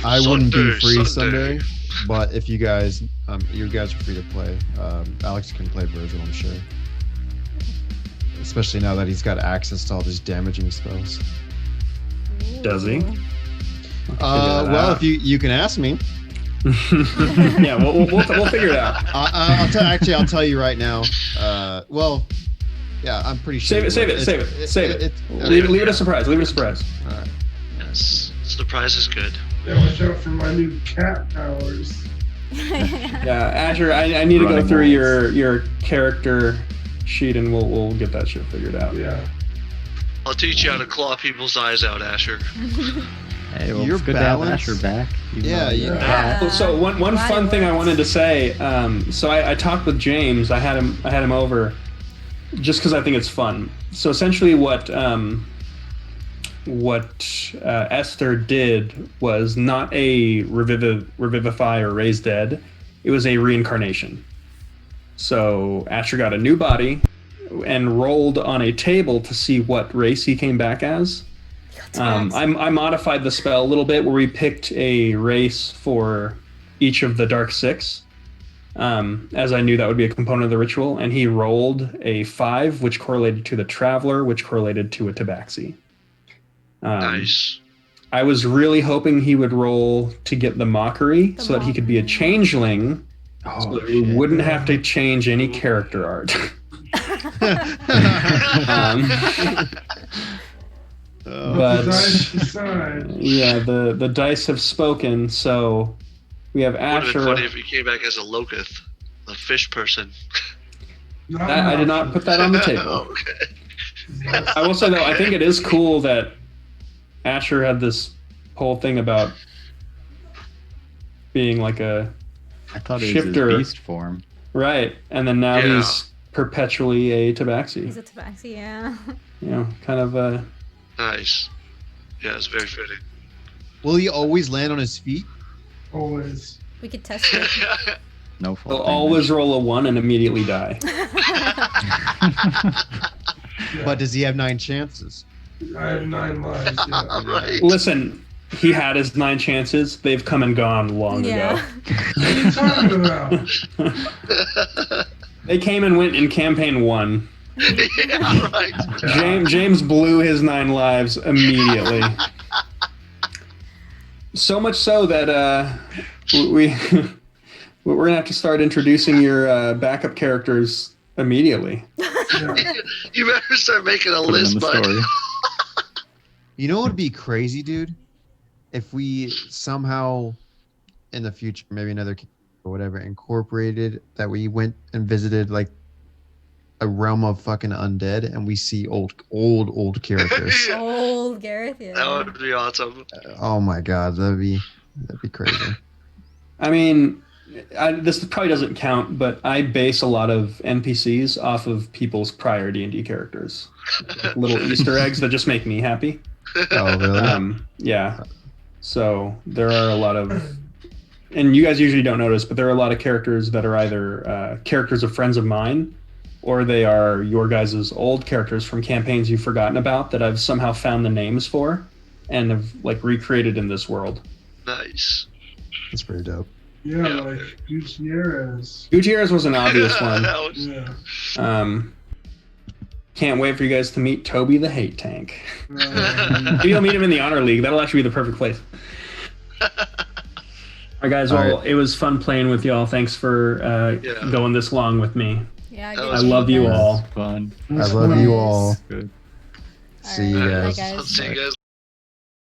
I wouldn't be Sunday, free Sunday. Sunday, but if you guys are free to play, Alex can play Virgil, I'm sure. Especially now that he's got access to all these damaging spells. Does he? Ooh. Well, if you can ask me. Yeah, we'll figure it out. I'll tell you right now. Yeah, I'm pretty sure. Save it. Leave it a surprise. Leave it a surprise. All right. Yes. Surprise is good. Yeah, watch out for my new cat powers. Yeah, Azure, I need to go Running through walls. your character sheet, and we'll get that shit figured out. Yeah. I'll teach you how to claw people's eyes out, Asher. Hey, well, Your it's good to have balance- Asher back. even Yeah, though you- you're Yeah. back. So one Glad fun it thing I works. wanted to say. So I talked with James. I had him over, just because I think it's fun. So essentially, what Esther did was not a revivify or raise dead. It was a reincarnation. So Asher got a new body and rolled on a table to see what race he came back as. I modified the spell a little bit, where we picked a race for each of the Dark Six, as I knew that would be a component of the ritual, and he rolled a 5, which correlated to the Traveler, which correlated to a Tabaxi. Nice. I was really hoping he would roll to get the Mockery, so that he could be a changeling, so that we wouldn't have to change any character art. But The dice decide. yeah, the dice have spoken, so we have Would have been Asher. funny if he came back as a Locust, a fish person. Not I did not put that on the table. Okay. I will say though, I think it is cool that Asher had this whole thing about being like a I thought it was Shifter. his beast form. right, and then now Yeah. he's perpetually a He's Tabaxi. a tabaxi, yeah. You know, kind of Nice. Yeah, it's very fitting. Will he always land on his feet? Always. We could test it. No he'll fault. always roll a 1 and immediately die. Yeah. But does he have 9 chances? I have 9 lives. Yeah. Right. Listen, he had his 9 chances. They've come and gone long Yeah. What are you talking about? ago. They came and went in campaign 1. Yeah, right. James blew his 9 lives immediately. So much so that we're gonna have to start introducing your backup characters immediately. Yeah. You better start making a Put him in list, the bud. story. You know what would be crazy, dude? If we somehow, in the future, maybe another or whatever, incorporated that we went and visited like a realm of fucking undead, and we see old characters. Yeah. Old Gareth, yeah. That would be awesome. Oh my god, that'd be crazy. I mean, this probably doesn't count, but I base a lot of NPCs off of people's prior D&D characters. Like little Easter eggs that just make me happy. Oh really? Yeah. So there are a lot of, and you guys usually don't notice, but there are a lot of characters that are either characters of friends of mine, or they are your guys' old characters from campaigns you've forgotten about that I've somehow found the names for and have like recreated in this world. Nice. That's pretty dope. Yeah, Yeah. like Gutierrez. Gutierrez was an obvious one. That was- Yeah. Can't wait for you guys to meet Toby the Hate Tank. Uh, Maybe you'll meet him in the Honor League. That'll actually be the perfect place. All right, guys. Well, it was fun playing with y'all. Thanks for Yeah. going this long with me. Yeah, That good I was to love meet you guys. all. Fun. I love you all. Good. See you Alright, guys. bye, I'll see you guys